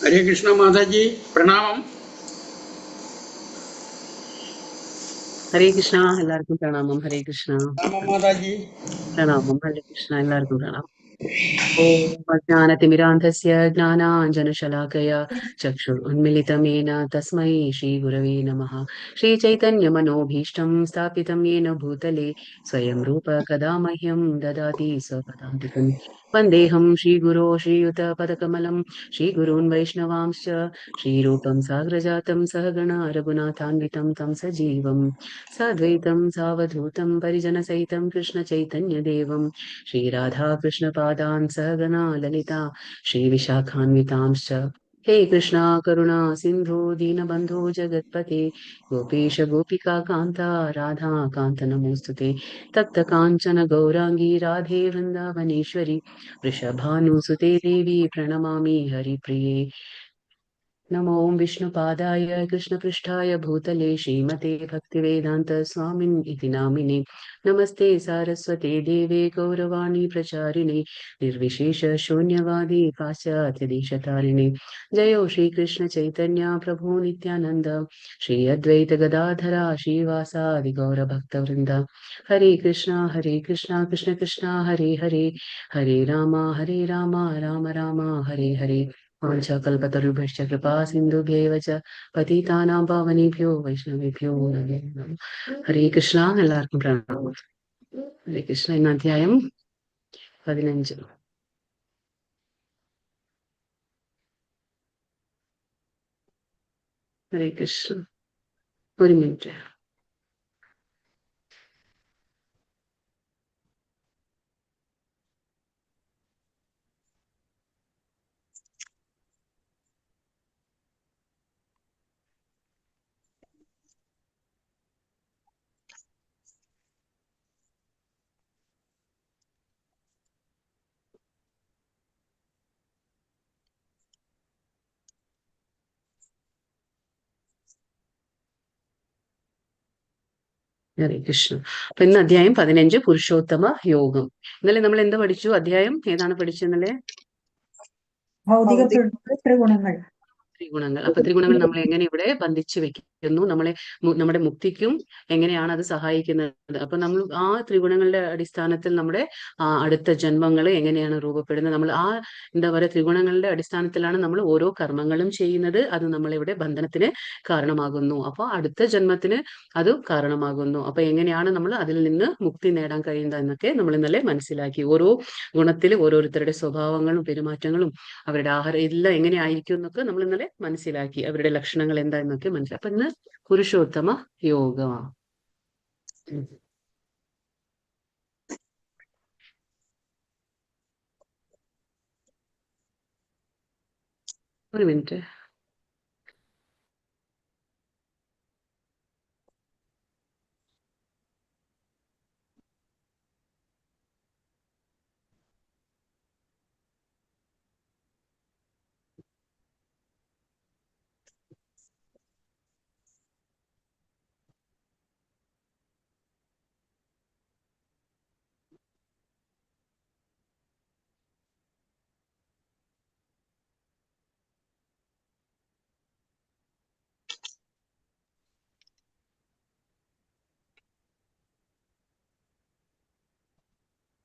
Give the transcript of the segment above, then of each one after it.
हरे कृष्ण माता जी, प्रणाम. ഹരേ കൃഷ്ണ. എല്ലാവർക്കും പ്രണാമം. ഹരേ കൃഷ്ണ. प्रणाम माता जी. പ്രണാമം. ഹരേ കൃഷ്ണ. എല്ലാവർക്കും പ്രണാമം. ഓം അജ്ഞാനതിമിരാന്ധസ്യ ജ്ഞാനാഞ്ജനശലാകയ ചക്ഷുരുന്മിലിതമേന തസ്മൈ ശ്രീഗുരവേ നമഃ. ശ്രീചൈതന്യമനോഭീഷ്ടം സ്ഥാപിതം യേന ഭൂതലേ സ്വയം രൂപ കഥാ മഹ്യം ദദാതി സ്വപദാന്തികം. വന്ദേഹം ശ്രീഗുരോ ശ്രീയുതപദകമലം ശ്രീഗുरून् वैष्णवांश्च श्रीरूपं साग्रजातं सहगण रघुनाथान्वितं तं सजीवं साद्वैतं सावधूतं परिजनसहितं कृष्णचैतन्यदेवं श्रीराधाकृष्णपादान् सहगना ललिता श्रीविशाखान्वितांश्च. हे कृष्णा करुणा सिन्धु दीनबन्धो जगत्पते गोपेश गोपिका कान्ता राधा कान्त नमोऽस्तुते. तप्त काञ्चन गौराङ्गी राधे वृन्दावनेश्वरी वृषभानुसुते देवी प्रणमामि हरिप्रिये. नमो विष्णुपादाय कृष्णपृष्ठाय भूतले श्रीमते भक्तिवेदान्त स्वामिन् इति नामिने. नमस्ते सारस्वते देवे गौरवाणी प्रचारिणे निर्विशेष शून्यवादी पाश्चात्यदेशतारिणे. जयो श्रीकृष्ण चैतन्य प्रभु नित्यानन्द श्री अद्वैत गदाधरा श्रीवासादि गौरभक्तवृन्द. हरे कृष्णा कृष्ण कृष्णा हरे हरे, हरे राम राम राम हरे हरे. वाञ्छाकल्पतरुभ्यश्च कृपा सिन्धुभ्यैव च पतितानां पावनेभ्यो वैष्णवेभ्यो नमो नमः. ഹരേ കൃഷ്ണ. എല്ലാവർക്കും പ്രണാമം. ഹരേ കൃഷ്ണ. ഇന്ന് അധ്യായം 15. ഹരേ കൃഷ്ണ. ഒരു മിനിറ്റ്. ഹരേ കൃഷ്ണ. അപ്പൊ ഇന്ന് അധ്യായം 15 പുരുഷോത്തമ യോഗം. ഇന്നലെ നമ്മൾ എന്താ പഠിച്ചു? അധ്യായം ഏതാണ് പഠിച്ചത് ഇന്നലെ? ഭൗതിക ത്രിഗുണങ്ങൾ. ത്രിഗുണങ്ങൾ. അപ്പൊ ത്രിഗുണങ്ങൾ നമ്മൾ എങ്ങനെ ഇവിടെ ബന്ധിച്ചു വെക്കുന്നു, നമ്മുടെ മുക്തിക്കും എങ്ങനെയാണ് അത് സഹായിക്കുന്നത്. അപ്പൊ നമ്മൾ ആ ത്രിഗുണങ്ങളുടെ അടിസ്ഥാനത്തിൽ നമ്മുടെ അടുത്ത ജന്മങ്ങൾ എങ്ങനെയാണ് രൂപപ്പെടുന്നത്. നമ്മൾ എന്താ പറയുക, ത്രിഗുണങ്ങളുടെ അടിസ്ഥാനത്തിലാണ് നമ്മൾ ഓരോ കർമ്മങ്ങളും ചെയ്യുന്നത്. അത് നമ്മളിവിടെ ബന്ധനത്തിന് കാരണമാകുന്നു. അപ്പൊ അടുത്ത ജന്മത്തിന് അത് കാരണമാകുന്നു. അപ്പൊ എങ്ങനെയാണ് നമ്മൾ അതിൽ നിന്ന് മുക്തി നേടാൻ കഴിയുന്നത് എന്നൊക്കെ നമ്മൾ ഇന്നലെ മനസ്സിലാക്കി. ഓരോ ഗുണത്തിൽ ഓരോരുത്തരുടെ സ്വഭാവങ്ങളും പെരുമാറ്റങ്ങളും അവരുടെ ആഹാരം എല്ലാം എങ്ങനെ ആയിരിക്കും എന്നൊക്കെ നമ്മൾ ഇന്നലെ മനസ്സിലാക്കി. അവരുടെ ലക്ഷണങ്ങൾ എന്താ എന്നൊക്കെ മനസ്സിലാക്കി. അപ്പൊ ഇന്ന് പുരുഷോത്തമ യോഗമാണ്. ഒരു മിനിറ്റ്.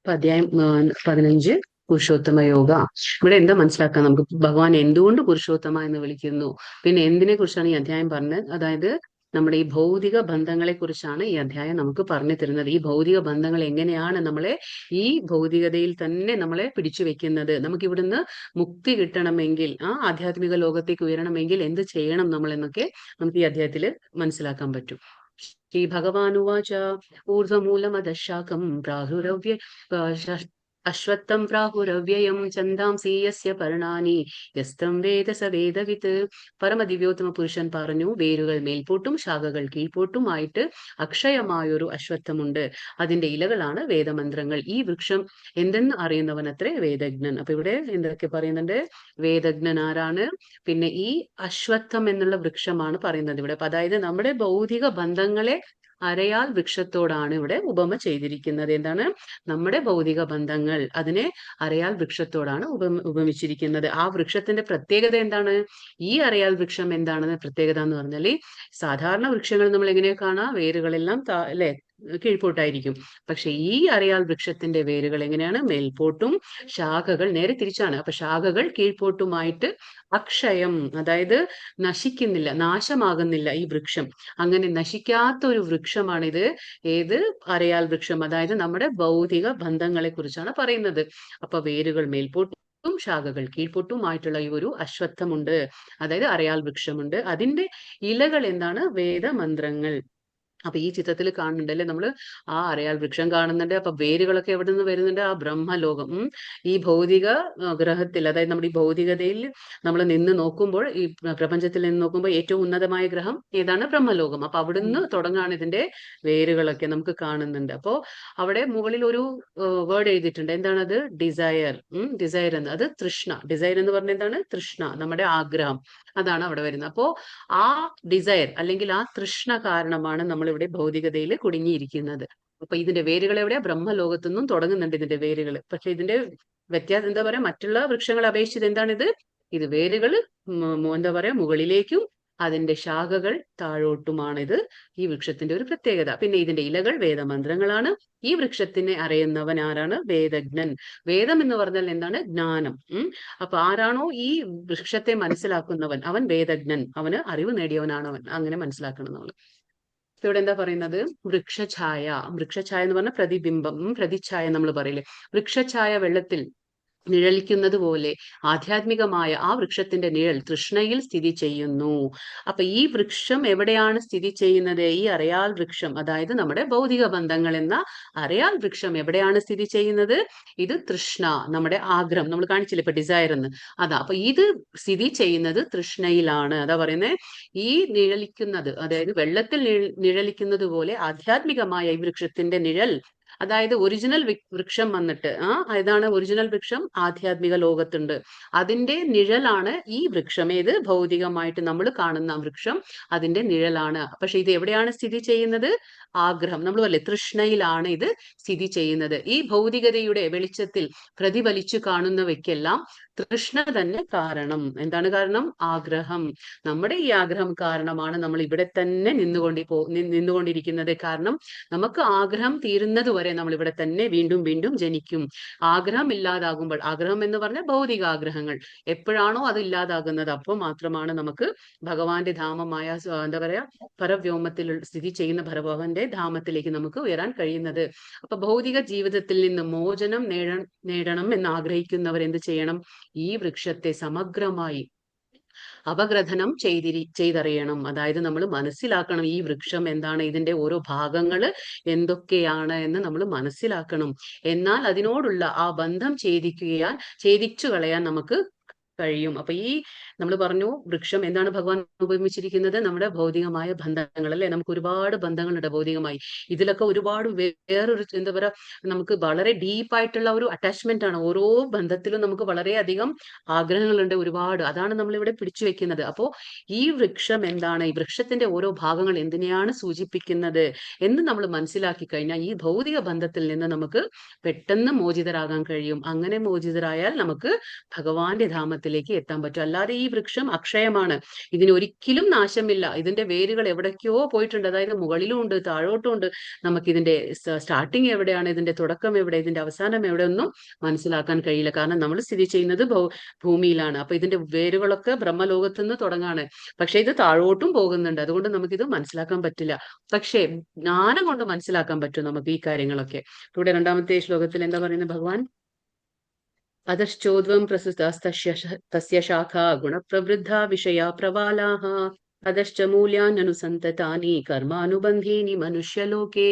അധ്യായം 15 പുരുഷോത്തമ യോഗ. ഇവിടെ എന്താ മനസ്സിലാക്കാം നമുക്ക്? ഭഗവാൻ എന്തുകൊണ്ട് പുരുഷോത്തമ എന്ന് വിളിക്കുന്നു, പിന്നെ എന്തിനെ കുറിച്ചാണ് ഈ അധ്യായം പറഞ്ഞത്. അതായത് നമ്മുടെ ഈ ഭൗതിക ബന്ധങ്ങളെ കുറിച്ചാണ് ഈ അധ്യായം നമുക്ക് പറഞ്ഞു തരുന്നത്. ഈ ഭൗതിക ബന്ധങ്ങൾ എങ്ങനെയാണ് നമ്മളെ ഈ ഭൗതികതയിൽ തന്നെ നമ്മളെ പിടിച്ചു വെക്കുന്നത്. നമുക്ക് ഇവിടുന്ന് മുക്തി കിട്ടണമെങ്കിൽ, ആധ്യാത്മിക ലോകത്തേക്ക് ഉയരണമെങ്കിൽ എന്ത് ചെയ്യണം നമ്മൾ എന്നൊക്കെ നമുക്ക് ഈ അധ്യായത്തിൽ മനസ്സിലാക്കാൻ പറ്റും. श्री भगवानुवाच ऊर्ध्वमूलमधःशाकं प्राहुरव्य अश्वत्थं प्राहुरव्ययं छन्दांसि यस्य पर्णानि യസ്തം വേദ സ വേദവിത്ത്. പരമദിവ്യോത്തമ പുരുഷൻ പറഞ്ഞു, വേരുകൾ മേൽപോട്ടും ശാഖകൾ കീഴ്പോട്ടും ആയിട്ട് അക്ഷയമായൊരു അശ്വത്ഥമുണ്ട്. അതിന്റെ ഇലകളാണ് വേദമന്ത്രങ്ങൾ. ഈ വൃക്ഷം എന്തെന്ന് അറിയുന്നവനത്രേ വേദജ്ഞൻ. അപ്പൊ ഇവിടെ എന്തൊക്കെ പറയുന്നുണ്ട്? വേദജ്ഞൻ ആരാണ്? പിന്നെ ഈ അശ്വത്ഥം എന്നുള്ള വൃക്ഷമാണ് പറയുന്നത് ഇവിടെ. അതായത് നമ്മുടെ ഭൗതിക ബന്ധങ്ങളെ അരയാൽ വൃക്ഷത്തോടാണ് ഇവിടെ ഉപമ ചെയ്തിരിക്കുന്നത്. എന്താണ്? നമ്മുടെ ഭൗതിക ബന്ധങ്ങൾ, അതിനെ അരയാൽ വൃക്ഷത്തോടാണ് ഉപമിച്ചിരിക്കുന്നത്. ആ വൃക്ഷത്തിന്റെ പ്രത്യേകത എന്താണ്? ഈ അരയാൽ വൃക്ഷം എന്താണ് പ്രത്യേകത എന്ന് പറഞ്ഞാൽ, സാധാരണ വൃക്ഷങ്ങൾ നമ്മൾ എങ്ങനെ കാണാം? വേരുകളെല്ലാം അല്ലെ കീഴ്പോട്ടായിരിക്കും. പക്ഷെ ഈ അരയാൽ വൃക്ഷത്തിന്റെ വേരുകൾ എങ്ങനെയാണ്? മേൽപോട്ടും, ശാഖകൾ നേരെ തിരിച്ചാണ്. അപ്പൊ ശാഖകൾ കീഴ്പോട്ടുമായിട്ട് അക്ഷയം, അതായത് നശിക്കുന്നില്ല, നാശമാകുന്നില്ല ഈ വൃക്ഷം. അങ്ങനെ നശിക്കാത്ത ഒരു വൃക്ഷമാണിത്. ഏത്? അരയാൽ വൃക്ഷം. അതായത് നമ്മുടെ ഭൗതിക ബന്ധങ്ങളെ കുറിച്ചാണ് പറയുന്നത്. അപ്പൊ വേരുകൾ മേൽപോട്ടും ശാഖകൾ കീഴ്പോട്ടുമായിട്ടുള്ള ഈ ഒരു അശ്വത്ഥമുണ്ട്, അതായത് അരയാൽ വൃക്ഷമുണ്ട്. അതിന്റെ ഇലകൾ എന്താണ്? വേദമന്ത്രങ്ങൾ. അപ്പൊ ഈ ചിത്രത്തിൽ കാണുന്നുണ്ടല്ലേ, നമ്മള് ആ അരയാൽ വൃക്ഷം കാണുന്നുണ്ട്. അപ്പൊ വേരുകളൊക്കെ എവിടെ നിന്ന് വരുന്നുണ്ട്? ആ ബ്രഹ്മലോകം. ഈ ഭൗതിക ഗ്രഹത്തിൽ, അതായത് നമ്മുടെ ഈ ഭൗതികതയിൽ നമ്മൾ നിന്ന് നോക്കുമ്പോൾ, ഈ പ്രപഞ്ചത്തിൽ നിന്ന് നോക്കുമ്പോൾ ഏറ്റവും ഉന്നതമായ ഗ്രഹം ഏതാണ്? ബ്രഹ്മലോകം. അപ്പൊ അവിടുന്ന് തുടങ്ങാണ് ഇതിന്റെ വേരുകളൊക്കെ നമുക്ക് കാണുന്നുണ്ട്. അപ്പോ അവിടെ മുകളിൽ ഒരു വേർഡ് എഴുതിയിട്ടുണ്ട്. എന്താണത്? ഡിസയർ. ഡിസയർ എന്ന്, അത് തൃഷ്ണ. ഡിസയർ എന്ന് പറഞ്ഞ എന്താണ്? തൃഷ്ണ, നമ്മുടെ ആഗ്രഹം, അതാണ് അവിടെ വരുന്നത്. അപ്പോ ആ ഡിസയർ അല്ലെങ്കിൽ ആ തൃഷ്ണ കാരണമാണ് നമ്മൾ ഇവിടെ ഭൗതികതയിൽ കുടുങ്ങിയിരിക്കുന്നത്. അപ്പൊ ഇതിന്റെ വേരുകൾ എവിടെയാ? ബ്രഹ്മലോകത്തു നിന്നും തുടങ്ങുന്നുണ്ട് ഇതിന്റെ വേരുകൾ. പക്ഷെ ഇതിന്റെ വ്യത്യാസം എന്താ പറയാ? മറ്റുള്ള വൃക്ഷങ്ങളെ അപേക്ഷിച്ച് എന്താണിത്? ഇത് വേരുകൾ എന്താ പറയാ, മുകളിലേക്കും അതിന്റെ ശാഖകൾ താഴോട്ടുമാണിത് ഈ വൃക്ഷത്തിന്റെ ഒരു പ്രത്യേകത. പിന്നെ ഇതിന്റെ ഇലകൾ വേദമന്ത്രങ്ങളാണ്. ഈ വൃക്ഷത്തിനെ അറിയുന്നവൻ ആരാണ്? വേദജ്ഞൻ. വേദം എന്ന് പറഞ്ഞാൽ എന്താണ്? ജ്ഞാനം. അപ്പൊ ആരാണോ ഈ വൃക്ഷത്തെ മനസ്സിലാക്കുന്നവൻ, അവൻ വേദജ്ഞൻ, അവന് അറിവ് നേടിയവനാണ് അവൻ. അങ്ങനെ മനസ്സിലാക്കണം നമ്മൾ. ഇവിടെ എന്താ പറയുന്നത്? വൃക്ഷഛായ. വൃക്ഷഛായ എന്ന് പറഞ്ഞാൽ പ്രതിബിംബം, പ്രതിച്ഛായ നമ്മൾ പറയില്ലേ. വൃക്ഷഛായ വെള്ളത്തിൽ നിഴലിക്കുന്നത് പോലെ ആധ്യാത്മികമായ ആ വൃക്ഷത്തിന്റെ നിഴൽ തൃഷ്ണയിൽ സ്ഥിതി ചെയ്യുന്നു. അപ്പൊ ഈ വൃക്ഷം എവിടെയാണ് സ്ഥിതി ചെയ്യുന്നത്? ഈ അരയാൽ വൃക്ഷം, അതായത് നമ്മുടെ ഭൗതിക ബന്ധങ്ങൾ എന്ന അരയാൽ വൃക്ഷം എവിടെയാണ് സ്ഥിതി ചെയ്യുന്നത്? ഇത് തൃഷ്ണ, നമ്മുടെ ആഗ്രഹം, നമ്മൾ കാണിച്ചില്ല ഇപ്പൊ ഡിസയർ എന്ന്, അതാ. അപ്പൊ ഇത് സ്ഥിതി ചെയ്യുന്നത് തൃഷ്ണയിലാണ്. അതാ പറയുന്നത്, ഈ നിഴലിക്കുന്നത്, അതായത് വെള്ളത്തിൽ നിഴലിക്കുന്നത് പോലെ ആധ്യാത്മികമായ ഈ വൃക്ഷത്തിന്റെ നിഴൽ, അതായത് ഒറിജിനൽ വൃക്ഷം വന്നിട്ട്, ഏതാണ് ഒറിജിനൽ വൃക്ഷം? ആധ്യാത്മിക ലോകത്തുണ്ട്. അതിന്റെ നിഴലാണ് ഈ വൃക്ഷം. ഏത്? ഭൗതികമായിട്ട് നമ്മൾ കാണുന്ന വൃക്ഷം, അതിന്റെ നിഴലാണ്. പക്ഷെ ഇത് എവിടെയാണ് സ്ഥിതി ചെയ്യുന്നത്? ആഗ്രഹം, നമ്മൾ പറയില്ലേ തൃഷ്ണയിലാണ് ഇത് സ്ഥിതി ചെയ്യുന്നത്. ഈ ഭൗതികതയുടെ വെളിച്ചത്തിൽ പ്രതിഫലിച്ചു കാണുന്നവയ്ക്കെല്ലാം തൃഷ്ണ തന്നെ കാരണം. എന്താണ് കാരണം? ആഗ്രഹം. നമ്മുടെ ഈ ആഗ്രഹം കാരണമാണ് നമ്മൾ ഇവിടെ തന്നെ നിന്നുകൊണ്ടിരിക്കുന്നത്. കാരണം നമുക്ക് ആഗ്രഹം തീരുന്നത് വരെ നമ്മൾ ഇവിടെ തന്നെ വീണ്ടും വീണ്ടും ജനിക്കും. ആഗ്രഹം ഇല്ലാതാകുമ്പോൾ, ആഗ്രഹം എന്ന് പറഞ്ഞാൽ ഭൗതിക ആഗ്രഹങ്ങൾ എപ്പോഴാണോ അത് ഇല്ലാതാകുന്നത്, അപ്പോൾ മാത്രമാണ് നമുക്ക് ഭഗവാന്റെ ധാമമായ എന്താ പറയാ, പരവ്യോമത്തിൽ സ്ഥിതി ചെയ്യുന്ന ഭഗവാന്റെ ധാമത്തിലേക്ക് നമുക്ക് ഉയരാൻ കഴിയുന്നത്. അപ്പൊ ഭൗതിക ജീവിതത്തിൽ നിന്ന് മോചനം നേടണം എന്ന് ആഗ്രഹിക്കുന്നവർ എന്ത് ചെയ്യണം? ഈ വൃക്ഷത്തെ സമഗ്രമായി അപഗ്രഥനം ചെയ്തറിയണം. അതായത് നമ്മൾ മനസ്സിലാക്കണം ഈ വൃക്ഷം എന്താണ്, ഇതിന്റെ ഓരോ ഭാഗങ്ങൾ എന്തൊക്കെയാണ് എന്ന് നമ്മൾ മനസ്സിലാക്കണം. എന്നാൽ അതിനോടുള്ള ആ ബന്ധം ഛേദിച്ചു കളയാൻ നമുക്ക് കഴിയും. അപ്പൊ ഈ നമ്മൾ പറഞ്ഞു വൃക്ഷം എന്താണ് ഭഗവാൻ ഉപയോഗിച്ചിരിക്കുന്നത്? നമ്മുടെ ഭൗതികമായ ബന്ധങ്ങൾ, അല്ലെ? നമുക്ക് ഒരുപാട് ബന്ധങ്ങളുണ്ട് ഭൗതികമായി. ഇതിലൊക്കെ ഒരുപാട് വേറൊരു എന്താ പറയാ, നമുക്ക് വളരെ ഡീപ്പായിട്ടുള്ള ഒരു അറ്റാച്ച്മെന്റ് ആണ്. ഓരോ ബന്ധത്തിലും നമുക്ക് വളരെയധികം ആഗ്രഹങ്ങളുണ്ട്, ഒരുപാട്. അതാണ് നമ്മൾ ഇവിടെ പിടിച്ചു വെക്കുന്നത്. അപ്പോ ഈ വൃക്ഷം എന്താണ്, ഈ വൃക്ഷത്തിന്റെ ഓരോ ഭാഗങ്ങൾ എന്തിനെയാണ് സൂചിപ്പിക്കുന്നത് എന്ന് നമ്മൾ മനസ്സിലാക്കി കഴിഞ്ഞാൽ ഈ ഭൗതിക ബന്ധത്തിൽ നിന്ന് നമുക്ക് പെട്ടെന്ന് മോചിതരാകാൻ കഴിയും. അങ്ങനെ മോചിതരായാൽ നമുക്ക് ഭഗവാന്റെ ധാമത്തിലേക്ക് എത്താൻ പറ്റും. അല്ലാതെ ഈ വൃക്ഷം അക്ഷയമാണ്, ഇതിന് ഒരിക്കലും നാശമില്ല. ഇതിന്റെ വേരുകൾ എവിടേക്കോ പോയിട്ടുണ്ട്, അതായത് മുകളിലും ഉണ്ട്, താഴോട്ടും ഉണ്ട്. നമുക്ക് ഇതിന്റെ സ്റ്റാർട്ടിങ് എവിടെയാണ്, ഇതിന്റെ തുടക്കം എവിടെ, ഇതിന്റെ അവസാനം എവിടെ ഒന്നും മനസ്സിലാക്കാൻ കഴിയില്ല. കാരണം നമ്മൾ സ്ഥിതി ചെയ്യുന്നത് ഭൂമിയിലാണ്. അപ്പൊ ഇതിന്റെ വേരുകളൊക്കെ ബ്രഹ്മലോകത്ത് നിന്ന് തുടങ്ങാണ്. പക്ഷെ ഇത് താഴോട്ടും പോകുന്നുണ്ട്. അതുകൊണ്ട് നമുക്കിത് മനസ്സിലാക്കാൻ പറ്റില്ല. പക്ഷേ ജ്ഞാനം കൊണ്ട് മനസ്സിലാക്കാൻ പറ്റും നമുക്ക് ഈ കാര്യങ്ങളൊക്കെ. ഇവിടെ 2ാമത്തെ ശ്ലോകത്തിൽ എന്താ പറയുന്നത് ഭഗവാൻ? അധശ്ചോദ്വം പ്രസുതസ്തസ്യ ശാഖാ ഗുണപ്രവൃദ്ധാ വിഷയാ പ്രവാലാഃ അധശ്ച മൂല്യാനനുസന്തതാനി കർമാനുബന്ധീനി മനുഷ്യലോകേ.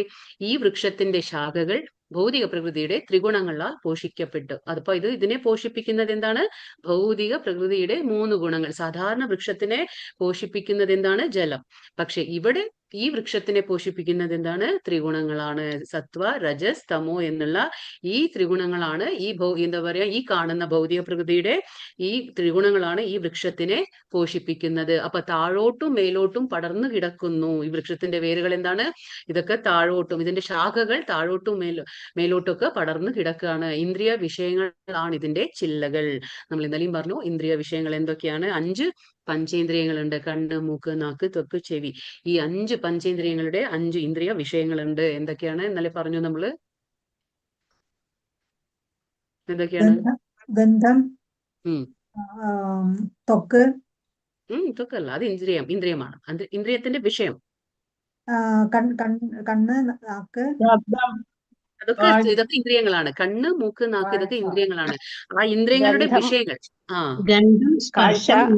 ഈ വൃക്ഷത്തിന്റെ ശാഖകൾ ഭൗതിക പ്രകൃതിയുടെ ത്രിഗുണങ്ങളാൽ പോഷിക്കപ്പെട്ടു. അതിപ്പോ ഇതിനെ പോഷിപ്പിക്കുന്നത് എന്താണ്? ഭൗതിക പ്രകൃതിയുടെ 3 ഗുണങ്ങൾ. സാധാരണ വൃക്ഷത്തിനെ പോഷിപ്പിക്കുന്നത് എന്താണ്? ജലം. പക്ഷെ ഇവിടെ ഈ വൃക്ഷത്തിനെ പോഷിപ്പിക്കുന്നത് എന്താണ്? ത്രിഗുണങ്ങളാണ്. സത്വ, രജസ്, തമോ എന്നുള്ള ഈ ത്രിഗുണങ്ങളാണ് എന്താ പറയാ, ഈ കാണുന്ന ഭൗതിക പ്രകൃതിയുടെ ഈ ത്രിഗുണങ്ങളാണ് ഈ വൃക്ഷത്തിനെ പോഷിപ്പിക്കുന്നത്. അപ്പൊ താഴോട്ടും മേലോട്ടും പടർന്നു കിടക്കുന്നു. ഈ വൃക്ഷത്തിന്റെ വേരുകൾ എന്താണ്? ഇതൊക്കെ താഴോട്ടും, ഇതിന്റെ ശാഖകൾ താഴോട്ടും മേലോട്ടൊക്കെ പടർന്നു കിടക്കുകയാണ്. ഇന്ദ്രിയ വിഷയങ്ങളാണ് ഇതിന്റെ ചില്ലകൾ. നമ്മൾ ഇന്നലെയും പറഞ്ഞു, ഇന്ദ്രിയ വിഷയങ്ങൾ എന്തൊക്കെയാണ്? 5 പഞ്ചേന്ദ്രിയങ്ങളുണ്ട്. കണ്ണ്, മൂക്ക്, നാക്ക്, ത്വക്ക്, ചെവി. ഈ 5 പഞ്ചേന്ദ്രിയങ്ങളുടെ 5 ഇന്ദ്രിയ വിഷയങ്ങളുണ്ട്. എന്തൊക്കെയാണ് ഇന്നലെ പറഞ്ഞു നമ്മള്? എന്തൊക്കെയാണ്? ഗന്ധം, ഉം ത്വക്ക്, ത്വക്കല്ല, അത് ഇന്ദ്രിയമാണ്. ഇന്ദ്രിയത്തിന്റെ വിഷയം കണ്ണ്, നാക്ക്, ഇതൊക്കെ ഇന്ദ്രിയങ്ങളാണ്. കണ്ണ്, മൂക്ക്, നാക്ക് ഇതൊക്കെ ഇന്ദ്രിയങ്ങളാണ്. ആ ഇന്ദ്രിയങ്ങളുടെ ഗന്ധം, വിഷയങ്ങൾ ഗന്ധം, കാഴ്ച, സ്പർശം,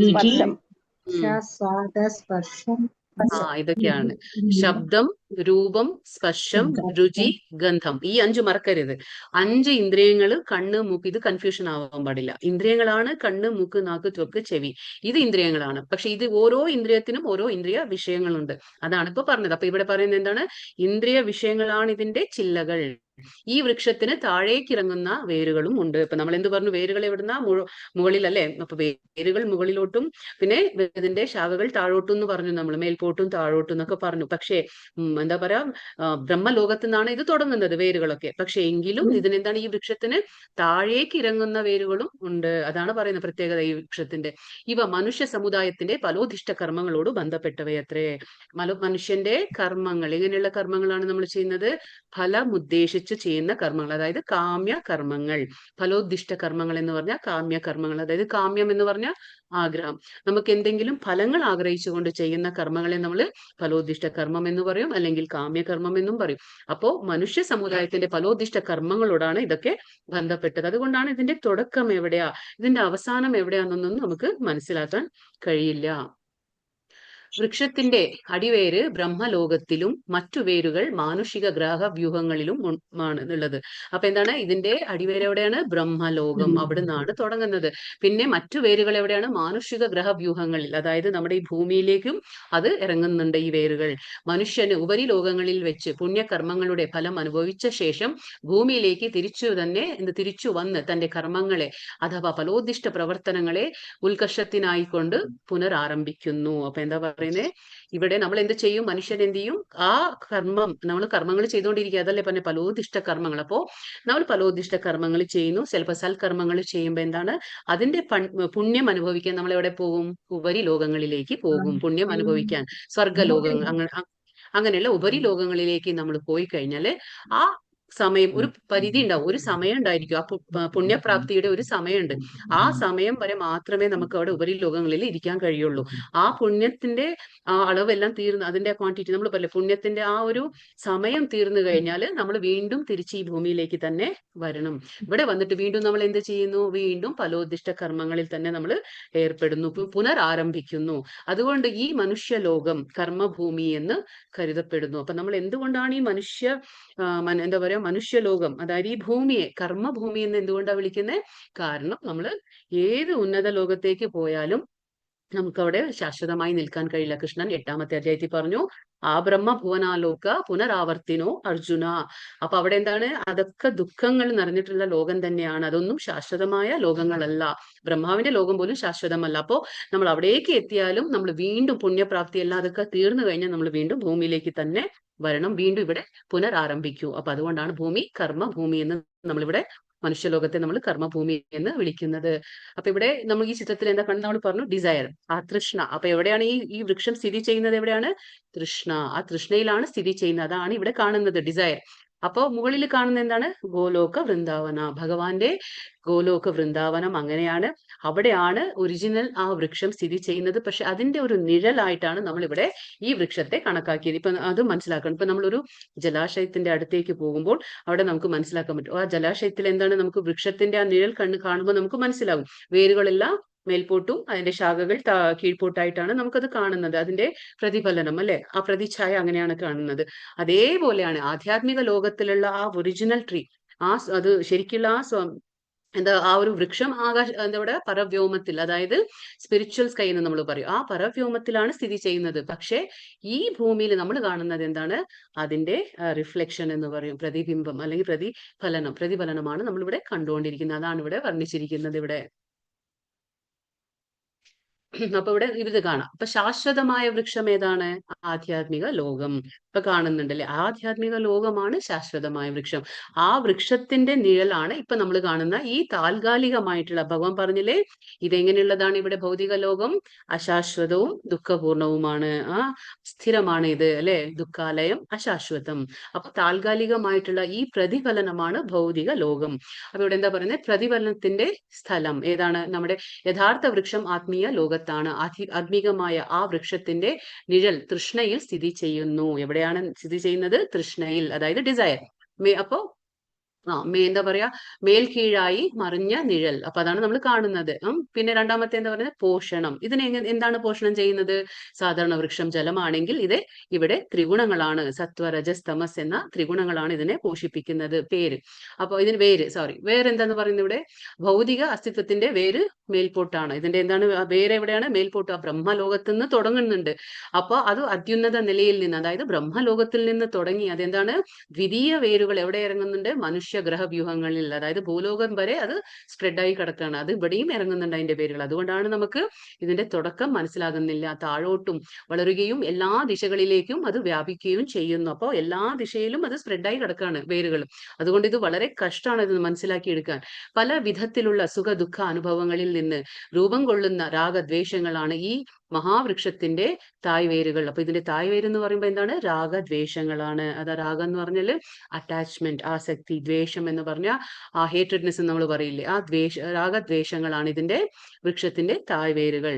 രുചി, സ്പർശം, സ്വാദ, സ്പർശം, ഇതൊക്കെയാണ്. ശബ്ദം, രൂപം, സ്പർശം, രുചി, ഗന്ധം. ഈ 5 മറക്കരുത്. 5 ഇന്ദ്രിയങ്ങൾ. കണ്ണ്, മൂക്ക്, ഇത് കൺഫ്യൂഷൻ ആവാൻ പാടില്ല. ഇന്ദ്രിയങ്ങളാണ് കണ്ണ്, മൂക്ക്, നാക്ക്, ത്വക്ക്, ചെവി. ഇത് ഇന്ദ്രിയങ്ങളാണ്. പക്ഷെ ഇത് ഓരോ ഇന്ദ്രിയത്തിനും ഓരോ ഇന്ദ്രിയ വിഷയങ്ങളുണ്ട്. അതാണ് ഇപ്പൊ പറഞ്ഞത്. അപ്പൊ ഇവിടെ പറയുന്നത് എന്താണ്? ഇന്ദ്രിയ വിഷയങ്ങളാണ് ഇതിന്റെ ചില്ലകൾ. ഈ വൃക്ഷത്തിന് താഴേക്ക് ഇറങ്ങുന്ന വേരുകളും ഉണ്ട്. ഇപ്പൊ നമ്മൾ എന്ത് പറഞ്ഞു? വേരുകൾ എവിടുന്ന? മുകളിലല്ലേ? അപ്പൊ വേരുകൾ മുകളിലോട്ടും പിന്നെ ഇതിന്റെ ശാഖകൾ താഴോട്ടും എന്ന് പറഞ്ഞു. നമ്മൾ മേൽപോട്ടും താഴോട്ടും എന്നൊക്കെ പറഞ്ഞു. പക്ഷേ എന്താ പറയാ, ബ്രഹ്മലോകത്തു നിന്നാണ് ഇത് തുടങ്ങുന്നത്, വേരുകളൊക്കെ. പക്ഷെ എങ്കിലും ഇതിനെന്താണ്? ഈ വൃക്ഷത്തിന് താഴേക്ക് ഇറങ്ങുന്ന വേരുകളും ഉണ്ട്. അതാണ് പറയുന്ന പ്രത്യേകത ഈ വൃക്ഷത്തിന്റെ. ഇവ മനുഷ്യ സമുദായത്തിന്റെ ഫലോധിഷ്ഠ കർമ്മങ്ങളോട് ബന്ധപ്പെട്ടവയത്രേ. മനുഷ്യന്റെ കർമ്മങ്ങൾ, എങ്ങനെയുള്ള കർമ്മങ്ങളാണ് നമ്മൾ ചെയ്യുന്നത്? ഫലമുദ്ദേശിച്ച് ചെയ്യുന്ന കർമ്മങ്ങൾ, അതായത് കാമ്യ കർമ്മങ്ങൾ. ഫലോദ്ദിഷ്ട കർമ്മങ്ങൾ എന്ന് പറഞ്ഞാൽ കാമ്യ കർമ്മങ്ങൾ. അതായത് കാമ്യം എന്ന് പറഞ്ഞാൽ ആഗ്രഹം. നമുക്ക് എന്തെങ്കിലും ഫലങ്ങൾ ആഗ്രഹിച്ചുകൊണ്ട് ചെയ്യുന്ന കർമ്മങ്ങളെ നമ്മൾ ഫലോദ്ദിഷ്ട കർമ്മം എന്ന് പറയും, അല്ലെങ്കിൽ കാമ്യകർമ്മം എന്നും പറയും. അപ്പോ മനുഷ്യ സമുദായത്തിന്റെ ഫലോദ്ദിഷ്ട കർമ്മങ്ങളോടാണ് ഇതൊക്കെ ബന്ധപ്പെട്ടത്. അതുകൊണ്ടാണ് ഇതിന്റെ തുടക്കം എവിടെയാ, ഇതിന്റെ അവസാനം എവിടെയാണെന്നൊന്നും നമുക്ക് മനസ്സിലാക്കാൻ കഴിയില്ല. വൃക്ഷത്തിന്റെ അടിവേര് ബ്രഹ്മലോകത്തിലും മറ്റു വേരുകൾ മാനുഷിക ഗ്രാഹവ്യൂഹങ്ങളിലും ആണ് ഉള്ളത്. അപ്പൊ എന്താണ്? ഇതിന്റെ അടിവേര് എവിടെയാണ്? ബ്രഹ്മലോകം. അവിടെ നിന്നാണ് തുടങ്ങുന്നത്. പിന്നെ മറ്റു വേരുകൾ എവിടെയാണ്? മാനുഷിക ഗ്രഹവ്യൂഹങ്ങളിൽ, അതായത് നമ്മുടെ ഈ ഭൂമിയിലേക്കും അത് ഇറങ്ങുന്നുണ്ട് ഈ വേരുകൾ. മനുഷ്യന് ഉപരിലോകങ്ങളിൽ വെച്ച് പുണ്യകർമ്മങ്ങളുടെ ഫലം അനുഭവിച്ച ശേഷം ഭൂമിയിലേക്ക് തിരിച്ചു വന്ന് തന്റെ കർമ്മങ്ങളെ അഥവാ ഫലോദ്ദിഷ്ട പ്രവർത്തനങ്ങളെ ഉത്കർഷത്തിനായിക്കൊണ്ട് പുനരാരംഭിക്കുന്നു. അപ്പൊ എന്താ പറയുന്നത്? ഇവിടെ നമ്മൾ എന്ത് ചെയ്യും? മനുഷ്യൻ എന്ത് ചെയ്യും? ആ നമ്മൾ കർമ്മങ്ങൾ ചെയ്തുകൊണ്ടിരിക്കുക. അതല്ലേ പറഞ്ഞ ഫലോദിഷ്ട കർമ്മങ്ങൾ. അപ്പോ നമ്മൾ ഫലോദിഷ്ട കർമ്മങ്ങൾ ചെയ്യുന്നു. ചിലപ്പോൾ സൽക്കർമ്മങ്ങൾ ചെയ്യുമ്പോൾ എന്താണ്? അതിന്റെ പുണ്യം അനുഭവിക്കാൻ നമ്മൾ എവിടെ പോകും? ഉപരിലോകങ്ങളിലേക്ക് പോകും. പുണ്യം അനുഭവിക്കാൻ സ്വർഗലോകങ്ങൾ, അങ്ങനെയുള്ള ഉപരിലോകങ്ങളിലേക്ക് നമ്മൾ പോയി കഴിഞ്ഞാല് ആ സമയം, ഒരു പരിധി ഉണ്ടാവും, ഒരു സമയം ഉണ്ടായിരിക്കും. ആ പുണ്യപ്രാപ്തിയുടെ ഒരു സമയമുണ്ട്. ആ സമയം വരെ മാത്രമേ നമുക്ക് അവിടെ ഉപരിലോകങ്ങളിൽ ഇരിക്കാൻ കഴിയുള്ളൂ. ആ പുണ്യത്തിന്റെ ആ അളവെല്ലാം തീർന്ന്, അതിന്റെ ക്വാണ്ടിറ്റി നമ്മൾ പറയില്ല, പുണ്യത്തിന്റെ ആ ഒരു സമയം തീർന്നു കഴിഞ്ഞാൽ നമ്മൾ വീണ്ടും തിരിച്ച് ഈ ഭൂമിയിലേക്ക് തന്നെ വരണം. ഇവിടെ വന്നിട്ട് വീണ്ടും നമ്മൾ എന്ത് ചെയ്യുന്നു? വീണ്ടും ഫലോദ്ദിഷ്ട കർമ്മങ്ങളിൽ തന്നെ നമ്മൾ ഏർപ്പെടുന്നു, പുനരാരംഭിക്കുന്നു. അതുകൊണ്ട് ഈ മനുഷ്യലോകം കർമ്മഭൂമി എന്ന് കരുതപ്പെടുന്നു. അപ്പൊ നമ്മൾ എന്തുകൊണ്ടാണ് ഈ എന്താ പറയാ, മനുഷ്യലോകം, അതായത് ഈ ഭൂമിയെ കർമ്മഭൂമി എന്ന് എന്തുകൊണ്ടാണ് വിളിക്കുന്നത്? കാരണം നമ്മൾ ഏത് ഉന്നത ലോകത്തേക്ക് പോയാലും നമുക്കവിടെ ശാശ്വതമായി നിൽക്കാൻ കഴിയില്ല. കൃഷ്ണൻ 8ാമത്തെ അധ്യായത്തിൽ പറഞ്ഞു, ആ ബ്രഹ്മഭുവനാലോക പുനരാവർത്തിനോ അർജുന. അപ്പൊ അവിടെ എന്താണ്? അതൊക്കെ ദുഃഖങ്ങൾ നിറഞ്ഞിട്ടുള്ള ലോകം തന്നെയാണ്. അതൊന്നും ശാശ്വതമായ ലോകങ്ങളല്ല. ബ്രഹ്മാവിന്റെ ലോകം പോലും ശാശ്വതമല്ല. അപ്പോ നമ്മൾ അവിടേക്ക് എത്തിയാലും നമ്മൾ വീണ്ടും പുണ്യപ്രാപ്തി എല്ലാം അതൊക്കെ തീർന്നു കഴിഞ്ഞാൽ നമ്മൾ വീണ്ടും ഭൂമിയിലേക്ക് തന്നെ വരണം, വീണ്ടും ഇവിടെ പുനരാരംഭിക്കൂ. അപ്പൊ അതുകൊണ്ടാണ് ഭൂമി കർമ്മഭൂമി എന്ന് നമ്മളിവിടെ മനുഷ്യലോകത്തെ നമ്മൾ കർമ്മഭൂമി എന്ന് വിളിക്കുന്നത്. അപ്പൊ ഇവിടെ നമ്മൾ ഈ ചിത്രത്തിൽ എന്താ കണ്ടത്? നമ്മൾ പറഞ്ഞു ഡിസയർ, ആ തൃഷ്ണ. അപ്പൊ എവിടെയാണ് ഈ വൃക്ഷം സ്ഥിതി ചെയ്യുന്നത്? എവിടെയാണ്? തൃഷ്ണ, ആ തൃഷ്ണയിലാണ് സ്ഥിതി ചെയ്യുന്നത്. അതാണ് ഇവിടെ കാണുന്നത് ഡിസയർ. അപ്പോ മുകളിൽ കാണുന്ന എന്താണ്? ഗോലോക വൃന്ദാവന, ഭഗവാന്റെ ഗോലോക വൃന്ദാവനം. അങ്ങനെയാണ്, അവിടെയാണ് ഒറിജിനൽ ആ വൃക്ഷം സ്ഥിതി ചെയ്യുന്നത്. പക്ഷെ അതിന്റെ ഒരു നിഴലായിട്ടാണ് നമ്മൾ ഇവിടെ ഈ വൃക്ഷത്തെ കണക്കാക്കിയത്. ഇപ്പൊ അത് മനസ്സിലാക്കണം. ഇപ്പൊ നമ്മളൊരു ജലാശയത്തിന്റെ അടുത്തേക്ക് പോകുമ്പോൾ അവിടെ നമുക്ക് മനസ്സിലാക്കാൻ പറ്റും, ആ ജലാശയത്തിൽ എന്താണ്? നമുക്ക് വൃക്ഷത്തിന്റെ ആ നിഴൽ കാണുമ്പോൾ നമുക്ക് മനസ്സിലാകും. വേരുകളെല്ലാം മേൽപോട്ടും അതിന്റെ ശാഖകൾ കീഴ്പോട്ടായിട്ടാണ് നമുക്കത് കാണുന്നത്. അതിന്റെ പ്രതിഫലനം അല്ലെ, ആ പ്രതിച്ഛായ അങ്ങനെയാണ് കാണുന്നത്. അതേപോലെയാണ് ആധ്യാത്മിക ലോകത്തിലുള്ള ആ ഒറിജിനൽ ട്രീ, അത് ശരിക്കുള്ള ആ എന്താ ആ ഒരു വൃക്ഷം എന്താ പറയുക പരവ്യോമത്തിൽ, അതായത് സ്പിരിച്വൽ സ്കൈ എന്ന് നമ്മൾ പറയും, ആ പരവ്യോമത്തിലാണ് സ്ഥിതി ചെയ്യുന്നത്. പക്ഷേ ഈ ഭൂമിയിൽ നമ്മൾ കാണുന്നത് എന്താണ്? അതിന്റെ റിഫ്ലക്ഷൻ എന്ന് പറയും, പ്രതിബിംബം അല്ലെങ്കിൽ പ്രതിഫലനമാണ് നമ്മളിവിടെ കണ്ടുകൊണ്ടിരിക്കുന്നത്. അതാണ് ഇവിടെ വർണ്ണിച്ചിരിക്കുന്നത് ഇവിടെ. അപ്പൊ ഇവിടെ ഇത് കാണാം. അപ്പൊ ശാശ്വതമായ വൃക്ഷം ഏതാണ്? ആധ്യാത്മിക ലോകം. ഇപ്പൊ കാണുന്നുണ്ടല്ലേ, ആധ്യാത്മിക ലോകമാണ് ശാശ്വതമായ വൃക്ഷം. ആ വൃക്ഷത്തിന്റെ നിഴലാണ് ഇപ്പൊ നമ്മൾ കാണുന്ന ഈ താൽക്കാലികമായിട്ടുള്ള, ഭഗവാൻ പറഞ്ഞില്ലേ ഇതെങ്ങനെയുള്ളതാണ്? ഇവിടെ ഭൗതിക ലോകം അശാശ്വതവും ദുഃഖപൂർണവുമാണ്, സ്ഥിരമാണ് ഇത് അല്ലെ, ദുഃഖാലയം അശാശ്വതം. അപ്പൊ താൽക്കാലികമായിട്ടുള്ള ഈ പ്രതിഫലനമാണ് ഭൗതിക ലോകം. അപ്പൊ ഇവിടെ എന്താ പറയുന്നത്? പ്രതിഫലനത്തിന്റെ സ്ഥലം ഏതാണ്? നമ്മുടെ യഥാർത്ഥ വൃക്ഷം ആത്മീയ ലോകത്താണ്. ആത്മീകമായ ആ വൃക്ഷത്തിന്റെ നിഴൽ തൃഷ്ണയിൽ സ്ഥിതി ചെയ്യുന്നു. എവിടെയാണ് സ്ഥിതി ചെയ്യുന്നത്? തൃഷ്ണയിൽ, അതായത് ഡിസയർ. അപ്പോ എന്താ പറയാ, മേൽ കീഴായി മറിഞ്ഞ നിഴൽ. അപ്പൊ അതാണ് നമ്മൾ കാണുന്നത്. പിന്നെ രണ്ടാമത്തെ എന്താ പറയുന്നത്? പോഷണം. ഇതിനെ എന്താണ് പോഷണം ചെയ്യുന്നത്? സാധാരണ വൃക്ഷം ജലമാണെങ്കിൽ ഇവിടെ ത്രിഗുണങ്ങളാണ്, സത്വ രജസ് തമസ് എന്ന ത്രിഗുണങ്ങളാണ് ഇതിനെ പോഷിപ്പിക്കുന്നത്. അപ്പൊ ഇതിന് വേരെന്താന്ന് പറയുന്നത്? ഇവിടെ ഭൗതിക അസ്തിത്വത്തിന്റെ വേര് മേൽപോട്ടാണ്. ഇതിന്റെ എന്താണ് വേര്? എവിടെയാണ്? മേൽപോട്ട്, ആ ബ്രഹ്മലോകത്തിൽ നിന്ന് തുടങ്ങുന്നുണ്ട്. അപ്പൊ അത് അത്യുന്നത നിലയിൽ നിന്ന്, അതായത് ബ്രഹ്മലോകത്തിൽ നിന്ന് തുടങ്ങി അതെന്താണ് ദ്വിതീയ വേരുകൾ എവിടെ ഇറങ്ങുന്നുണ്ട്? മനുഷ്യ ഗ്രഹവ്യൂഹങ്ങളിൽ, അതായത് ഭൂലോകം വരെ അത് സ്പ്രെഡായി കിടക്കുകയാണ്. അത് ഇവിടെയും ഇറങ്ങുന്നുണ്ട് അതിന്റെ പേരുകൾ. അതുകൊണ്ടാണ് നമുക്ക് ഇതിന്റെ തുടക്കം മനസ്സിലാകുന്നില്ല. താഴോട്ടും വളരുകയും എല്ലാ ദിശകളിലേക്കും അത് വ്യാപിക്കുകയും ചെയ്യുന്നു. അപ്പോൾ എല്ലാ ദിശയിലും അത് സ്പ്രെഡായി കിടക്കുകയാണ് വേരുകൾ. അതുകൊണ്ട് ഇത് വളരെ കഷ്ടമാണ് ഇത് മനസ്സിലാക്കിയെടുക്കാൻ. പല വിധത്തിലുള്ള സുഖ ദുഃഖ അനുഭവങ്ങളിൽ നിന്ന് രൂപം കൊള്ളുന്ന രാഗദ്വേഷങ്ങളാണ് ഈ മഹാവൃക്ഷത്തിന്റെ തായ്വേരുകൾ. അപ്പൊ ഇതിന്റെ തായ്വേര് എന്ന് പറയുമ്പോൾ എന്താണ്? രാഗദ്വേഷങ്ങളാണ്. അതാ രാഗം എന്ന് പറഞ്ഞാല് അറ്റാച്ച്മെന്റ്, ആസക്തി. ദ്വേഷം എന്ന് പറഞ്ഞാൽ ആ ഹേറ്റഡ്നെസ് നമ്മൾ പറയില്ലേ, ആ രാഗദ്വേഷങ്ങളാണ് ഇതിന്റെ വൃക്ഷത്തിന്റെ തായ്വേരുകൾ.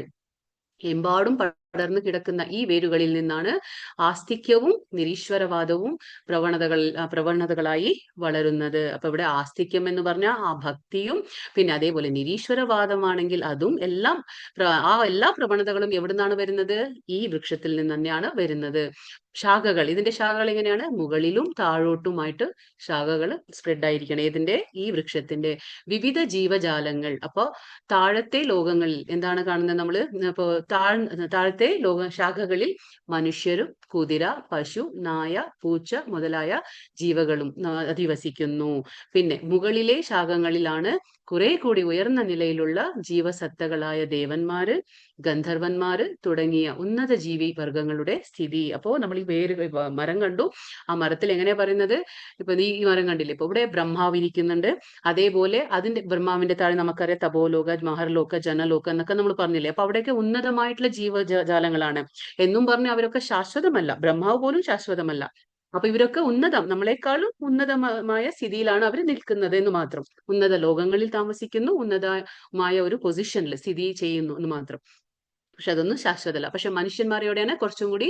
എമ്പാടും പടർന്നു കിടക്കുന്ന ഈ വേരുകളിൽ നിന്നാണ് ആസ്തിക്യവും നിരീശ്വരവാദവും പ്രവണതകളായി വളരുന്നത്. അപ്പൊ ഇവിടെ ആസ്തിക്യം എന്ന് പറഞ്ഞാൽ ആ ഭക്തിയും, പിന്നെ അതേപോലെ നിരീശ്വരവാദമാണെങ്കിൽ അതും എല്ലാം, എല്ലാ പ്രവണതകളും എവിടുന്നാണ് വരുന്നത്? ഈ വൃക്ഷത്തിൽ നിന്ന് തന്നെയാണ് വരുന്നത്. ശാഖകൾ, ഇതിന്റെ ശാഖകൾ എങ്ങനെയാണ്? മുകളിലും താഴോട്ടുമായിട്ട് ശാഖകൾ സ്പ്രെഡ് ആയിരിക്കണം. ഇതിന്റെ ഈ വൃക്ഷത്തിന്റെ വിവിധ ജീവജാലങ്ങൾ. അപ്പോ താഴത്തെ ലോകങ്ങളിൽ എന്താണ് കാണുന്നത് നമ്മള്? ഇപ്പോ താഴത്തെ ശാഖകളിൽ മനുഷ്യരും കുതിര, പശു, നായ, പൂച്ച മുതലായ ജീവകളും അധിവസിക്കുന്നു. പിന്നെ മുകളിലെ ശാഖകളിലാണ് കുറെ കൂടി ഉയർന്ന നിലയിലുള്ള ജീവസത്തകളായ ദേവന്മാര്, ഗന്ധർവന്മാര് തുടങ്ങിയ ഉന്നത ജീവി വർഗങ്ങളുടെ സ്ഥിതി. അപ്പോ നമ്മൾ ഈ മരം കണ്ടു. ആ മരത്തിൽ എങ്ങനെയാ പറയുന്നത്? ഇപ്പൊ ഈ മരം കണ്ടില്ലേ, ഇപ്പൊ ഇവിടെ ബ്രഹ്മാവ് ഇരിക്കുന്നുണ്ട്. അതേപോലെ അതിന്റെ ബ്രഹ്മാവിന്റെ താഴെ നമുക്കറിയാം തപോലോക, മഹർലോക, ജനലോക എന്നൊക്കെ നമ്മൾ പറഞ്ഞില്ലേ. അപ്പൊ അവിടെയൊക്കെ ഉന്നതമായിട്ടുള്ള ജീവജാലങ്ങളാണ് എന്നും പറഞ്ഞ് അവരൊക്കെ ശാശ്വതമല്ല. ബ്രഹ്മാവ് പോലും ശാശ്വതമല്ല. അപ്പൊ ഇവരൊക്കെ നമ്മളെക്കാളും ഉന്നതമായ സ്ഥിതിയിലാണ് അവർ നിൽക്കുന്നത് എന്ന് മാത്രം. ഉന്നത ലോകങ്ങളിൽ താമസിക്കുന്നു, ഉന്നതമായ ഒരു പൊസിഷനിൽ സ്ഥിതി ചെയ്യുന്നു എന്ന് മാത്രം. പക്ഷെ അതൊന്നും ശാശ്വതമല്ല. പക്ഷെ മനുഷ്യന്മാർ എവിടെയാണ്? കുറച്ചും കൂടി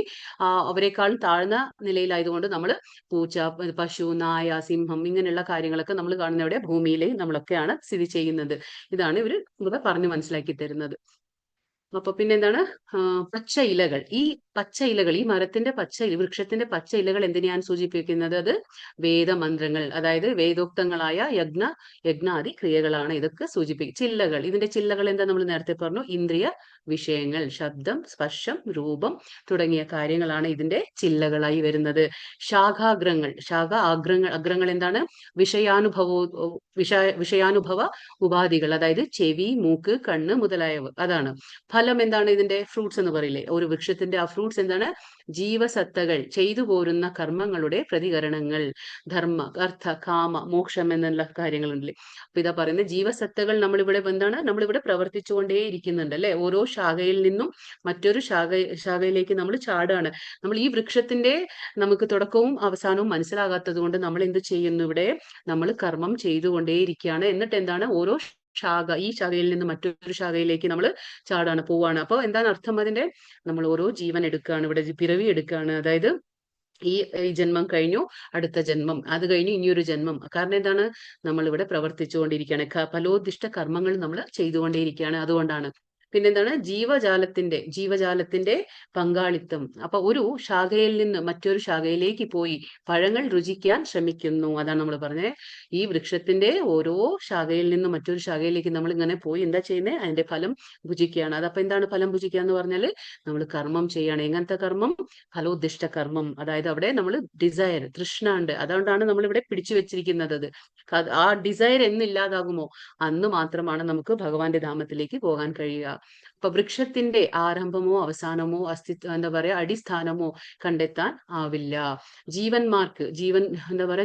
അവരെക്കാളും താഴ്ന്ന നിലയിലായതുകൊണ്ട് നമ്മൾ പൂച്ച, പശു, നായ, സിംഹം ഇങ്ങനെയുള്ള കാര്യങ്ങളൊക്കെ നമ്മൾ കാണുന്ന എവിടെ? ഭൂമിയിൽ നമ്മളൊക്കെയാണ് സ്ഥിതി ചെയ്യുന്നത്. ഇതാണ് ഇവർ ഇവിടെ പറഞ്ഞു മനസ്സിലാക്കി തരുന്നത്. അപ്പൊ പിന്നെന്താണ്? പച്ച ഇലകൾ. ഈ പച്ച ഇലകൾ, ഈ മരത്തിന്റെ വൃക്ഷത്തിന്റെ പച്ച ഇലകൾ എന്തിനെയാണ് സൂചിപ്പിക്കുന്നത്? അത് വേദമന്ത്രങ്ങൾ, അതായത് വേദോക്തങ്ങളായ യജ്ഞാദി ക്രിയകളാണ് ഇതൊക്കെ സൂചിപ്പിക്കുക. ചില്ലകൾ, ഇതിന്റെ ചില്ലകൾ എന്താ? നമ്മൾ നേരത്തെ പറഞ്ഞു, ഇന്ദ്രിയ വിഷയങ്ങൾ, ശബ്ദം, സ്പർശം, രൂപം തുടങ്ങിയ കാര്യങ്ങളാണ് ഇതിന്റെ ചില്ലകളായി വരുന്നത്. ശാഖാഗ്രങ്ങൾ, അഗ്രങ്ങൾ എന്താണ്? വിഷയാനുഭവ ഉപാധികൾ, അതായത് ചെവി, മൂക്ക്, കണ്ണ് മുതലായവ. അതാണ്. ഫലം എന്താണ്? ഇതിന്റെ ഫ്രൂട്ട്സ് എന്ന് പറയില്ലേ, ഒരു വൃക്ഷത്തിന്റെ ആ ഫ്രൂട്ട്സ് എന്താണ്? ജീവസത്തകൾ ചെയ്തു പോരുന്ന കർമ്മങ്ങളുടെ പ്രതികരണങ്ങൾ. ധർമ്മ, അർത്ഥ, കാമ, മോക്ഷം എന്നുള്ള കാര്യങ്ങളുണ്ടല്ലേ. അപ്പൊ ഇതാ പറയുന്നത്, ജീവസത്തകൾ നമ്മളിവിടെ എന്താണ്? നമ്മളിവിടെ പ്രവർത്തിച്ചുകൊണ്ടേ ഇരിക്കുന്നുണ്ട് അല്ലെ. ഓരോ ശാഖയിൽ നിന്നും മറ്റൊരു ശാഖയിലേക്ക് നമ്മൾ ചാടാണ്. നമ്മൾ ഈ വൃക്ഷത്തിന്റെ നമുക്ക് തുടക്കവും അവസാനവും മനസ്സിലാകാത്തത് കൊണ്ട് നമ്മൾ എന്ത് ചെയ്യുന്നു? ഇവിടെ നമ്മൾ കർമ്മം ചെയ്തുകൊണ്ടേയിരിക്കുകയാണ്. എന്നിട്ട് എന്താണ്? ഓരോ ഈ ശാഖയിൽ നിന്ന് മറ്റൊരു ശാഖയിലേക്ക് നമ്മൾ പോവാണ്. അപ്പൊ എന്താണ് അർത്ഥം അതിന്റെ? നമ്മൾ ഓരോ ജീവൻ എടുക്കുകയാണ്, ഇവിടെ പിറവി എടുക്കുകയാണ്. അതായത് ഈ ജന്മം കഴിഞ്ഞു, അടുത്ത ജന്മം, അത് കഴിഞ്ഞു ഇനിയൊരു ജന്മം. കാരണം എന്താണ്? നമ്മൾ ഇവിടെ പ്രവർത്തിച്ചുകൊണ്ടിരിക്കുകയാണ്, ഫലോദിഷ്ട കർമ്മങ്ങൾ നമ്മൾ ചെയ്തുകൊണ്ടേയിരിക്കുകയാണ്. അതുകൊണ്ടാണ് പിന്നെന്താണ് ജീവജാലത്തിന്റെ പങ്കാളിത്തം. അപ്പൊ ഒരു ശാഖയിൽ നിന്ന് മറ്റൊരു ശാഖയിലേക്ക് പോയി പഴങ്ങൾ രുചിക്കാൻ ശ്രമിക്കുന്നു. അതാണ് നമ്മൾ പറഞ്ഞത്. ഈ വൃക്ഷത്തിന്റെ ഓരോ ശാഖയിൽ നിന്ന് മറ്റൊരു ശാഖയിലേക്ക് നമ്മൾ ഇങ്ങനെ പോയി എന്താ ചെയ്യുന്നത്? അതിന്റെ ഫലം ഭുജിക്കുകയാണ്. അതപ്പോ എന്താണ് ഫലം ഭുജിക്കുക എന്ന് പറഞ്ഞാല് നമ്മൾ കർമ്മം ചെയ്യാണ്. എങ്ങനത്തെ കർമ്മം? ഫലോദ്ദിഷ്ട കർമ്മം. അതായത് അവിടെ നമ്മൾ ഡിസയർ, തൃഷ്ണ ഉണ്ട്. അതുകൊണ്ടാണ് നമ്മൾ ഇവിടെ പിടിച്ചു വെച്ചിരിക്കുന്നത്. ആ ഡിസയർ എന്നില്ലാതാകുമോ അന്ന് മാത്രമാണ് നമുക്ക് ഭഗവാന്റെ ധാമത്തിലേക്ക് പോകാൻ കഴിയുക. അപ്പൊ വൃക്ഷത്തിന്റെ ആരംഭമോ അവസാനമോ എന്താ പറയാ അടിസ്ഥാനമോ കണ്ടെത്താൻ ആവില്ല.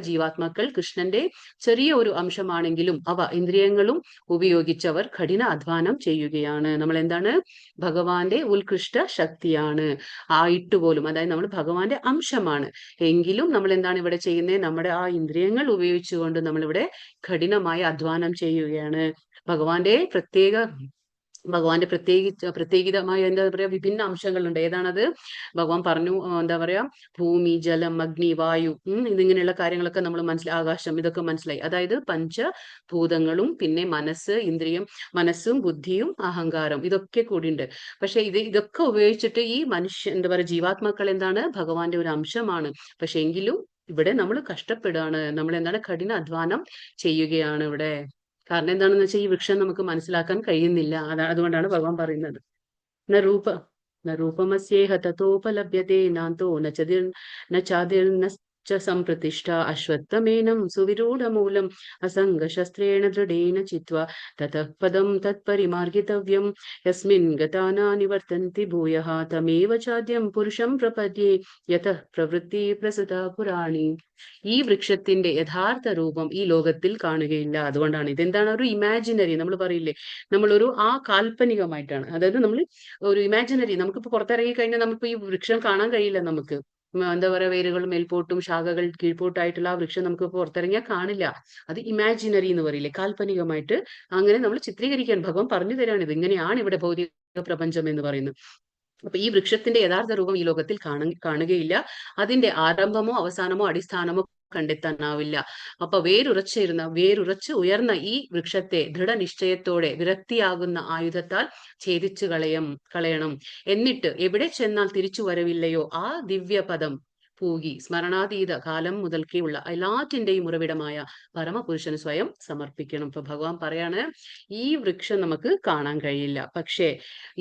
ജീവാത്മാക്കൾ കൃഷ്ണന്റെ ചെറിയ ഒരു അംശമാണെങ്കിലും അവ ഇന്ദ്രിയങ്ങളും ഉപയോഗിച്ചവർ കഠിന അധ്വാനം ചെയ്യുകയാണ്. നമ്മൾ എന്താണ്? ഭഗവാന്റെ ഉത്കൃഷ്ട ശക്തിയാണ് ആയിട്ടുപോലും, അതായത് നമ്മൾ ഭഗവാന്റെ അംശമാണ് എങ്കിലും നമ്മൾ എന്താണ് ഇവിടെ ചെയ്യുന്നത്? നമ്മുടെ ആ ഇന്ദ്രിയങ്ങൾ ഉപയോഗിച്ചുകൊണ്ട് നമ്മളിവിടെ കഠിനമായ അധ്വാനം ചെയ്യുകയാണ്. ഭഗവാന്റെ പ്രത്യേകിതമായ എന്താ പറയാ വിഭിന്ന അംശങ്ങളുണ്ട്. ഏതാണത്? ഭഗവാൻ പറഞ്ഞു, എന്താ പറയാ ഭൂമി, ജലം, അഗ്നി, വായു, ഇതിങ്ങനെയുള്ള കാര്യങ്ങളൊക്കെ നമ്മൾ ആകാശം, ഇതൊക്കെ മനസ്സിലായി. അതായത് പഞ്ചഭൂതങ്ങളും പിന്നെ മനസ്സും ബുദ്ധിയും അഹങ്കാരം ഇതൊക്കെ കൂടിയുണ്ട്. പക്ഷെ ഇതൊക്കെ ഉപയോഗിച്ചിട്ട് ഈ എന്താ പറയാ ജീവാത്മാക്കൾ എന്താണ്? ഭഗവാന്റെ ഒരു അംശമാണ്. പക്ഷെ എങ്കിലും ഇവിടെ നമ്മൾ കഷ്ടപ്പെടുകയാണ്. നമ്മൾ എന്താണ്? കഠിന അധ്വാനം ചെയ്യുകയാണ് ഇവിടെ. കാരണം എന്താണെന്ന് വെച്ചാൽ ഈ വൃക്ഷം നമുക്ക് മനസ്സിലാക്കാൻ കഴിയുന്നില്ല. അതുകൊണ്ടാണ് ഭഗവാൻ പറയുന്നത്. നൂപമസ്യേഹ തതോപലഭ്യതേ നാന്തോ നാദിർന സംപ്രതിഷ്ഠ അശ്വത്ഥമേനം സുവിരൂഢമൂലം അസംഗശസ്ത്രേണ ദൃഢേന ചിത്വാ തതഃ പദം തത്പരിമാർഗിതവ്യം യസ്മിൻ ഗതാനാ നിവർത്തന്തി ഭൂയഃ തമേവ ചാദ്യം പുരുഷം പ്രപദ്യേ യതഃ പ്രവൃത്തി പ്രസൃത പുരാണി. ഈ വൃക്ഷത്തിന്റെ യഥാർത്ഥ രൂപം ഈ ലോകത്തിൽ കാണുകയില്ല. അതുകൊണ്ടാണ് ഇതെന്താണ്? ഒരു ഇമാജിനറി. നമ്മൾ പറയില്ലേ, നമ്മളൊരു കാൽപ്പനികമായിട്ടാണ്. അതായത് നമ്മൾ ഒരു ഇമാജിനറി, നമുക്കിപ്പോ പുറത്തിറങ്ങി കഴിഞ്ഞാൽ നമുക്ക് ഈ വൃക്ഷം കാണാൻ കഴിയില്ല. നമുക്ക് എന്താ പറയാ വേരുകൾ മേൽപോട്ടും ശാഖകൾ കീഴ്പോട്ടായിട്ടുള്ള ആ വൃക്ഷം നമുക്ക് പുറത്തിറങ്ങിയാൽ കാണില്ല. അത് ഇമാജിനറി എന്ന് പറയില്ലേ, കാൽപ്പനികമായിട്ട് അങ്ങനെ നമ്മൾ ചിത്രീകരിക്കാൻ ഭഗവാൻ പറഞ്ഞു തരാണ്. ഇത് ഇങ്ങനെയാണ് ഇവിടെ ഭൗതിക പ്രപഞ്ചം എന്ന് പറയുന്നത്. അപ്പൊ ഈ വൃക്ഷത്തിന്റെ യഥാർത്ഥ രൂപം ഈ ലോകത്തിൽ കാണുകയില്ല. അതിന്റെ ആരംഭമോ അവസാനമോ അടിസ്ഥാനമോ കണ്ടെത്താനാവില്ല. അപ്പൊ വേരുറച്ച് ഉയർന്ന ഈ വൃക്ഷത്തെ ദൃഢനിശ്ചയത്തോടെ വിരക്തിയാകുന്ന ആയുധത്താൽ ഛേദിച്ചു കളയണം. എന്നിട്ട് എവിടെ ചെന്നാൽ തിരിച്ചു വരവില്ലയോ ആ ദിവ്യപദം പൂകി സ്മരണാതീത കാലം മുതൽക്കേയുള്ള എല്ലാറ്റിന്റെയും ഉറവിടമായ പരമപുരുഷന് സ്വയം സമർപ്പിക്കണം. ഇപ്പൊ ഭഗവാൻ പറയാണ്, ഈ വൃക്ഷം നമുക്ക് കാണാൻ കഴിയില്ല, പക്ഷേ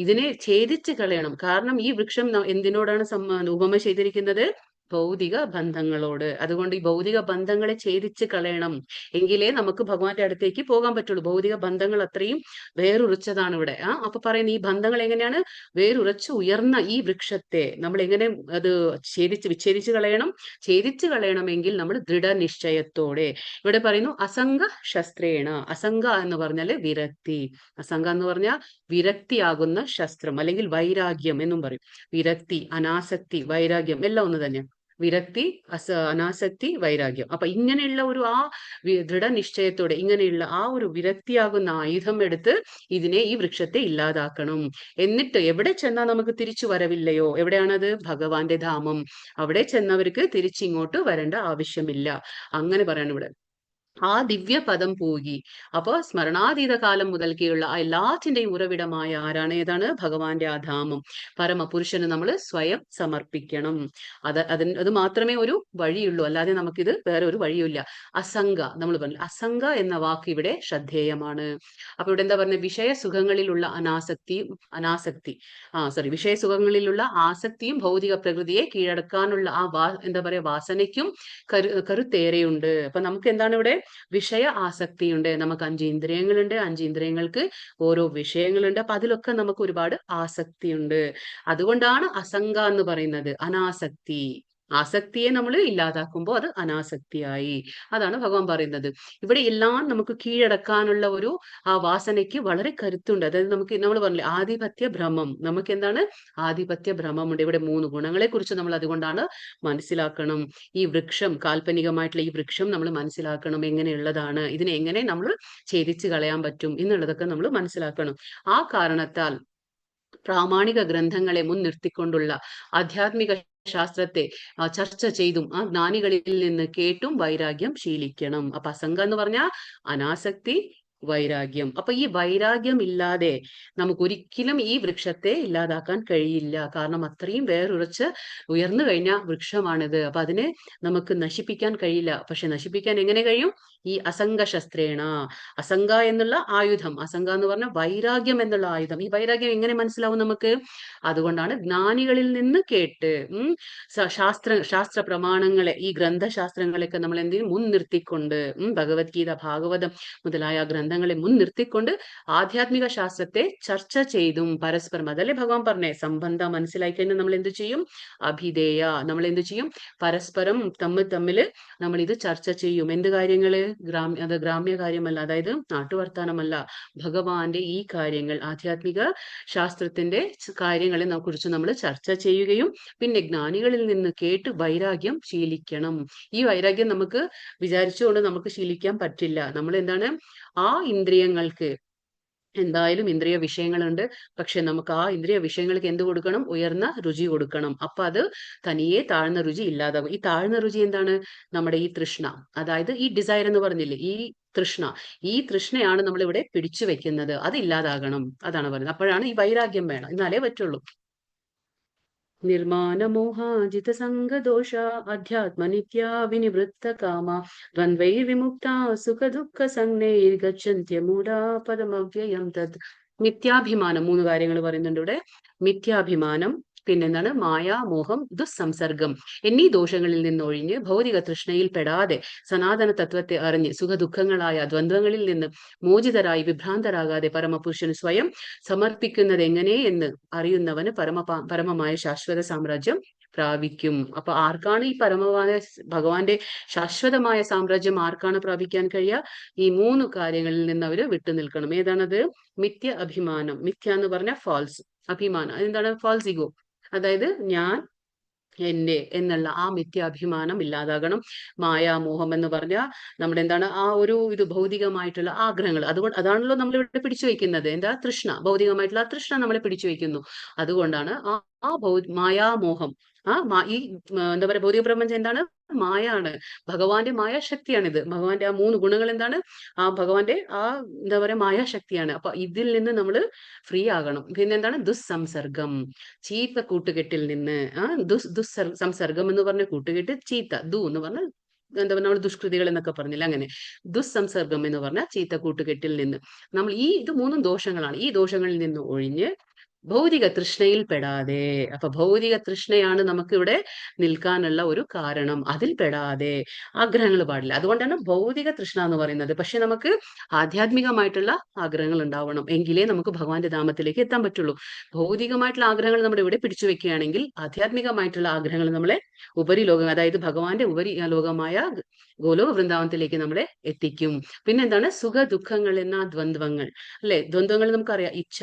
ഇതിനെ ഛേദിച്ച് കളയണം. കാരണം ഈ വൃക്ഷം എന്തിനോടാണ് ഉപമ ചെയ്തിരിക്കുന്നത്? ഭൗതിക ബന്ധങ്ങളോട്. അതുകൊണ്ട് ഈ ഭൗതിക ബന്ധങ്ങളെ ഛേദിച്ച് കളയണം, എങ്കിലേ നമുക്ക് ഭഗവാന്റെ അടുത്തേക്ക് പോകാൻ പറ്റുള്ളൂ. ഭൗതിക ബന്ധങ്ങൾ അത്രയും വേറുറച്ചതാണ് ഇവിടെ. അപ്പൊ പറയുന്ന ഈ ബന്ധങ്ങൾ എങ്ങനെയാണ്? വേറുറച്ച് ഉയർന്ന ഈ വൃക്ഷത്തെ നമ്മൾ എങ്ങനെ അത് വിച്ഛേദിച്ച് കളയണം? ഛേദിച്ച് കളയണമെങ്കിൽ നമ്മൾ ദൃഢനിശ്ചയത്തോടെ. ഇവിടെ പറയുന്നു അസംഗ ശസ്ത്രേണ. അസംഗ എന്ന് പറഞ്ഞാല് വിരക്തി. അസംഗ എന്ന് പറഞ്ഞാൽ വിരക്തിയാകുന്ന ശസ്ത്രം, അല്ലെങ്കിൽ വൈരാഗ്യം എന്നും പറയും. വിരക്തി, അനാസക്തി, വൈരാഗ്യം എല്ലാം ഒന്ന് തന്നെയാണ്. വിരക്തി, അനാസക്തി, വൈരാഗ്യം. അപ്പൊ ഇങ്ങനെയുള്ള ഒരു ദൃഢനിശ്ചയത്തോടെ ഇങ്ങനെയുള്ള ആ ഒരു വിരക്തിയാകുന്ന ആയുധം എടുത്ത് ഈ വൃക്ഷത്തെ ഇല്ലാതാക്കണം. എന്നിട്ട് എവിടെ ചെന്നാൽ നമുക്ക് തിരിച്ചു വരവില്ലയോ? എവിടെയാണത്? ഭഗവാന്റെ ധാമം. അവിടെ ചെന്നവർക്ക് തിരിച്ചിങ്ങോട്ട് വരേണ്ട ആവശ്യമില്ല. അങ്ങനെ പറയാണ് ഇവിടെ. ആ ദിവ്യപദം പോകി. അപ്പൊ സ്മരണാതീത കാലം മുതൽക്കുള്ള എല്ലാറ്റിന്റെയും ഉറവിടമായ ആരാണ്? ഏതാണ്? ഭഗവാന്റെ ആ ധാമം. പരമപുരുഷന് നമ്മൾ സ്വയം സമർപ്പിക്കണം. അത് മാത്രമേ ഒരു വഴിയുള്ളൂ, അല്ലാതെ നമുക്കിത് വേറെ ഒരു വഴിയില്ല. അസംഗ, നമ്മൾ പറഞ്ഞു അസംഗ എന്ന വാക്ക് ഇവിടെ ശ്രദ്ധേയമാണ്. അപ്പൊ ഇവിടെ എന്താ പറഞ്ഞത്? വിഷയസുഖങ്ങളിലുള്ള വിഷയസുഖങ്ങളിലുള്ള ആസക്തിയും ഭൗതിക പ്രകൃതിയെ കീഴടക്കാനുള്ള എന്താ പറയാ വാസനയ്ക്കും കരുത്തേറെയുണ്ട്. അപ്പൊ നമുക്ക് എന്താണ് ഇവിടെ? വിഷയ ആസക്തിയുണ്ട്. നമുക്ക് 5 ഇന്ദ്രിയങ്ങളുണ്ട്. 5 ഇന്ദ്രിയങ്ങൾക്ക് ഓരോ വിഷയങ്ങളുണ്ട്. അപ്പൊ അതിലൊക്കെ നമുക്ക് ഒരുപാട് ആസക്തിയുണ്ട്. അതുകൊണ്ടാണ് അസംഗ എന്ന് പറയുന്നത്. അനാസക്തി. ആസക്തിയെ നമ്മൾ ഇല്ലാതാക്കുമ്പോൾ അത് അനാസക്തിയായി. അതാണ് ഭഗവാൻ പറയുന്നത്. ഇവിടെ എല്ലാം നമുക്ക് കീഴടക്കാനുള്ള ഒരു വാസനയ്ക്ക് വളരെ കരുത്തുണ്ട്. അതായത് നമ്മൾ പറഞ്ഞില്ലേ ആധിപത്യ ഭ്രമം. നമുക്ക് എന്താണ്? ആധിപത്യ ഭ്രമമുണ്ട്. ഇവിടെ 3 ഗുണങ്ങളെ കുറിച്ച് നമ്മൾ അതുകൊണ്ടാണ് മനസ്സിലാക്കണം. ഈ വൃക്ഷം, കാൽപ്പനികമായിട്ടുള്ള ഈ വൃക്ഷം നമ്മൾ മനസ്സിലാക്കണം എങ്ങനെയുള്ളതാണ്, ഇതിനെ എങ്ങനെ നമ്മൾ ഛേദിച്ച് കളയാൻ പറ്റും എന്നുള്ളതൊക്കെ നമ്മൾ മനസ്സിലാക്കണം. ആ കാരണത്താൽ പ്രാമാണിക ഗ്രന്ഥങ്ങളെ മുൻനിർത്തിക്കൊണ്ടുള്ള ആധ്യാത്മിക ശാസ്ത്രത്തെ ചർച്ച ചെയ്തും ആ ജ്ഞാനികളിൽ നിന്ന് കേട്ടും വൈരാഗ്യം ശീലിക്കണം. അപ്പൊ അസംഗ എന്ന് പറഞ്ഞാൽ അനാസക്തി, വൈരാഗ്യം. അപ്പൊ ഈ വൈരാഗ്യം ഇല്ലാതെ നമുക്ക് ഒരിക്കലും ഈ വൃക്ഷത്തെ ഇല്ലാതാക്കാൻ കഴിയില്ല. കാരണം അത്രയും വേറുറച്ച് ഉയർന്നു കഴിഞ്ഞ വൃക്ഷമാണിത്. അപ്പൊ അതിനെ നമുക്ക് നശിപ്പിക്കാൻ കഴിയില്ല. പക്ഷെ നശിപ്പിക്കാൻ എങ്ങനെ കഴിയും? ഈ അസംഗ ശസ്ത്രേണ. അസംഗ എന്നുള്ള ആയുധം, അസംഗ എന്ന് പറഞ്ഞ വൈരാഗ്യം എന്നുള്ള ആയുധം. ഈ വൈരാഗ്യം എങ്ങനെ മനസ്സിലാവും നമുക്ക്? അതുകൊണ്ടാണ് ജ്ഞാനികളിൽ നിന്ന് കേട്ട് ശാസ്ത്ര പ്രമാണങ്ങളെ, ഈ ഗ്രന്ഥശാസ്ത്രങ്ങളെയൊക്കെ നമ്മൾ എന്തിനും മുൻനിർത്തിക്കൊണ്ട്, ഭഗവത്ഗീത, ഭാഗവതം മുതലായ ഗ്രന്ഥങ്ങളെ മുൻനിർത്തിക്കൊണ്ട് ആധ്യാത്മിക ശാസ്ത്രത്തെ ചർച്ച ചെയ്തും പരസ്പരം, അതല്ലേ ഭഗവാൻ പറഞ്ഞേ, സംബന്ധം മനസ്സിലാക്കി കഴിഞ്ഞാൽ നമ്മൾ എന്ത് ചെയ്യും? അഭിധേയ, നമ്മൾ എന്ത് ചെയ്യും? പരസ്പരം തമ്മില് നമ്മൾ ഇത് ചർച്ച ചെയ്യും. എന്ത് കാര്യങ്ങള്? അത് ഗ്രാമ്യ കാര്യമല്ല, അതായത് നാട്ടുവർത്താനമല്ല, ഭഗവാന്റെ ഈ കാര്യങ്ങൾ, ആധ്യാത്മിക ശാസ്ത്രത്തിന്റെ കാര്യങ്ങളെ കുറിച്ച് നമ്മൾ ചർച്ച ചെയ്യുകയും പിന്നെ ജ്ഞാനികളിൽ നിന്ന് കേട്ട് വൈരാഗ്യം ശീലിക്കണം. ഈ വൈരാഗ്യം നമുക്ക് വിചാരിച്ചുകൊണ്ട് നമുക്ക് ശീലിക്കാൻ പറ്റില്ല. നമ്മൾ എന്താണ്, ആ ഇന്ദ്രിയങ്ങൾക്ക് എന്തായാലും ഇന്ദ്രിയ വിഷയങ്ങളുണ്ട്. പക്ഷെ നമുക്ക് ആ ഇന്ദ്രിയ വിഷയങ്ങൾക്ക് എന്ത് കൊടുക്കണം? ഉയർന്ന രുചി കൊടുക്കണം. അപ്പൊ അത് തനിയെ താഴ്ന്ന രുചി ഇല്ലാതാകും. ഈ താഴ്ന്ന രുചി എന്താണ്? നമ്മുടെ ഈ തൃഷ്ണ, അതായത് ഈ ഡിസയർ എന്ന് പറഞ്ഞില്ലേ, ഈ തൃഷ്ണ, ഈ തൃഷ്ണയാണ് നമ്മൾ ഇവിടെ പിടിച്ചു വെക്കുന്നത്. അത് ഇല്ലാതാകണം. അതാണ് പറയുന്നത്. അപ്പോഴാണ് ഈ വൈരാഗ്യം വേണം, എന്നാലേ പറ്റുള്ളൂ. നിർമാനമോഹാജിത സംഗദോഷ അധ്യാത്മ നിത്യ വിനിവൃത്ത കാമ ദ്വന്ദ്വൈർവിമുക്ത സുഖ ദുഃഖ സംജ്ഞൈർഗച്ഛന്ത്യമൂഢാ പദമവ്യയം തത്. മിഥ്യാഭിമാനം, 3 കാര്യങ്ങൾ പറയുന്നുണ്ട് ഇവിടെ. മിഥ്യാഭിമാനം, പിന്നെന്താണ്? മായാമോഹം, ദുസ്സംസർഗം എന്നീ ദോഷങ്ങളിൽ നിന്നൊഴിഞ്ഞ് ഭൗതിക തൃഷ്ണയിൽ പെടാതെ സനാതന തത്വത്തെ അറിഞ്ഞ് സുഖദുഃഖങ്ങളായ ദ്വന്ദ്വങ്ങളിൽ നിന്ന് മോചിതരായി വിഭ്രാന്തരാകാതെ പരമപുരുഷന് സ്വയം സമർപ്പിക്കുന്നത് എങ്ങനെ എന്ന് അറിയുന്നവന് പരമമായ ശാശ്വത സാമ്രാജ്യം പ്രാപിക്കും. അപ്പൊ ആർക്കാണ് ഈ പരമമായ ഭഗവാന്റെ ശാശ്വതമായ സാമ്രാജ്യം ആർക്കാണ് പ്രാപിക്കാൻ കഴിയുക? ഈ 3 കാര്യങ്ങളിൽ നിന്ന് അവര് വിട്ടുനിൽക്കണം. ഏതാണത്? മിഥ്യ അഭിമാനം. മിഥ്യ എന്ന് പറഞ്ഞാൽ ഫാൾസ്, അഭിമാനം എന്താണ്? ഫാൾസ് ഈഗോ, അതായത് ഞാൻ, എന്റെ എന്നുള്ള ആ മിഥ്യാഭിമാനം ഇല്ലാതാകണം. മായാമോഹം എന്ന് പറഞ്ഞാൽ നമ്മുടെ എന്താണ്? ആ ഒരു ഇത് ഭൗതികമായിട്ടുള്ള ആഗ്രഹങ്ങൾ, അതുകൊണ്ട് അതാണല്ലോ നമ്മൾ ഇവിടെ പിടിച്ചു വെക്കുന്നത്. എന്താ? തൃഷ്ണ, ഭൗതികമായിട്ടുള്ള ആ തൃഷ്ണ നമ്മളെ പിടിച്ചു വെക്കുന്നു. അതുകൊണ്ടാണ് ആ മായാമോഹം, ഈ എന്താ പറയുക, ഭൗതിക പ്രപഞ്ചം എന്താണ്? മായാണ്, ഭഗവാന്റെ മായാശക്തിയാണിത്. ഭഗവാന്റെ ആ 3 ഗുണങ്ങൾ എന്താണ്? ആ ഭഗവാന്റെ ആ എന്താ പറയാ മായാശക്തിയാണ്. അപ്പൊ ഇതിൽ നിന്ന് നമ്മൾ ഫ്രീ ആകണം. പിന്നെ എന്താണ്? ദുസ്സംസർഗം, ചീത്ത കൂട്ടുകെട്ടിൽ നിന്ന്. സംസർഗം എന്ന് പറഞ്ഞ കൂട്ടുകെട്ട്, ചീത്ത, എന്ന് പറഞ്ഞ എന്താ പറയുക, നമ്മൾ ദുഷ്കൃതികൾ എന്നൊക്കെ പറഞ്ഞില്ല, അങ്ങനെ. ദുസ്സംസർഗം എന്ന് പറഞ്ഞാൽ ചീത്ത കൂട്ടുകെട്ടിൽ നിന്ന് നമ്മൾ ഇത് 3 ദോഷങ്ങളാണ്. ഈ ദോഷങ്ങളിൽ നിന്ന് ഒഴിഞ്ഞ് ഭൗതിക തൃഷ്ണയിൽ പെടാതെ, അപ്പൊ ഭൗതിക തൃഷ്ണയാണ് നമുക്ക് ഇവിടെ നിൽക്കാനുള്ള ഒരു കാരണം. അതിൽ പെടാതെ ആഗ്രഹങ്ങൾ പാടില്ല. അതുകൊണ്ടാണ് ഭൗതിക തൃഷ്ണ എന്ന് പറയുന്നത്. പക്ഷെ നമുക്ക് ആധ്യാത്മികമായിട്ടുള്ള ആഗ്രഹങ്ങൾ ഉണ്ടാവണം, എങ്കിലേ നമുക്ക് ഭഗവാന്റെ ധാമത്തിലേക്ക് എത്താൻ പറ്റുള്ളൂ. ഭൗതികമായിട്ടുള്ള ആഗ്രഹങ്ങൾ നമ്മുടെ ഇവിടെ പിടിച്ചു വെക്കുകയാണെങ്കിൽ ആധ്യാത്മികമായിട്ടുള്ള ആഗ്രഹങ്ങൾ നമ്മളെ ഉപരിലോകം, അതായത് ഭഗവാന്റെ ഉപരി ലോകമായ ഗോലോക വൃന്ദാവനത്തിലേക്ക് നമ്മളെ എത്തിക്കും. പിന്നെന്താണ്? സുഖ ദുഃഖങ്ങൾ എന്ന ദ്വന്ദ്വങ്ങൾ, അല്ലെ? ദ്വന്ദ്വങ്ങൾ നമുക്കറിയാം. ഇച്ഛ,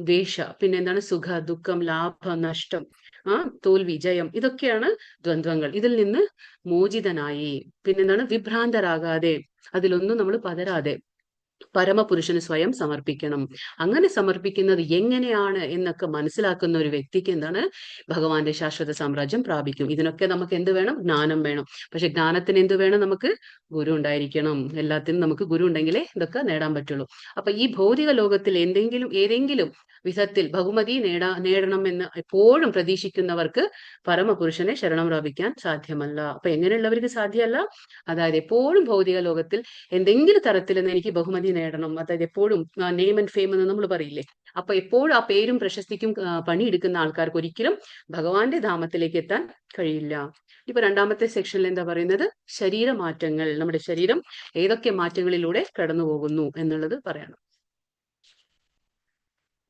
ദ്വേഷ, പിന്നെ എന്താണ്? സുഖ ദുഃഖം, ലാഭം നഷ്ടം, തോൽവി ജയം, ഇതൊക്കെയാണ് ദ്വന്ദ്വങ്ങൾ. ഇതിൽ നിന്ന് മോചിതനായി പിന്നെന്താണ്? വിഭ്രാന്തരാകാതെ, അതിലൊന്നും നമ്മൾ പതരാതെ പരമപുരുഷന് സ്വയം സമർപ്പിക്കണം. അങ്ങനെ സമർപ്പിക്കുന്നത് എങ്ങനെയാണ് എന്നൊക്കെ മനസ്സിലാക്കുന്ന ഒരു വ്യക്തിക്ക് എന്താണ്? ഭഗവാന്റെ ശാശ്വത സാമ്രാജ്യം പ്രാപിക്കും. ഇതിനൊക്കെ നമുക്ക് എന്ത് വേണം? ജ്ഞാനം വേണം. പക്ഷെ ജ്ഞാനത്തിന് എന്ത് വേണം? നമുക്ക് ഗുരു ഉണ്ടായിരിക്കണം. എല്ലാത്തിനും നമുക്ക് ഗുരു ഉണ്ടെങ്കിലേ ഇതൊക്കെ നേടാൻ പറ്റുള്ളൂ. അപ്പൊ ഈ ഭൗതിക ലോകത്തിൽ ഏതെങ്കിലും വിധത്തിൽ ബഹുമതി നേടണമെന്ന് എപ്പോഴും പ്രതീക്ഷിക്കുന്നവർക്ക് പരമപുരുഷനെ ശരണം പ്രാപിക്കാൻ സാധ്യമല്ല. അപ്പൊ എങ്ങനെയുള്ളവർക്ക് സാധ്യമല്ല? അതായത് എപ്പോഴും ഭൗതിക ലോകത്തിൽ എന്തെങ്കിലും തരത്തിൽ എനിക്ക് ബഹുമതി നേടണം, അതായത് എപ്പോഴും നെയിം ആൻഡ് ഫെയിം എന്ന് നമ്മൾ പറയില്ലേ, അപ്പൊ എപ്പോഴും ആ പേരും പ്രശസ്തിക്കും പണിയെടുക്കുന്ന ആൾക്കാർക്ക് ഒരിക്കലും ഭഗവാന്റെ ധാമത്തിലേക്ക് എത്താൻ കഴിയില്ല. ഇപ്പൊ 2ാമത്തെ സെക്ഷനിൽ എന്താ പറയുന്നത്? ശരീരമാറ്റങ്ങൾ, നമ്മുടെ ശരീരം ഏതൊക്കെ മാറ്റങ്ങളിലൂടെ കടന്നു പോകുന്നു എന്നുള്ളത് പറയണം.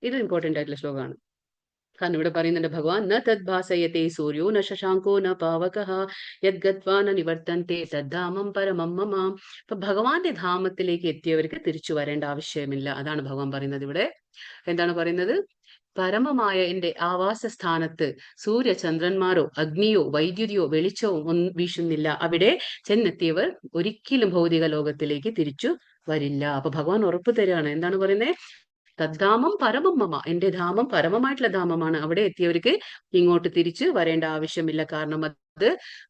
ഇത് ഇമ്പോർട്ടന്റ് ആയിട്ടുള്ള ശ്ലോകമാണ്. കാരണം ഇവിടെ പറയുന്നുണ്ട് ഭഗവാൻ ന തദ്ഭാസയത്തെ സൂര്യോ ന ശശാങ്കോ ന പാവകഃ യദ്ഗത്വാ ന നിവർത്തന്തെ തദ്ധാമം പരമം മമ. അപ്പൊ ഭഗവാന്റെ ധാമത്തിലേക്ക് എത്തിയവർക്ക് തിരിച്ചു വരേണ്ട ആവശ്യമില്ല. അതാണ് ഭഗവാൻ പറയുന്നത് ഇവിടെ. എന്താണ് പറയുന്നത്? പരമമായ എന്റെ ആവാസ സ്ഥാനത്ത് സൂര്യചന്ദ്രന്മാരോ അഗ്നിയോ വൈദ്യുതിയോ വെളിച്ചവും വീശുന്നില്ല. അവിടെ ചെന്നെത്തിയവർ ഒരിക്കലും ഭൗതിക ലോകത്തിലേക്ക് തിരിച്ചു വരില്ല. അപ്പൊ ഭഗവാൻ ഉറപ്പ് തരികയാണ്. എന്താണ് പറയുന്നത്? തദ്ധാമം പരമം മമ, എന്റെ ധാമം പരമമായിട്ടുള്ള ധാമമാണ്. അവിടെ എത്തിയവർക്ക് ഇങ്ങോട്ട് തിരിച്ച് വരേണ്ട ആവശ്യമില്ല. കാരണം അത്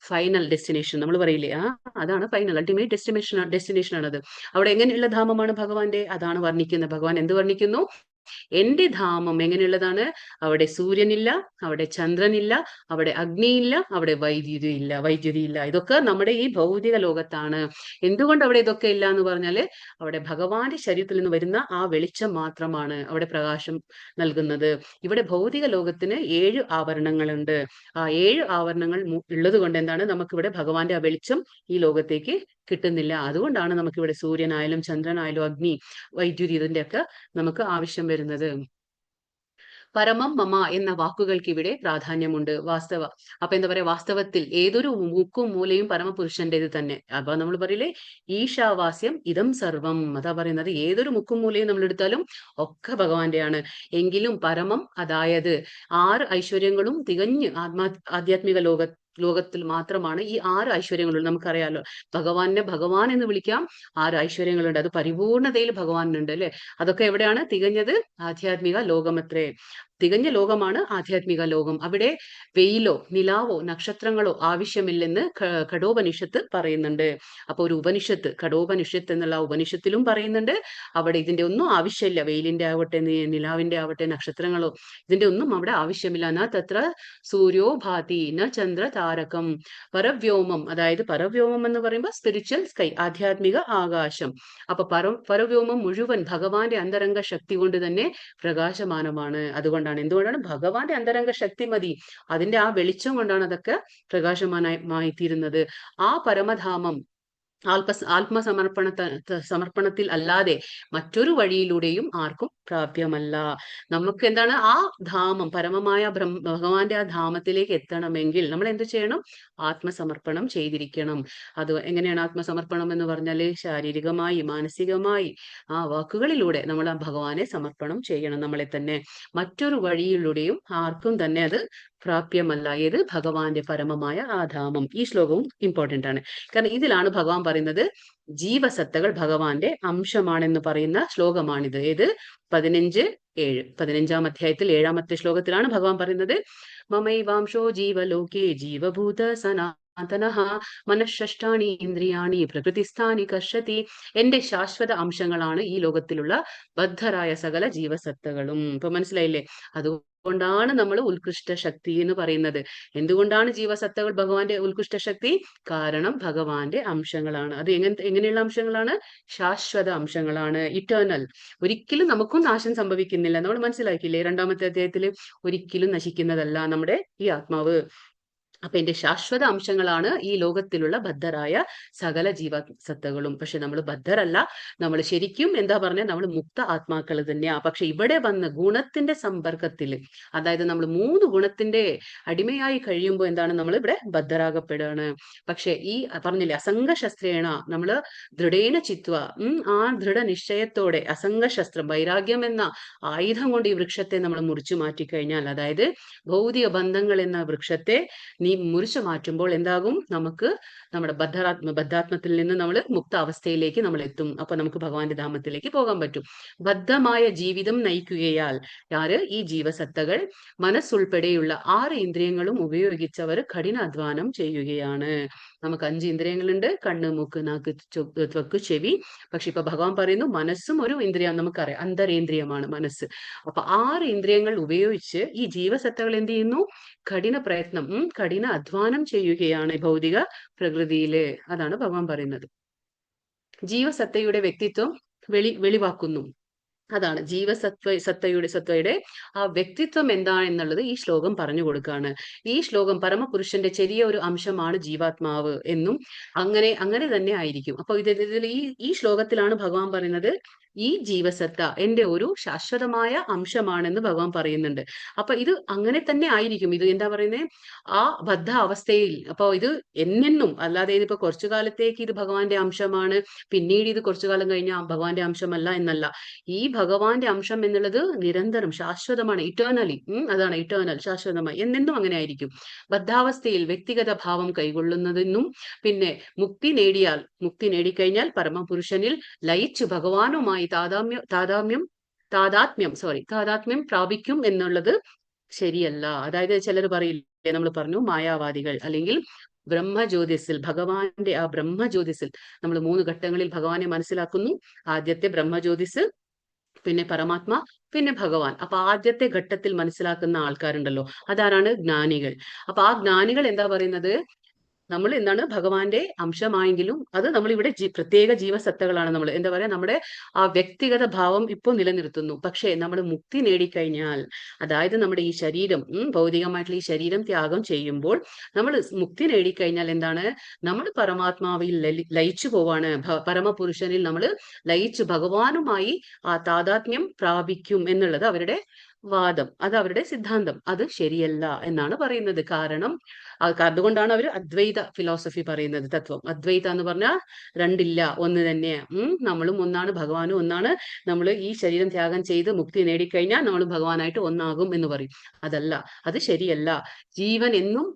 ഫൈനൽ ഡെസ്റ്റിനേഷൻ നമ്മൾ പറയില്ലേ, അതാണ് ഫൈനൽ അൾട്ടിമേറ്റ് ഡെസ്റ്റിനേഷൻ ആണത്. അവിടെ എങ്ങനെയുള്ള ധാമമാണ് ഭഗവാന്റെ, അതാണ് വർണ്ണിക്കുന്നത്. ഭഗവാൻ എന്ത് വർണ്ണിക്കുന്നു? എന്റെ ധാമം എങ്ങനെയുള്ളതാണ്? അവിടെ സൂര്യനില്ല, അവിടെ ചന്ദ്രനില്ല, അവിടെ അഗ്നിയില്ല, അവിടെ വൈദ്യുതിയില്ല. ഇതൊക്കെ നമ്മുടെ ഈ ഭൗതിക ലോകത്താണ്. എന്തുകൊണ്ട് അവിടെ ഇതൊക്കെ ഇല്ല എന്ന് പറഞ്ഞാല് അവിടെ ഭഗവാന്റെ ശരീരത്തിൽ നിന്ന് വരുന്ന ആ വെളിച്ചം മാത്രമാണ് അവിടെ പ്രകാശം നൽകുന്നത്. ഇവിടെ ഭൗതിക ലോകത്തിന് 7 ആവരണങ്ങളുണ്ട്. ആ 7 ആവരണങ്ങൾ ഉള്ളത് കൊണ്ട് എന്താണ്, നമുക്കിവിടെ ഭഗവാന്റെ ആ വെളിച്ചം ഈ ലോകത്തേക്ക് കിട്ടുന്നില്ല. അതുകൊണ്ടാണ് നമുക്കിവിടെ സൂര്യനായാലും ചന്ദ്രനായാലും അഗ്നി, വൈദ്യുതി ഇതിന്റെയൊക്കെ നമുക്ക് ആവശ്യം വരുന്നത്. പരമം മമ എന്ന വാക്കുകൾക്ക് ഇവിടെ പ്രാധാന്യമുണ്ട്. അപ്പൊ എന്താ പറയാ, വാസ്തവത്തിൽ ഏതൊരു മുക്കും മൂലയും പരമപുരുഷന്റേത് തന്നെ. അപ്പൊ നമ്മൾ പറയില്ലേ, ഈശാവാസ്യം ഇതം സർവം, അതാ പറയുന്നത്. ഏതൊരു മുക്കും മൂലയും നമ്മൾ എടുത്താലും ഒക്കെ ഭഗവാന്റെയാണ്. എങ്കിലും പരമം, അതായത് 6 ഐശ്വര്യങ്ങളും തികഞ്ഞ് ആധ്യാത്മിക ലോകത്തിൽ മാത്രമാണ് ഈ 6 ഐശ്വര്യങ്ങളുണ്ട്. നമുക്കറിയാലോ, ഭഗവാൻ എന്ന് വിളിക്കാം. 6 ഐശ്വര്യങ്ങളുണ്ട്. അത് പരിപൂർണതയിൽ ഭഗവാനുണ്ട് അല്ലെ. അതൊക്കെ എവിടെയാണ് തികഞ്ഞത്? ആധ്യാത്മിക ലോകമത്രേ. തികഞ്ഞ ലോകമാണ് ആധ്യാത്മിക ലോകം. അവിടെ വെയിലോ നിലാവോ നക്ഷത്രങ്ങളോ ആവശ്യമില്ലെന്ന് കഠോപനിഷത്ത് പറയുന്നുണ്ട്. അപ്പൊ ഒരു ഉപനിഷത്ത്, കഠോപനിഷത്ത് എന്നുള്ള ഉപനിഷത്തിലും പറയുന്നുണ്ട് അവിടെ ഇതിന്റെ ഒന്നും ആവശ്യമില്ല. വെയിലിന്റെ ആവട്ടെ, നിലാവിന്റെ ആവട്ടെ, നക്ഷത്രങ്ങളോ, ഇതിന്റെ ഒന്നും അവിടെ ആവശ്യമില്ല. ന തത്ര സൂര്യോ ഭാതി ന ചന്ദ്ര താരകം പരവ്യോമം. അതായത് പരവ്യോമം എന്ന് പറയുമ്പോൾ സ്പിരിച്വൽ സ്കൈ, ആധ്യാത്മിക ആകാശം. അപ്പൊ പരവ്യോമം മുഴുവൻ ഭഗവാന്റെ അന്തരംഗ ശക്തി കൊണ്ട് തന്നെ പ്രകാശമാനമാണ്. എന്തുകൊണ്ടാണ് ഭഗവാന്റെ അന്തരംഗ ശക്തി മതി, അതിന്റെ ആ വെളിച്ചം കൊണ്ടാണ് അതൊക്കെ പ്രകാശമാനമായി തീരുന്നത്. ആ പരമധാമം സമർപ്പണത്തിൽ അല്ലാതെ മറ്റൊരു വഴിയിലൂടെയും ആർക്കും പ്രാപ്യമല്ല. നമുക്ക് എന്താണ്, ആ ധാമം, പരമമായ ഭഗവാന്റെ ആ ധാമത്തിലേക്ക് എത്തണമെങ്കിൽ നമ്മൾ എന്ത് ചെയ്യണം? ആത്മസമർപ്പണം ചെയ്തിരിക്കണം. അത് എങ്ങനെയാണ് ആത്മസമർപ്പണം എന്ന് പറഞ്ഞാല്, ശാരീരികമായി മാനസികമായി ആ വാക്കുകളിലൂടെ നമ്മൾ ആ ഭഗവാനെ സമർപ്പണം ചെയ്യണം നമ്മളെ തന്നെ. മറ്റൊരു വഴിയിലൂടെയും ആർക്കും തന്നെ അത് പ്രാപ്യമല്ല. ഏത്? ഭഗവാന്റെ പരമമായ ആ ധാമം. ഈ ശ്ലോകവും ഇമ്പോർട്ടന്റ് ആണ്. കാരണം ഇതിലാണ് ഭഗവാൻ പറയുന്നത് ജീവസത്തകൾ ഭഗവാന്റെ അംശമാണെന്ന് പറയുന്ന ശ്ലോകമാണിത്. ഏത്? 15:7. 15-ാം അധ്യായത്തിൽ 7-ാമത്തെ ശ്ലോകത്തിലാണ് ഭഗവാൻ പറയുന്നത്, മമൈവാംശോ ജീവലോകേ ജീവഭൂത സനാതനഃ മനഃഷ്ടാണി ഇന്ദ്രിയാണി പ്രകൃതിസ്ഥാനി കർഷതി. എന്റെ ശാശ്വത അംശങ്ങളാണ് ഈ ലോകത്തിലുള്ള ബദ്ധരായ സകല ജീവസത്തകളും. ഇപ്പൊ മനസ്സിലായില്ലേ? അതുകൊണ്ടാണ് നമ്മൾ ഉത്കൃഷ്ട ശക്തി എന്ന് പറയുന്നത്. എന്തുകൊണ്ടാണ് ജീവസത്തകൾ ഭഗവാന്റെ ഉത്കൃഷ്ട ശക്തി? കാരണം ഭഗവാന്റെ അംശങ്ങളാണ്. അത് എങ്ങനെയുള്ള അംശങ്ങളാണ്? ശാശ്വത അംശങ്ങളാണ്, ഇറ്റേണൽ. ഒരിക്കലും നമുക്കും നാശം സംഭവിക്കുന്നില്ല. നമ്മൾ മനസ്സിലാക്കിയില്ലേ 2-ാമത്തെ അധ്യായത്തിൽ? ഒരിക്കലും നശിക്കുന്നതല്ല നമ്മുടെ ഈ ആത്മാവ്. അപ്പൊ എന്റെ ശാശ്വത അംശങ്ങളാണ് ഈ ലോകത്തിലുള്ള ബദ്ധരായ സകല ജീവസത്തകളും. പക്ഷെ നമ്മൾ ബദ്ധരല്ല, നമ്മൾ ശരിക്കും എന്താ പറഞ്ഞ, നമ്മൾ മുക്ത ആത്മാക്കൾ തന്നെയാ. പക്ഷെ ഇവിടെ വന്ന് ഗുണത്തിന്റെ സമ്പർക്കത്തിൽ, അതായത് നമ്മൾ 3 ഗുണത്തിന്റെ അടിമയായി കഴിയുമ്പോൾ എന്താണ്, നമ്മൾ ഇവിടെ ബദ്ധരാകപ്പെടുകയാണ്. പക്ഷെ ഈ പറഞ്ഞില്ലേ, അസംഗശസ്ത്രേണ, നമ്മള് ദൃഢേന ചിത്വ, ആ ദൃഢനിശ്ചയത്തോടെ അസംഗശസ്ത്രം, വൈരാഗ്യം എന്ന ആയുധം കൊണ്ട് ഈ വൃക്ഷത്തെ നമ്മൾ മുറിച്ചു മാറ്റിക്കഴിഞ്ഞാൽ, അതായത് ഭൗതിക ബന്ധങ്ങൾ എന്ന വൃക്ഷത്തെ നീ മുറിച്ചു മാറ്റുമ്പോൾ എന്താകും? നമുക്ക് നമ്മുടെ ബദ്ധാത്മത്തിൽ നിന്ന് നമ്മൾ മുക്ത അവസ്ഥയിലേക്ക് നമ്മൾ എത്തും. അപ്പൊ നമുക്ക് ഭഗവാന്റെ ധാമത്തിലേക്ക് പോകാൻ പറ്റും. ബദ്ധമായ ജീവിതം നയിക്കുകയാൽ ആര്? ഈ ജീവസത്തകൾ മനസ്സുൾപ്പെടെയുള്ള 6 ഇന്ദ്രിയങ്ങളും ഉപയോഗിച്ചവർ കഠിനാധ്വാനം ചെയ്യുകയാണ്. നമുക്ക് 5 ഇന്ദ്രിയങ്ങളുണ്ട്, കണ്ണ്, മൂക്ക്, നാക്ക്, ത്വക്ക്, ചെവി. പക്ഷെ ഇപ്പൊ ഭഗവാൻ പറയുന്നു മനസ്സും ഒരു ഇന്ദ്രിയം. നമുക്കറിയാം, അന്തരേന്ദ്രിയമാണ് മനസ്സ്. അപ്പൊ 6 ഇന്ദ്രിയങ്ങൾ ഉപയോഗിച്ച് ഈ ജീവസത്തകൾ എന്ത് ചെയ്യുന്നു? കഠിന പ്രയത്നം, കഠിന അധ്വാനം ചെയ്യുകയാണ് ഭൗതിക പ്രകൃതിയില്. അതാണ് ഭഗവാൻ പറയുന്നത്. ജീവസത്തയുടെ വ്യക്തിത്വം വെളിവാക്കുന്നു. അതാണ് സത്തയുടെ ആ വ്യക്തിത്വം എന്താണെന്നുള്ളത് ഈ ശ്ലോകം പറഞ്ഞു കൊടുക്കുകയാണ്. ഈ ശ്ലോകം പരമപുരുഷന്റെ ചെറിയ ഒരു അംശമാണ് ജീവാത്മാവ് എന്നും അങ്ങനെ തന്നെ ആയിരിക്കും. അപ്പൊ ഇതിൽ ഈ ശ്ലോകത്തിലാണ് ഭഗവാൻ പറയുന്നത് ഈ ജീവസത്ത എന്റെ ഒരു ശാശ്വതമായ അംശമാണെന്ന് ഭഗവാൻ പറയുന്നുണ്ട്. അപ്പൊ ഇത് അങ്ങനെ തന്നെ ആയിരിക്കും. ഇത് എന്താ പറയുന്നത്, ആ ബദ്ധ അവസ്ഥയിൽ. അപ്പൊ ഇത് എന്നെന്നും, അല്ലാതെ ഇതിപ്പോ കുറച്ചു കാലത്തേക്ക് ഇത് ഭഗവാന്റെ അംശമാണ്, പിന്നീട് ഇത് കുറച്ചു കാലം കഴിഞ്ഞാൽ ഭഗവാന്റെ അംശമല്ല എന്നല്ല. ഈ ഭഗവാന്റെ അംശം എന്നുള്ളത് നിരന്തരം ശാശ്വതമാണ്, ഇറ്റേണലി. അതാണ് ഇറ്റേണൽ, ശാശ്വതമായി, എന്നെന്നും അങ്ങനെ ആയിരിക്കും. ബദ്ധാവസ്ഥയിൽ വ്യക്തിഗത ഭാവം കൈകൊള്ളുന്നതെന്നും, പിന്നെ മുക്തി നേടിക്കഴിഞ്ഞാൽ പരമപുരുഷനിൽ ലയിച്ചു ഭഗവാനുമായി താതാത്മ്യം പ്രാപിക്കും എന്നുള്ളത് ശരിയല്ല. അതായത് ചിലർ പറയില്ലേ, നമ്മൾ പറഞ്ഞു മായാവാദികൾ, അല്ലെങ്കിൽ ബ്രഹ്മജ്യോതിസിൽ, ഭഗവാന്റെ ആ ബ്രഹ്മജ്യോതിസിൽ നമ്മൾ 3 ഘട്ടങ്ങളിൽ ഭഗവാനെ മനസ്സിലാക്കുന്നു. ആദ്യത്തെ ബ്രഹ്മജ്യോതിസ്, പിന്നെ പരമാത്മ, പിന്നെ ഭഗവാൻ. അപ്പൊ ആദ്യത്തെ ഘട്ടത്തിൽ മനസ്സിലാക്കുന്ന ആൾക്കാരുണ്ടല്ലോ, അതാരാണ്? ജ്ഞാനികൾ. അപ്പൊ ആ ജ്ഞാനികൾ എന്താ പറയുന്നത്? നമ്മൾ എന്താണ്? ഭഗവാന്റെ അംശമായെങ്കിലും അത് നമ്മളിവിടെ പ്രത്യേക ജീവസത്തകളാണ്. നമ്മൾ എന്താ പറയാ, നമ്മുടെ ആ വ്യക്തിഗത ഭാവം ഇപ്പൊ നിലനിർത്തുന്നു. പക്ഷേ നമ്മൾ മുക്തി നേടിക്കഴിഞ്ഞാൽ, അതായത് നമ്മുടെ ഈ ശരീരം, ഭൗതികമായിട്ടുള്ള ഈ ശരീരം ത്യാഗം ചെയ്യുമ്പോൾ, നമ്മൾ മുക്തി നേടിക്കഴിഞ്ഞാൽ എന്താണ്? നമ്മൾ പരമാത്മാവിൽ ലയിച്ചു പോവാണ്. പരമപുരുഷനിൽ നമ്മൾ ലയിച്ചു ഭഗവാനുമായി ആ താതാത്മ്യം പ്രാപിക്കും എന്നുള്ളത് അവരുടെ വാദം, അത് അവരുടെ സിദ്ധാന്തം. അത് ശരിയല്ല എന്നാണ് പറയുന്നത്. കാരണം അതുകൊണ്ടാണ് അവർ അദ്വൈത ഫിലോസഫി പറയുന്നത്, തത്വം. അദ്വൈത എന്ന് പറഞ്ഞാൽ രണ്ടില്ല, ഒന്ന് തന്നെ. നമ്മളും ഒന്നാണ്, ഭഗവാനും ഒന്നാണ്. നമ്മൾ ഈ ശരീരം ത്യാഗം ചെയ്ത് മുക്തി നേടിക്കഴിഞ്ഞാൽ നമ്മൾ ഭഗവാനായിട്ട് ഒന്നാകും എന്ന് പറയും. അതല്ല, അത് ശരിയല്ല. ജീവൻ എന്നും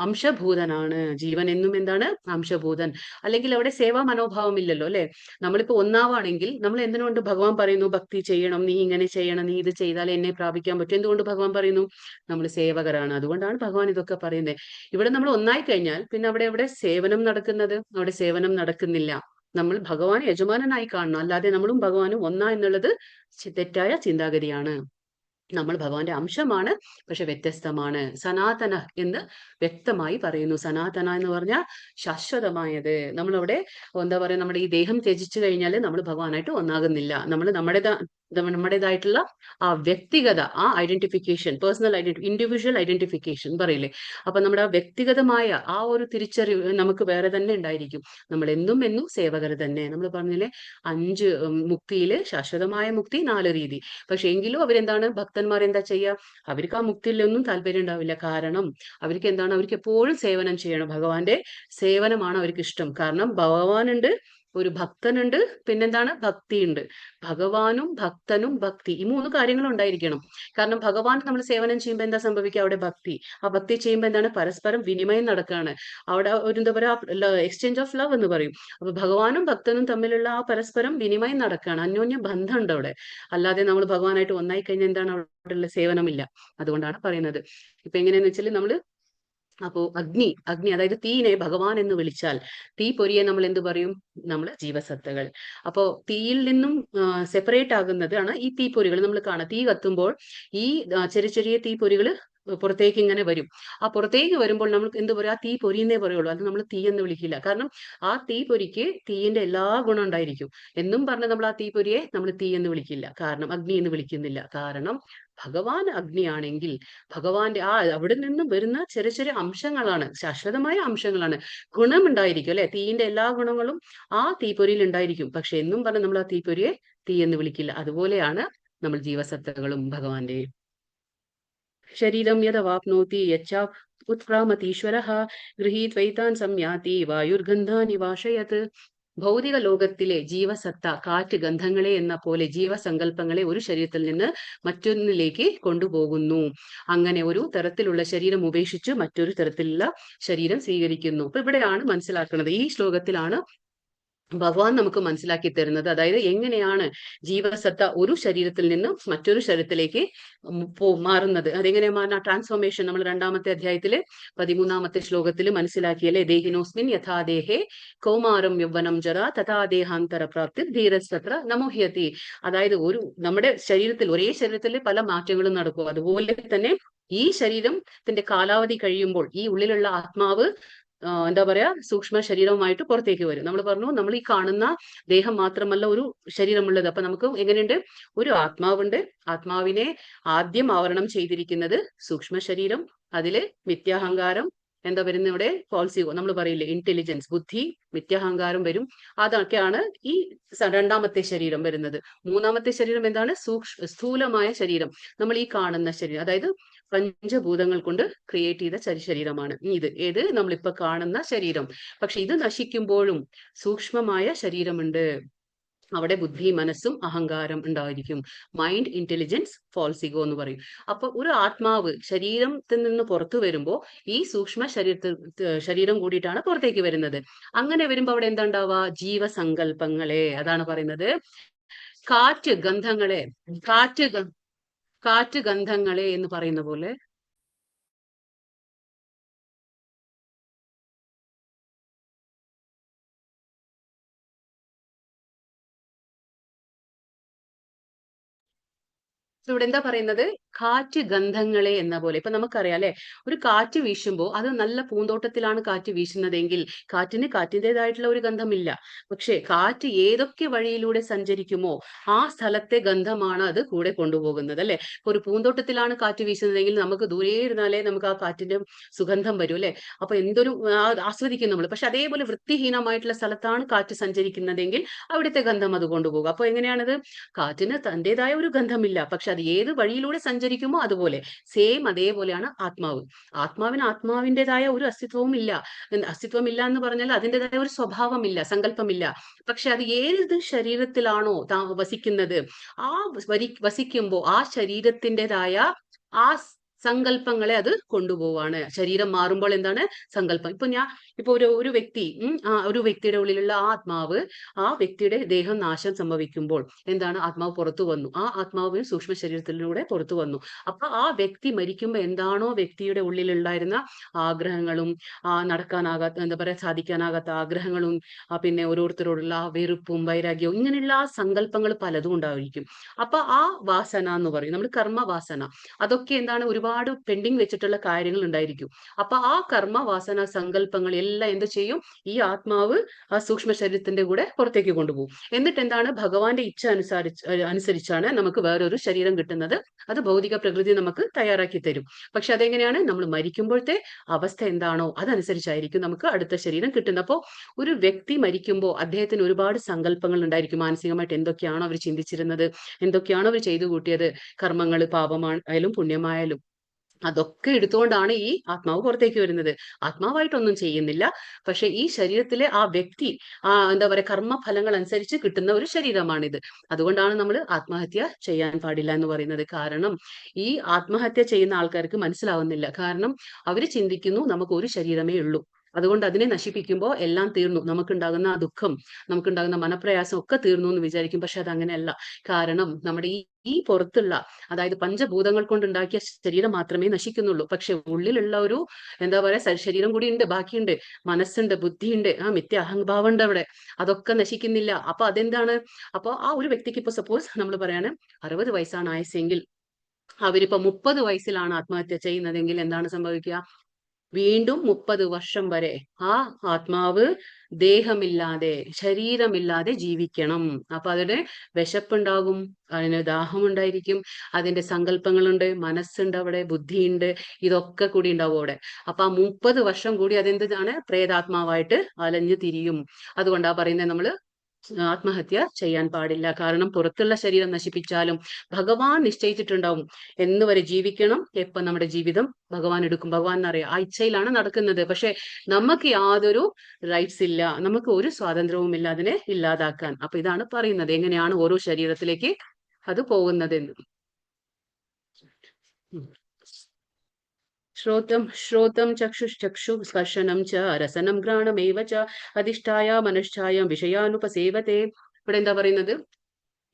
അംശഭൂതനാണ്. ജീവൻ എന്നും എന്താണ്? അംശഭൂതൻ. അല്ലെങ്കിൽ അവിടെ സേവാ മനോഭാവം ഇല്ലല്ലോ, അല്ലെ? നമ്മളിപ്പോ ഒന്നാവാണെങ്കിൽ നമ്മൾ എന്തിനുകൊണ്ട് ഭഗവാൻ പറയുന്നു ഭക്തി ചെയ്യണം, നീ ഇങ്ങനെ ചെയ്യണം, നീ ഇത് ചെയ്താലേ എന്നെ പ്രാപിക്കാൻ പറ്റും? എന്തുകൊണ്ട് ഭഗവാൻ പറയുന്നു? നമ്മൾ സേവകരാണ്, അതുകൊണ്ടാണ് ഭഗവാൻ ഇതൊക്കെ പറയുന്നത്. ഇവിടെ നമ്മൾ ഒന്നായി കഴിഞ്ഞാൽ പിന്നെ അവിടെ സേവനം നടക്കുന്നത്? അവിടെ സേവനം നടക്കുന്നില്ല. നമ്മൾ ഭഗവാൻ യജമാനനായി കാണണം, അല്ലാതെ നമ്മളും ഭഗവാനും ഒന്നാ എന്നുള്ളത് തെറ്റായ ചിന്താഗതിയാണ്. നമ്മൾ ഭഗവാന്റെ അംശമാണ്, പക്ഷെ വ്യത്യസ്തമാണ്. സനാതന എന്ന് വ്യക്തമായി പറയുന്നു. സനാതന എന്ന് പറഞ്ഞാൽ ശാശ്വതമായത്. നമ്മളവിടെ എന്താ പറയാ, നമ്മുടെ ഈ ദേഹം ത്യജിച്ചു കഴിഞ്ഞാൽ നമ്മൾ ഭഗവാനായിട്ട് ഒന്നാകുന്നില്ല. നമ്മൾ നമ്മുടേതായിട്ടുള്ള ആ വ്യക്തിഗത ആ ഐഡന്റിഫിക്കേഷൻ, പേഴ്സണൽ ഇൻഡിവിജ്വൽ ഐഡന്റിഫിക്കേഷൻ പറയില്ലേ, അപ്പൊ നമ്മുടെ ആ വ്യക്തിഗതമായ ആ ഒരു തിരിച്ചറിവ് നമുക്ക് വേറെ തന്നെ ഉണ്ടായിരിക്കും. നമ്മൾ എന്നും സേവകർ തന്നെ. നമ്മൾ പറഞ്ഞില്ലേ 5 മുക്തിയില്, ശാശ്വതമായ മുക്തി 4 രീതി. പക്ഷെ എങ്കിലും അവരെന്താണ്, ഭക്തന്മാർ എന്താ ചെയ്യുക? അവർക്ക് ആ മുക്തിയിലൊന്നും താല്പര്യം ഉണ്ടാവില്ല. കാരണം അവർക്ക് എന്താണ്? അവർക്ക് എപ്പോഴും സേവനം ചെയ്യണം. ഭഗവാന്റെ സേവനമാണ് അവർക്ക് ഇഷ്ടം. കാരണം ഭഗവാനുണ്ട്, ഒരു ഭക്തനുണ്ട്, പിന്നെന്താണ്? ഭക്തിയുണ്ട്. ഭഗവാനും ഭക്തനും ഭക്തി, ഈ 3 കാര്യങ്ങളും ഉണ്ടായിരിക്കണം. കാരണം ഭഗവാൻ നമ്മൾ സേവനം ചെയ്യുമ്പോൾ എന്താ സംഭവിക്കുക? അവിടെ ഭക്തി. ആ ഭക്തി ചെയ്യുമ്പോൾ എന്താണ്? പരസ്പരം വിനിമയം നടക്കുകയാണ്. അവിടെ ഒരു എന്താ പറയാ, എക്സ്ചേഞ്ച് ഓഫ് ലവ് എന്ന് പറയും. അപ്പൊ ഭഗവാനും ഭക്തനും തമ്മിലുള്ള ആ പരസ്പരം വിനിമയം നടക്കുകയാണ്. അന്യോന്യ ബന്ധമുണ്ട് അവിടെ. അല്ലാതെ നമ്മൾ ഭഗവാനായിട്ട് ഒന്നായി കഴിഞ്ഞാൽ എന്താണ്? അവിടെയുള്ള സേവനമില്ല. അതുകൊണ്ടാണ് പറയുന്നത്. ഇപ്പൊ എങ്ങനെയാന്ന് വെച്ചാൽ നമ്മള് അപ്പോ അഗ്നി അതായത് തീനെ ഭഗവാൻ എന്ന് വിളിച്ചാൽ, തീ പൊരിയെ നമ്മൾ എന്ത് പറയും? നമ്മൾ ജീവസത്തകൾ. അപ്പോ തീയിൽ നിന്നും സെപ്പറേറ്റ് ആകുന്നതാണ് ഈ തീപ്പൊരികൾ. നമ്മൾ കാണാം, തീ കത്തുമ്പോൾ ഈ ചെറിയ ചെറിയ തീപ്പൊരികൾ പുറത്തേക്ക് ഇങ്ങനെ വരും. ആ പുറത്തേക്ക് വരുമ്പോൾ നമ്മൾ എന്ത് പറയും? ആ തീ പൊരിയെന്നേ പറയുള്ളൂ, അത് നമ്മൾ തീ എന്ന് വിളിക്കില്ല. കാരണം ആ തീ പൊരിക്ക് തീയിന്റെ എല്ലാ ഗുണം ഉണ്ടായിരിക്കും. എന്നും പറഞ്ഞ് നമ്മൾ ആ തീ പൊരിയെ നമ്മൾ തീ എന്ന് വിളിക്കില്ല, കാരണം അഗ്നി എന്ന് വിളിക്കുന്നില്ല. കാരണം ഭഗവാൻ അഗ്നിയാണെങ്കിൽ ഭഗവാന്റെ അവിടെ നിന്നും വരുന്ന ചെറിയ ചെറിയ അംശങ്ങളാണ്, ശാശ്വതമായ അംശങ്ങളാണ്. ഗുണമുണ്ടായിരിക്കും, അല്ലെ? തീയിന്റെ എല്ലാ ഗുണങ്ങളും ആ തീപ്പൊരിയിൽ ഉണ്ടായിരിക്കും. പക്ഷെ എന്നും പറഞ്ഞ് നമ്മൾ ആ തീപ്പൊരിയെ തീ എന്ന് വിളിക്കില്ല. അതുപോലെയാണ് നമ്മൾ ജീവസത്തകളും ഭഗവാന്റെയും. ശരീരം യദവാപ്നോതി യച്ഛാ ഉത്ക്രാമതീശ്വരഃ ഗൃഹീത്വൈതാൻ സംയാതി വായുർഗന്ധാനി വാശയത്. ഭൗതിക ലോകത്തിലെ ജീവസത്ത കാറ്റ് ഗന്ധങ്ങളെ എന്ന പോലെ ജീവസങ്കല്പങ്ങളെ ഒരു ശരീരത്തിൽ നിന്ന് മറ്റൊന്നിലേക്ക് കൊണ്ടുപോകുന്നു. അങ്ങനെ ഒരു തരത്തിലുള്ള ശരീരം ഉപേക്ഷിച്ച് മറ്റൊരു തരത്തിലുള്ള ശരീരം സ്വീകരിക്കുന്നു. അപ്പൊ ഇവിടെയാണ് മനസ്സിലാക്കുന്നത്, ഈ ശ്ലോകത്തിലാണ് ഭഗവാൻ നമുക്ക് മനസ്സിലാക്കി തരുന്നത്. അതായത് എങ്ങനെയാണ് ജീവസത്ത ഒരു ശരീരത്തിൽ നിന്നും മറ്റൊരു ശരീരത്തിലേക്ക് മാറുന്നത്, അതെങ്ങനെയാ മാറുന്ന ട്രാൻസ്ഫോർമേഷൻ നമ്മൾ 2-ാമത്തെ അധ്യായത്തില് 13-ാമത്തെ ശ്ലോകത്തിൽ മനസ്സിലാക്കിയല്ലേ. ദേഹിനോസ്മിൻ യഥാദേഹേ കൗമാരം യൗവനം ജര തഥാ ദേഹാന്തര പ്രാപ്തി ധീരസ്തത്ര നമോഹ്യതി. അതായത് നമ്മുടെ ശരീരത്തിൽ, ഒരേ ശരീരത്തിൽ പല മാറ്റങ്ങളും നടക്കും. അതുപോലെ തന്നെ ഈ ശരീരത്തിന്റെ കാലാവധി കഴിയുമ്പോൾ ഈ ഉള്ളിലുള്ള ആത്മാവ് എന്താ പറയാ, സൂക്ഷ്മ ശരീരവുമായിട്ട് പുറത്തേക്ക് വരും. നമ്മൾ പറഞ്ഞു, നമ്മൾ ഈ കാണുന്ന ദേഹം മാത്രമല്ല ഒരു ശരീരമുള്ളത്. അപ്പൊ നമുക്ക് എങ്ങനെയുണ്ട്? ഒരു ആത്മാവുണ്ട്. ആത്മാവിനെ ആദ്യം ആവരണം ചെയ്തിരിക്കുന്നത് സൂക്ഷ്മ ശരീരം. അതില് മിഥ്യാഹങ്കാരം എന്താ വരുന്ന ഇവിടെ? ഫോൾസിഗോ. നമ്മൾ പറയില്ലേ ഇന്റലിജൻസ്, ബുദ്ധി, മിഥ്യാഹങ്കാരം വരും. അതൊക്കെയാണ് ഈ 2-ാമത്തെ ശരീരം വരുന്നത്. 3-ാമത്തെ ശരീരം എന്താണ്? സ്ഥൂലമായ ശരീരം, നമ്മൾ ഈ കാണുന്ന ശരീരം, അതായത് പഞ്ചഭൂതങ്ങൾ കൊണ്ട് ക്രിയേറ്റ് ചെയ്ത ശരീരമാണ് ഏത് നമ്മളിപ്പോ കാണുന്ന ശരീരം. പക്ഷെ ഇത് നശിക്കുമ്പോഴും സൂക്ഷ്മമായ ശരീരമുണ്ട്. അവിടെ ബുദ്ധി, മനസ്സും അഹങ്കാരം ഉണ്ടായിരിക്കും. മൈൻഡ്, ഇന്റലിജൻസ്, ഫോൾസിഗോ എന്ന് പറയും. അപ്പൊ ഒരു ആത്മാവ് ശരീരത്തിൽ നിന്ന് പുറത്തു വരുമ്പോ ഈ സൂക്ഷ്മ ശരീരം കൂടിയിട്ടാണ് പുറത്തേക്ക് വരുന്നത്. അങ്ങനെ വരുമ്പോ അവിടെ എന്താ ഉണ്ടാവുക? ജീവസങ്കല്പങ്ങളെ, അതാണ് പറയുന്നത് കാറ്റ് ഗന്ധങ്ങളെ, കാറ്റ് ഗന്ധങ്ങളെ എന്ന് പറയുന്ന പോലെ ഇവിടെ എന്താ പറയുന്നത്? കാറ്റ് ഗന്ധങ്ങളെ എന്ന പോലെ. ഇപ്പൊ നമുക്കറിയാം അല്ലെ, ഒരു കാറ്റ് വീശുമ്പോൾ അത് നല്ല പൂന്തോട്ടത്തിലാണ് കാറ്റ് വീശുന്നതെങ്കിൽ കാറ്റിന് കാറ്റിൻ്റെതായിട്ടുള്ള ഒരു ഗന്ധമില്ല. പക്ഷെ കാറ്റ് ഏതൊക്കെ വഴിയിലൂടെ സഞ്ചരിക്കുമോ ആ സ്ഥലത്തെ ഗന്ധമാണ് അത് കൂടെ കൊണ്ടുപോകുന്നത് അല്ലെ. ഒരു പൂന്തോട്ടത്തിലാണ് കാറ്റ് വീശുന്നതെങ്കിൽ നമുക്ക് ദൂരെ ഇരുന്നാലേ നമുക്ക് ആ കാറ്റിന്റെ സുഗന്ധം വരും അല്ലെ. അപ്പൊ എന്തൊരു ആസ്വദിക്കും നമ്മൾ. പക്ഷെ അതേപോലെ വൃത്തിഹീനമായിട്ടുള്ള സ്ഥലത്താണ് കാറ്റ് സഞ്ചരിക്കുന്നതെങ്കിൽ അവിടുത്തെ ഗന്ധം അത് കൊണ്ടുപോകും. അപ്പൊ എങ്ങനെയാണത്? കാറ്റിന് തന്റേതായ ഒരു ഗന്ധമില്ല, പക്ഷെ അത് ഏത് വഴിയിലൂടെ സഞ്ചരിക്കുമോ അതുപോലെ. സെയിം അതേപോലെയാണ് ആത്മാവ്. ആത്മാവിന് ആത്മാവിൻ്റെതായ ഒരു അസ്തിത്വവും ഇല്ല. അസ്തിത്വമില്ല എന്ന് പറഞ്ഞാൽ അതിൻ്റെതായ ഒരു സ്വഭാവമില്ല, സങ്കല്പമില്ല. പക്ഷെ അത് ഏത് ശരീരത്തിലാണോ വസിക്കുന്നത്, ആ വസിക്കുമ്പോൾ ആ ശരീരത്തിൻ്റെതായ ആ സങ്കല്പങ്ങളെ അത് കൊണ്ടുപോവാണ്. ശരീരം മാറുമ്പോൾ എന്താണ്? സങ്കല്പം. ഇപ്പൊ ഒരു വ്യക്തി ഒരു വ്യക്തിയുടെ ഉള്ളിലുള്ള ആത്മാവ്, ആ വ്യക്തിയുടെ ദേഹം നാശം സംഭവിക്കുമ്പോൾ എന്താണ്? ആത്മാവ് പുറത്തു വന്നു. ആ ആത്മാവ് സൂക്ഷ്മ ശരീരത്തിലൂടെ പുറത്തു വന്നു. അപ്പൊ ആ വ്യക്തി മരിക്കുമ്പോൾ എന്താണോ വ്യക്തിയുടെ ഉള്ളിലുണ്ടായിരുന്ന ആഗ്രഹങ്ങളും നടക്കാനാകാത്ത, എന്താ പറയാ, സാധിക്കാനാകാത്ത ആഗ്രഹങ്ങളും പിന്നെ ഓരോരുത്തരോടുള്ള ആ വെറുപ്പും വൈരാഗ്യവും ഇങ്ങനെയുള്ള ആ സങ്കല്പങ്ങൾ പലതും ഉണ്ടായിരിക്കും. അപ്പൊ ആ വാസന എന്ന് പറയും നമ്മൾ, കർമ്മവാസന. അതൊക്കെ എന്താണ്? ഒരുപാട് പെൻഡിങ് വെച്ചിട്ടുള്ള കാര്യങ്ങൾ ഉണ്ടായിരിക്കും. അപ്പൊ ആ കർമ്മവാസന സങ്കല്പങ്ങൾ എല്ലാം എന്ത് ചെയ്യും? ഈ ആത്മാവ് ആ സൂക്ഷ്മ ശരീരത്തിന്റെ കൂടെ പുറത്തേക്ക് കൊണ്ടുപോകും. എന്നിട്ട് എന്താണ്? ഭഗവാന്റെ ഇച്ഛ അനുസരിച്ചാണ് നമുക്ക് വേറൊരു ശരീരം കിട്ടുന്നത്. അത് ഭൗതിക പ്രകൃതി നമുക്ക് തയ്യാറാക്കി തരും. പക്ഷെ അതെങ്ങനെയാണ്? നമ്മൾ മരിക്കുമ്പോഴത്തെ അവസ്ഥ എന്താണോ അതനുസരിച്ചായിരിക്കും നമുക്ക് അടുത്ത ശരീരം കിട്ടുന്നത്. അപ്പോൾ ഒരു വ്യക്തി മരിക്കുമ്പോൾ അദ്ദേഹത്തിന് ഒരുപാട് സങ്കല്പങ്ങൾ ഉണ്ടായിരിക്കും. മാനസികമായിട്ട് എന്തൊക്കെയാണോ അവർ ചിന്തിച്ചിരുന്നത്, എന്തൊക്കെയാണോ അവർ ചെയ്തു കൂട്ടിയത്, കർമ്മങ്ങൾ പാപമായാലും പുണ്യമായാലും അതൊക്കെ എടുത്തുകൊണ്ടാണ് ഈ ആത്മാവ് പുറത്തേക്ക് വരുന്നത്. ആത്മാവായിട്ടൊന്നും ചെയ്യുന്നില്ല, പക്ഷെ ഈ ശരീരത്തിലെ ആ വ്യക്തി എന്താ പറയാ, കർമ്മഫലങ്ങൾ അനുസരിച്ച് കിട്ടുന്ന ഒരു ശരീരമാണിത്. അതുകൊണ്ടാണ് നമ്മൾ ആത്മഹത്യ ചെയ്യാൻ പാടില്ല എന്ന് പറയുന്നത്. കാരണം ഈ ആത്മഹത്യ ചെയ്യുന്ന ആൾക്കാർക്ക് മനസ്സിലാവുന്നില്ല. കാരണം അവര് ചിന്തിക്കുന്നു നമുക്ക് ഒരു ശരീരമേ ഉള്ളൂ, അതുകൊണ്ട് അതിനെ നശിപ്പിക്കുമ്പോൾ എല്ലാം തീർന്നു, നമുക്കുണ്ടാകുന്ന ആ ദുഃഖം, നമുക്കുണ്ടാകുന്ന മനപ്രയാസം ഒക്കെ തീർന്നു എന്ന് വിചാരിക്കും. പക്ഷെ അത് അങ്ങനെയല്ല. കാരണം നമ്മുടെ ഈ പുറത്തുള്ള, അതായത് പഞ്ചഭൂതങ്ങൾ കൊണ്ടുണ്ടാക്കിയ ശരീരം മാത്രമേ നശിക്കുന്നുള്ളൂ. പക്ഷെ ഉള്ളിലുള്ള ഒരു, എന്താ പറയാ, ശരീരം കൂടി ഉണ്ട്, ബാക്കിയുണ്ട്. മനസ്സുണ്ട്, ബുദ്ധിയുണ്ട്, മിഥ്യ അഹംഭാവം ഉണ്ട് അവിടെ. അതൊക്കെ നശിക്കുന്നില്ല. അപ്പൊ അതെന്താണ്? അപ്പൊ ആ ഒരു വ്യക്തിക്ക് ഇപ്പൊ സപ്പോസ് നമ്മൾ പറയാണ് 60 വയസ്സാണ് ആയുസെങ്കിൽ അവരിപ്പോ 30 വയസ്സിലാണ് ആത്മഹത്യ ചെയ്യുന്നതെങ്കിൽ എന്താണ് സംഭവിക്കുക? വീണ്ടും 30 വർഷം വരെ ആ ആത്മാവ് ദേഹമില്ലാതെ, ശരീരമില്ലാതെ ജീവിക്കണം. അപ്പൊ അതിന് വിശപ്പുണ്ടാകും, അതിന് ദാഹമുണ്ടായിരിക്കും, അതിന്റെ സങ്കല്പങ്ങളുണ്ട്, മനസ്സുണ്ട്, അവിടെ ബുദ്ധിയുണ്ട്, ഇതൊക്കെ കൂടി ഉണ്ടാവും അവിടെ. അപ്പൊ ആ 30 വർഷം കൂടി അതെന്താണ്? പ്രേതാത്മാവായിട്ട് അലഞ്ഞു തിരിയും. അതുകൊണ്ടാ പറയുന്നത് നമ്മള് ആത്മഹത്യ ചെയ്യാൻ പാടില്ല. കാരണം പുറത്തുള്ള ശരീരം നശിപ്പിച്ചാലും ഭഗവാൻ നിശ്ചയിച്ചിട്ടുണ്ടാവും എന്ന് വരെ ജീവിക്കണം, എപ്പം നമ്മുടെ ജീവിതം ഭഗവാൻ എടുക്കും. ഭഗവാൻ എന്നറിയാം, ആ ഇച്ഛയിലാണ് നടക്കുന്നത്. പക്ഷെ നമുക്ക് യാതൊരു റൈറ്റ്സ് ഇല്ല, നമുക്ക് ഒരു സ്വാതന്ത്ര്യവും ഇല്ല അതിനെ ഇല്ലാതാക്കാൻ. അപ്പൊ ഇതാണ് പറയുന്നത് എങ്ങനെയാണ് ഓരോ ശരീരത്തിലേക്ക് അത് പോകുന്നതെന്ന്. ശ്രോതം ചക്ഷുശ്ചക്ഷു സ്പർശനം ച രസനം ഘ്രാണമേവ ച അധിഷ്ഠായ മനശ്ചായം വിഷയാനുപസേവത്തെ. ഇവിടെ എന്താ പറയുന്നത്?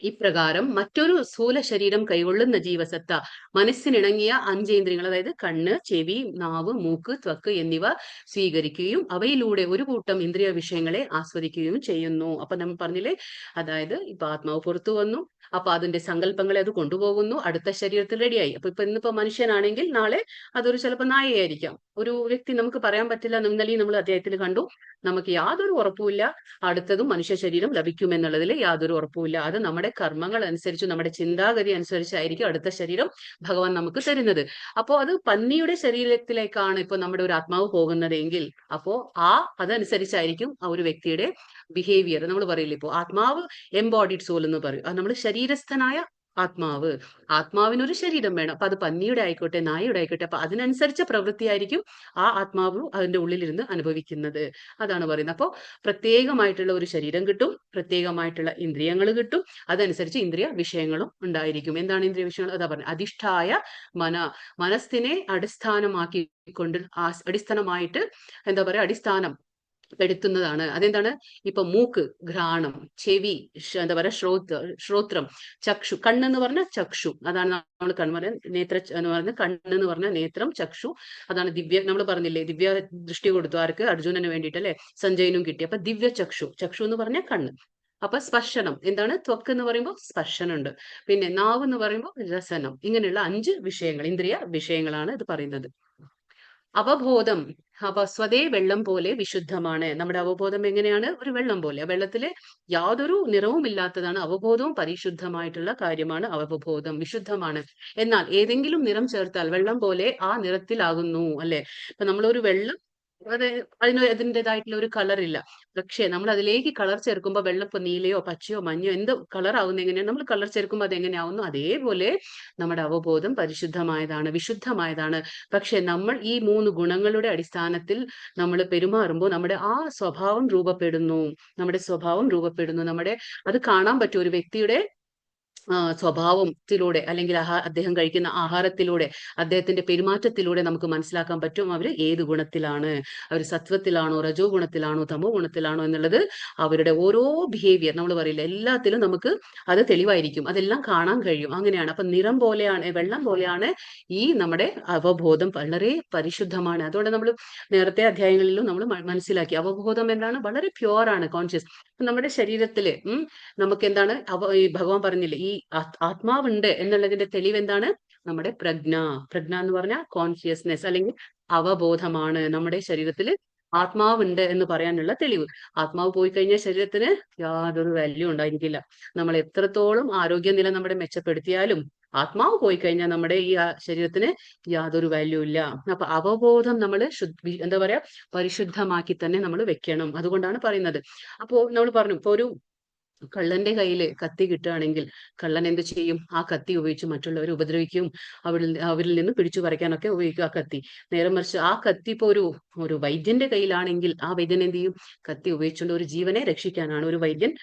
ഇപ്രകാരം മറ്റൊരു സ്ഥൂല ശരീരം കൈകൊള്ളുന്ന ജീവസത്ത മനസ്സിനിണങ്ങിയ അഞ്ചേന്ദ്രിയങ്ങൾ, അതായത് കണ്ണ്, ചെവി, നാവ്, മൂക്ക്, ത്വക്ക് എന്നിവ സ്വീകരിക്കുകയും അവയിലൂടെ ഒരു കൂട്ടം ഇന്ദ്രിയ വിഷയങ്ങളെ ആസ്വദിക്കുകയും ചെയ്യുന്നു. അപ്പൊ നമ്മൾ പറഞ്ഞില്ലേ, അതായത് ഇപ്പൊ ആത്മാവ് പുറത്തു വന്നു, അപ്പൊ അതിന്റെ സങ്കല്പങ്ങളെ അത് കൊണ്ടുപോകുന്നു, അടുത്ത ശരീരത്തിൽ റെഡിയായി. അപ്പൊ ഇന്നിപ്പോ മനുഷ്യനാണെങ്കിൽ നാളെ അതൊരു ചിലപ്പോൾ നായയായിരിക്കാം. ഒരു വ്യക്തി നമുക്ക് പറയാൻ പറ്റില്ല. ഇന്നലെയും നമ്മൾ അദ്ദേഹത്തിൽ കണ്ടു, നമുക്ക് യാതൊരു ഉറപ്പുമില്ല അടുത്തതും മനുഷ്യ ശരീരം ലഭിക്കുമെന്നുള്ളതിൽ യാതൊരു ഉറപ്പുമില്ല. അത് നമ്മുടെ കർമ്മങ്ങൾ അനുസരിച്ച്, നമ്മുടെ ചിന്താഗതി അനുസരിച്ചായിരിക്കും അടുത്ത ശരീരം ഭഗവാൻ നമുക്ക് തരുന്നത്. അപ്പോ അത് പന്നിയുടെ ശരീരത്തിലേക്കാണ് ഇപ്പൊ നമ്മുടെ ഒരു ആത്മാവ് പോകുന്നതെങ്കിൽ അപ്പോ അതനുസരിച്ചായിരിക്കും ആ ഒരു വ്യക്തിയുടെ ബിഹേവിയർ. നമ്മൾ പറയില്ലേ, ഇപ്പോ ആത്മാവ് എംബോഡിഡ് സോൾ എന്ന് പറയും. അത് നമ്മൾ ശരീരസ്ഥനായ ആത്മാവ്, ആത്മാവിനൊരു ശരീരം വേണം. അപ്പൊ അത് പന്നിയുടെ ആയിക്കോട്ടെ, നായയുടെ ആയിക്കോട്ടെ, അപ്പൊ അതിനനുസരിച്ച പ്രവൃത്തിയായിരിക്കും ആ ആത്മാവ് അതിന്റെ ഉള്ളിലിരുന്ന് അനുഭവിക്കുന്നത്. അതാണ് പറയുന്നത്. അപ്പോൾ പ്രത്യേകമായിട്ടുള്ള ഒരു ശരീരം കിട്ടും, പ്രത്യേകമായിട്ടുള്ള ഇന്ദ്രിയങ്ങൾ കിട്ടും, അതനുസരിച്ച് ഇന്ദ്രിയ വിഷയങ്ങളും ഉണ്ടായിരിക്കും. എന്താണ് ഇന്ദ്രിയ വിഷയങ്ങൾ? അതാ പറഞ്ഞത്, അധിഷ്ഠായ മനസ്സിനെ അടിസ്ഥാനമാക്കിക്കൊണ്ട്, അടിസ്ഥാനമായിട്ട്, എന്താ പറയാ, അടിസ്ഥാനം പെടുത്തുന്നതാണ്. അതെന്താണ്? ഇപ്പൊ മൂക്ക്, ഘ്രാണം, ചെവി, എന്താ പറയാ, ശ്രോത്രം, ചക്ഷു. കണ്ണെന്ന് പറഞ്ഞ ചക്ഷു, അതാണ് നമ്മൾ കണ്ണ് നേത്ര എന്ന് പറഞ്ഞ കണ്ണെന്ന് പറഞ്ഞ നേത്രം, ചക്ഷു. അതാണ് ദിവ്യ, നമ്മൾ പറഞ്ഞില്ലേ ദിവ്യ ദൃഷ്ടി കൊടുത്തു ആർക്ക്? അർജുനന് വേണ്ടിയിട്ട് അല്ലെ, സഞ്ജയനും കിട്ടി. അപ്പൊ ദിവ്യ ചക്ഷു, ചക്ഷു എന്ന് പറഞ്ഞ കണ്ണ്. അപ്പൊ സ്പർശനം എന്താണ്? ത്വക്ക് എന്ന് പറയുമ്പോൾ സ്പർശനം ഉണ്ട്. പിന്നെ നാവ് എന്ന് പറയുമ്പോൾ രസനം. ഇങ്ങനെയുള്ള 5 വിഷയങ്ങൾ, ഇന്ദ്രിയ വിഷയങ്ങളാണ് ഇത് പറയുന്നത്. അവബോധം, സ്വതേ വെള്ളം പോലെ വിശുദ്ധമാണ്. നമ്മുടെ അവബോധം എങ്ങനെയാണ്? ഒരു വെള്ളം പോലെ. ആ വെള്ളത്തില് യാതൊരു നിറവും ഇല്ലാത്തതാണ്. അവബോധവും പരിശുദ്ധമായിട്ടുള്ള കാര്യമാണ് അവബോധം, വിശുദ്ധമാണ്. എന്നാൽ ഏതെങ്കിലും നിറം ചേർത്താൽ വെള്ളം പോലെ ആ നിറത്തിലാകുന്നു അല്ലെ. ഇപ്പൊ നമ്മളൊരു വെള്ളം, അത് അതിൻ്റെതായിട്ടുള്ള ഒരു കളർ ഇല്ല. പക്ഷേ നമ്മൾ അതിലേക്ക് കളർ ചേർക്കുമ്പോൾ വെള്ളം ഇപ്പൊ നീലയോ പച്ചയോ മഞ്ഞയോ എന്ത് കളർ ആവുന്ന എങ്ങനെയാണ്? നമ്മൾ കളർ ചേർക്കുമ്പോൾ അത് എങ്ങനെയാവുന്നു? അതേപോലെ നമ്മുടെ അവബോധം പരിശുദ്ധമായതാണ്, വിശുദ്ധമായതാണ്. പക്ഷെ നമ്മൾ ഈ 3 ഗുണങ്ങളുടെ അടിസ്ഥാനത്തിൽ നമ്മൾ പെരുമാറുമ്പോൾ നമ്മുടെ ആ സ്വഭാവം രൂപപ്പെടുന്നു. നമ്മുടെ അത് കാണാൻ പറ്റും ഒരു വ്യക്തിയുടെ സ്വഭാവത്തിലൂടെ, അല്ലെങ്കിൽ അദ്ദേഹം കഴിക്കുന്ന ആഹാരത്തിലൂടെ, അദ്ദേഹത്തിന്റെ പെരുമാറ്റത്തിലൂടെ നമുക്ക് മനസ്സിലാക്കാൻ പറ്റും അവർ ഏത് ഗുണത്തിലാണ്. അവർ സത്വത്തിലാണോ, രജോ ഗുണത്തിലാണോ, തമോ ഗുണത്തിലാണോ എന്നുള്ളത് അവരുടെ ഓരോ ബിഹേവിയർ, നമ്മൾ പറയില്ല, എല്ലാത്തിലും നമുക്ക് അത് തെളിവായിരിക്കും. അതെല്ലാം കാണാൻ കഴിയും. അങ്ങനെയാണ്. അപ്പൊ നിറം പോലെയാണ്, വെള്ളം പോലെയാണ് ഈ നമ്മുടെ അവബോധം. വളരെ പരിശുദ്ധമാണ്. അതുകൊണ്ട് നമ്മൾ നേരത്തെ അധ്യായങ്ങളിലും നമ്മൾ മനസ്സിലാക്കി, അവബോധം എന്താണ്? വളരെ പ്യുവർ ആണ്, കോൺഷ്യസ്. നമ്മുടെ ശരീരത്തില് നമുക്ക് എന്താണ്? ഈ ഭഗവാൻ പറഞ്ഞില്ലേ, ഈ ആത്മാവുണ്ട് എന്നുള്ളതിന്റെ തെളിവ് എന്താണ്? നമ്മുടെ പ്രജ്ഞ എന്ന് പറഞ്ഞാൽ കോൺഷ്യസ്നെസ്, അല്ലെങ്കിൽ അവബോധമാണ് നമ്മുടെ ശരീരത്തിൽ ആത്മാവുണ്ട് എന്ന് പറയാനുള്ള തെളിവ്. ആത്മാവ് പോയി കഴിഞ്ഞാൽ ശരീരത്തിന് യാതൊരു വാല്യൂ ഉണ്ടായിരിക്കില്ല. നമ്മൾ എത്രത്തോളം ആരോഗ്യനില നമ്മുടെ മെച്ചപ്പെടുത്തിയാലും ആത്മാവ് പോയി കഴിഞ്ഞാൽ നമ്മുടെ ഈ ശരീരത്തിന് യാതൊരു വാല്യൂ ഇല്ല. അപ്പൊ അവബോധം നമ്മൾ എന്താ പറയാ, പരിശുദ്ധമാക്കി തന്നെ നമ്മൾ വെക്കണം. അതുകൊണ്ടാണ് പറയുന്നത്. അപ്പോ നമ്മൾ പറഞ്ഞു, ഇപ്പൊ ഒരു കള്ളന്റെ കയ്യിൽ കത്തി കിട്ടുകയാണെങ്കിൽ കള്ളൻ എന്ത് ചെയ്യും? ആ കത്തി ഉപയോഗിച്ച് മറ്റുള്ളവരെ ഉപദ്രവിക്കും, അവരിൽ നിന്ന് പിടിച്ചു പറിക്കാനൊക്കെ ഉപയോഗിക്കും ആ കത്തി. നേരെ മറിച്ച് ആ കത്തി ഇപ്പൊ ഒരു വൈദ്യന്റെ കയ്യിലാണെങ്കിൽ ആ വൈദ്യൻ എന്ത് ചെയ്യും? കത്തി ഉപയോഗിച്ചുകൊണ്ട് ഒരു ജീവനെ രക്ഷിക്കാനാണ് ഒരു വൈദ്യൻ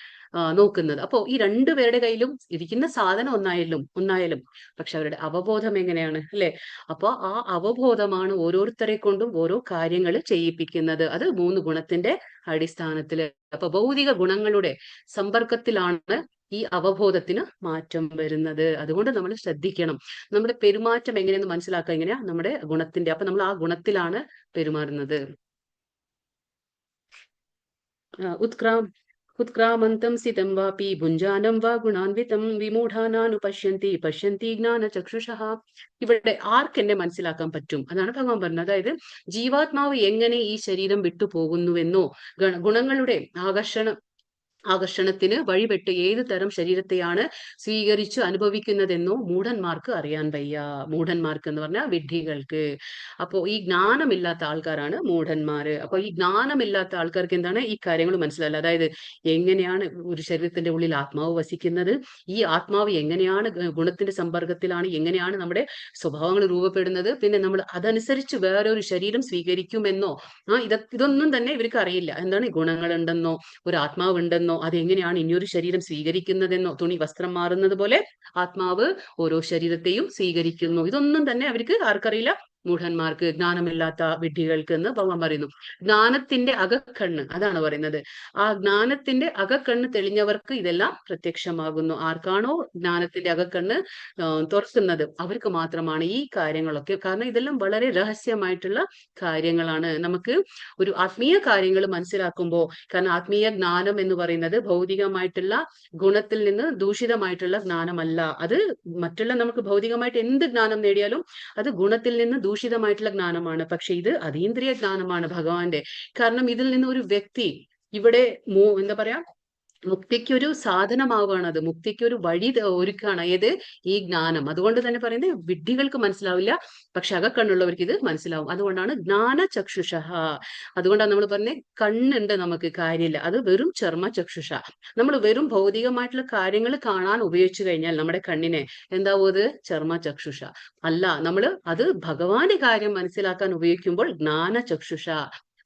നോക്കുന്നത്. അപ്പോ ഈ 2 പേരുടെ കയ്യിലും ഇരിക്കുന്ന സാധനം ഒന്നായാലും പക്ഷെ അവരുടെ അവബോധം എങ്ങനെയാണ് അല്ലെ? അപ്പൊ ആ അവബോധമാണ് ഓരോരുത്തരെ കൊണ്ടും ഓരോ കാര്യങ്ങൾ ചെയ്യിപ്പിക്കുന്നത്. അത് 3 ഗുണത്തിന്റെ അടിസ്ഥാനത്തില്. അപ്പൊ ഭൗതിക ഗുണങ്ങളുടെ സമ്പർക്കത്തിലാണ് ഈ അവബോധത്തിന് മാറ്റം വരുന്നത്. അതുകൊണ്ട് നമ്മൾ ശ്രദ്ധിക്കണം. നമ്മുടെ പെരുമാറ്റം എങ്ങനെയെന്ന് മനസ്സിലാക്കുക എങ്ങനെയാ? നമ്മുടെ ഗുണത്തിന്റെ. അപ്പൊ നമ്മൾ ആ ഗുണത്തിലാണ് പെരുമാറുന്നത്. उत्क्रामन्तं सितं वापि भुञ्जानं वा गुणान्वितं പശ്യന്തി ജ്ഞാനചക്ഷുഷഃ. ഇവിടെ ആർക്ക് എന്നെ മനസ്സിലാക്കാൻ പറ്റും? അതാണ് ഭഗവാൻ പറഞ്ഞത്. അതായത് ജീവാത്മാവ് എങ്ങനെ ഈ ശരീരം വിട്ടുപോകുന്നുവെന്നോ, ഗുണങ്ങളുടെ ആകർഷണത്തിന് വഴിപെട്ട് ഏത് തരം ശരീരത്തെയാണ് സ്വീകരിച്ച് അനുഭവിക്കുന്നതെന്നോ മൂഢന്മാർക്ക് അറിയാൻ വയ്യ. മൂഢന്മാർക്ക് എന്ന് പറഞ്ഞാൽ വിഡ്ഢികൾക്ക്. അപ്പോ ഈ ജ്ഞാനമില്ലാത്ത ആൾക്കാരാണ് മൂഢന്മാര്. അപ്പൊ ഈ ജ്ഞാനമില്ലാത്ത ആൾക്കാർക്ക് എന്താണ്? ഈ കാര്യങ്ങൾ മനസ്സിലാവില്ല. അതായത് എങ്ങനെയാണ് ഒരു ശരീരത്തിന്റെ ഉള്ളിൽ ആത്മാവ് വസിക്കുന്നത്, ഈ ആത്മാവ് എങ്ങനെയാണ് ഗുണത്തിന്റെ സമ്പർക്കത്തിലാണ്, എങ്ങനെയാണ് നമ്മുടെ സ്വഭാവങ്ങൾ രൂപപ്പെടുന്നത്, പിന്നെ നമ്മൾ അതനുസരിച്ച് വേറൊരു ശരീരം സ്വീകരിക്കുമെന്നോ ഇതൊന്നും തന്നെ ഇവർക്ക് അറിയില്ല. എന്താണ്? ഗുണങ്ങളുണ്ടെന്നോ, ഒരു ആത്മാവ് ഉണ്ടെന്നോ, അതെങ്ങനെയാണ് ഇനിയൊരു ശരീരം സ്വീകരിക്കുന്നതെന്നോ, തുണി വസ്ത്രം മാറുന്നത് പോലെ ആത്മാവ് ഓരോ ശരീരത്തെയും സ്വീകരിക്കുന്നു. ഇതൊന്നും തന്നെ അവർക്ക് ആർക്കറിയില്ല? മൂഢന്മാർക്ക്, ജ്ഞാനമില്ലാത്ത വിഡ്ഢികൾക്ക് എന്ന് ഭഗവാൻ പറയുന്നു. ജ്ഞാനത്തിന്റെ അകക്കണ്ണ്, അതാണ് പറയുന്നത്. ആ ജ്ഞാനത്തിന്റെ അകക്കണ്ണ് തെളിഞ്ഞവർക്ക് ഇതെല്ലാം പ്രത്യക്ഷമാകുന്നു. ആർക്കാണോ ജ്ഞാനത്തിന്റെ അകക്കണ്ണ് തുറക്കുന്നത് അവർക്ക് മാത്രമാണ് ഈ കാര്യങ്ങളൊക്കെ. കാരണം ഇതെല്ലാം വളരെ രഹസ്യമായിട്ടുള്ള കാര്യങ്ങളാണ്. നമുക്ക് ഒരു ആത്മീയ കാര്യങ്ങൾ മനസ്സിലാക്കുമ്പോൾ, കാരണം ആത്മീയ ജ്ഞാനം എന്ന് പറയുന്നത് ഭൗതികമായിട്ടുള്ള ഗുണത്തിൽ നിന്ന് ദൂഷിതമായിട്ടുള്ള ജ്ഞാനമല്ല. അത് മറ്റുള്ള നമുക്ക് ഭൗതികമായിട്ട് എന്ത് ജ്ഞാനം നേടിയാലും അത് ഗുണത്തിൽ നിന്ന് ദൂഷിതമായിട്ടുള്ള ജ്ഞാനമാണ്. പക്ഷെ ഇത് അതീന്ദ്രിയ ജ്ഞാനമാണ് ഭഗവാന്റെ. കാരണം ഇതിൽ നിന്ന് ഒരു വ്യക്തി ഇവിടെ എന്താ പറയാ, മുക്തിക്കൊരു സാധനമാവുകയാണ്. അത് മുക്തിക്കൊരു വഴി ഒരുക്കുകയാണ്. ഏത്? ഈ ജ്ഞാനം. അതുകൊണ്ട് തന്നെ പറയുന്നത് വിഡ്ഢികൾക്ക് മനസ്സിലാവില്ല, പക്ഷെ അകക്കണ്ണുള്ളവർക്ക് ഇത് മനസ്സിലാവും. അതുകൊണ്ടാണ് ജ്ഞാനചക്ഷുഷ. അതുകൊണ്ടാണ് നമ്മൾ പറഞ്ഞത് കണ്ണുണ്ട് നമുക്ക്, കാര്യമില്ല. അത് വെറും ചർമ്മ ചക്ഷുഷ. നമ്മൾ വെറും ഭൗതികമായിട്ടുള്ള കാര്യങ്ങൾ കാണാൻ ഉപയോഗിച്ചു കഴിഞ്ഞാൽ നമ്മുടെ കണ്ണിനെ എന്താവും? അത് ചർമ്മ ചക്ഷുഷ അല്ല. നമ്മൾ അത് ഭഗവാന്റെ കാര്യം മനസ്സിലാക്കാൻ ഉപയോഗിക്കുമ്പോൾ ജ്ഞാനചക്ഷുഷ.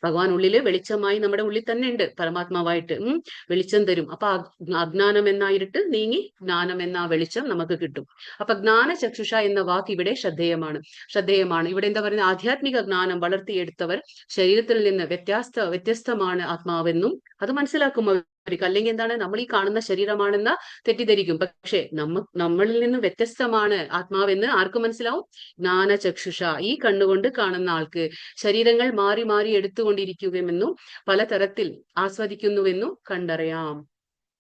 ഭഗവാൻ ഉള്ളില് വെളിച്ചമായി നമ്മുടെ ഉള്ളിൽ തന്നെ ഉണ്ട്, പരമാത്മാവായിട്ട് വെളിച്ചം തരും. അപ്പൊ അജ്ഞാനം എന്ന ഇരുട്ട് നീങ്ങി ജ്ഞാനം എന്ന വെളിച്ചം നമുക്ക് കിട്ടും. അപ്പൊ ജ്ഞാന ചക്ഷുഷ എന്ന വാക്ക് ഇവിടെ ശ്രദ്ധേയമാണ്. ഇവിടെ എന്താ പറയുന്നത്, ആധ്യാത്മിക ജ്ഞാനം വളർത്തിയെടുത്തവർ ശരീരത്തിൽ നിന്ന് വ്യത്യസ്തമാണ് ആത്മാവെന്നും അത് മനസ്സിലാക്കും അവർക്ക്. അല്ലെങ്കിൽ എന്താണ്, നമ്മൾ ഈ കാണുന്ന ശരീരമാണെന്ന തെറ്റിദ്ധരിക്കും. പക്ഷെ നമ്മളിൽ നിന്ന് വ്യത്യസ്തമാണ് ആത്മാവെന്ന് ആർക്ക് മനസ്സിലാവും? ജ്ഞാനചക്ഷുഷ, ഈ കണ്ണുകൊണ്ട് കാണുന്ന ആൾക്ക്. ശരീരങ്ങൾ മാറി മാറി എടുത്തുകൊണ്ടിരിക്കുമെന്നും പലതരത്തിൽ ആസ്വദിക്കുന്നുവെന്നും കണ്ടറിയാം.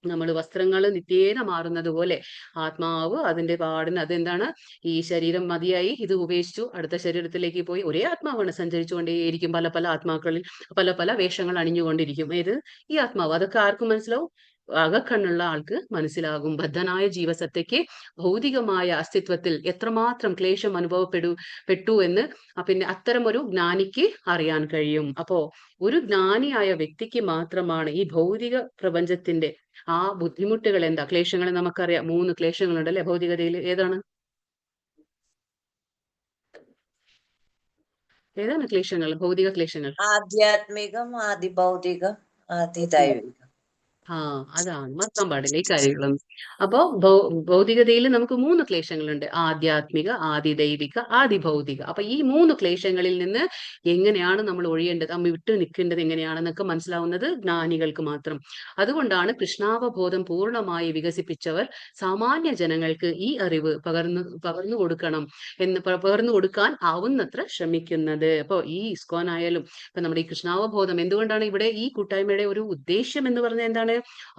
നമ്മൾ വസ്ത്രങ്ങൾ നിത്യേന മാറുന്നത് പോലെ ആത്മാവ് അതിന്റെ പാടിന് അതെന്താണ്, ഈ ശരീരം മതിയായി ഇത് ഉപേക്ഷിച്ചു അടുത്ത ശരീരത്തിലേക്ക് പോയി. ഒരേ ആത്മാവാണ് സഞ്ചരിച്ചുകൊണ്ടേയിരിക്കും, പല പല ആത്മാക്കളിൽ പല പല വേഷങ്ങൾ അണിഞ്ഞുകൊണ്ടിരിക്കും. ഏത്? ഈ ആത്മാവ്. അതൊക്കെ ആർക്കും മനസ്സിലാവും? അകക്കണ്ണുള്ള ആൾക്ക് മനസ്സിലാകും. ബദ്ധനായ ജീവസത്തയ്ക്ക് ഭൗതികമായ അസ്തിത്വത്തിൽ എത്രമാത്രം ക്ലേശം പെട്ടു എന്ന് പിന്നെ അത്തരം ഒരു ജ്ഞാനിക്ക് അറിയാൻ കഴിയും. അപ്പോ ഒരു ജ്ഞാനിയായ വ്യക്തിക്ക് മാത്രമാണ് ഈ ഭൗതിക പ്രപഞ്ചത്തിന്റെ ആ ബുദ്ധിമുട്ടുകൾ എന്താ, ക്ലേശങ്ങൾ നമുക്കറിയാം. 3 ക്ലേശങ്ങളുണ്ട് അല്ലെ ഭൗതികതയിൽ. ഏതാണ് ക്ലേശങ്ങൾ, ഭൗതിക ക്ലേശങ്ങൾ? ആധ്യാത്മികം, ആദിഭൗതികം, ആദിദൈവികം. അതാണ്, മറക്കാൻ പാടില്ല ഈ കാര്യങ്ങളൊന്നും. അപ്പോ ഭൗതികതയിൽ നമുക്ക് 3 ക്ലേശങ്ങളുണ്ട്: ആധ്യാത്മിക, ആദിദൈവിക, ആദിഭൗതിക. അപ്പൊ ഈ 3 ക്ലേശങ്ങളിൽ നിന്ന് എങ്ങനെയാണ് നമ്മൾ ഒഴിയേണ്ടത്, നമ്മൾ വിട്ടു നിൽക്കേണ്ടത് എങ്ങനെയാണെന്നൊക്കെ മനസ്സിലാവുന്നത് ജ്ഞാനികൾക്ക് മാത്രം. അതുകൊണ്ടാണ് കൃഷ്ണാവബോധം പൂർണ്ണമായി വികസിപ്പിച്ചവർ സാമാന്യ ജനങ്ങൾക്ക് ഈ അറിവ് പകർന്നു കൊടുക്കാൻ ആവുന്നത്ര ശ്രമിക്കുന്നത്. അപ്പൊ ഈ ഇസ്കോൻ ആയാലും ഇപ്പൊ നമ്മുടെ ഈ കൃഷ്ണാവബോധം, എന്തുകൊണ്ടാണ് ഇവിടെ ഈ കൂട്ടായ്മയുടെ ഒരു ഉദ്ദേശം എന്ന് പറഞ്ഞാൽ എന്താണ്?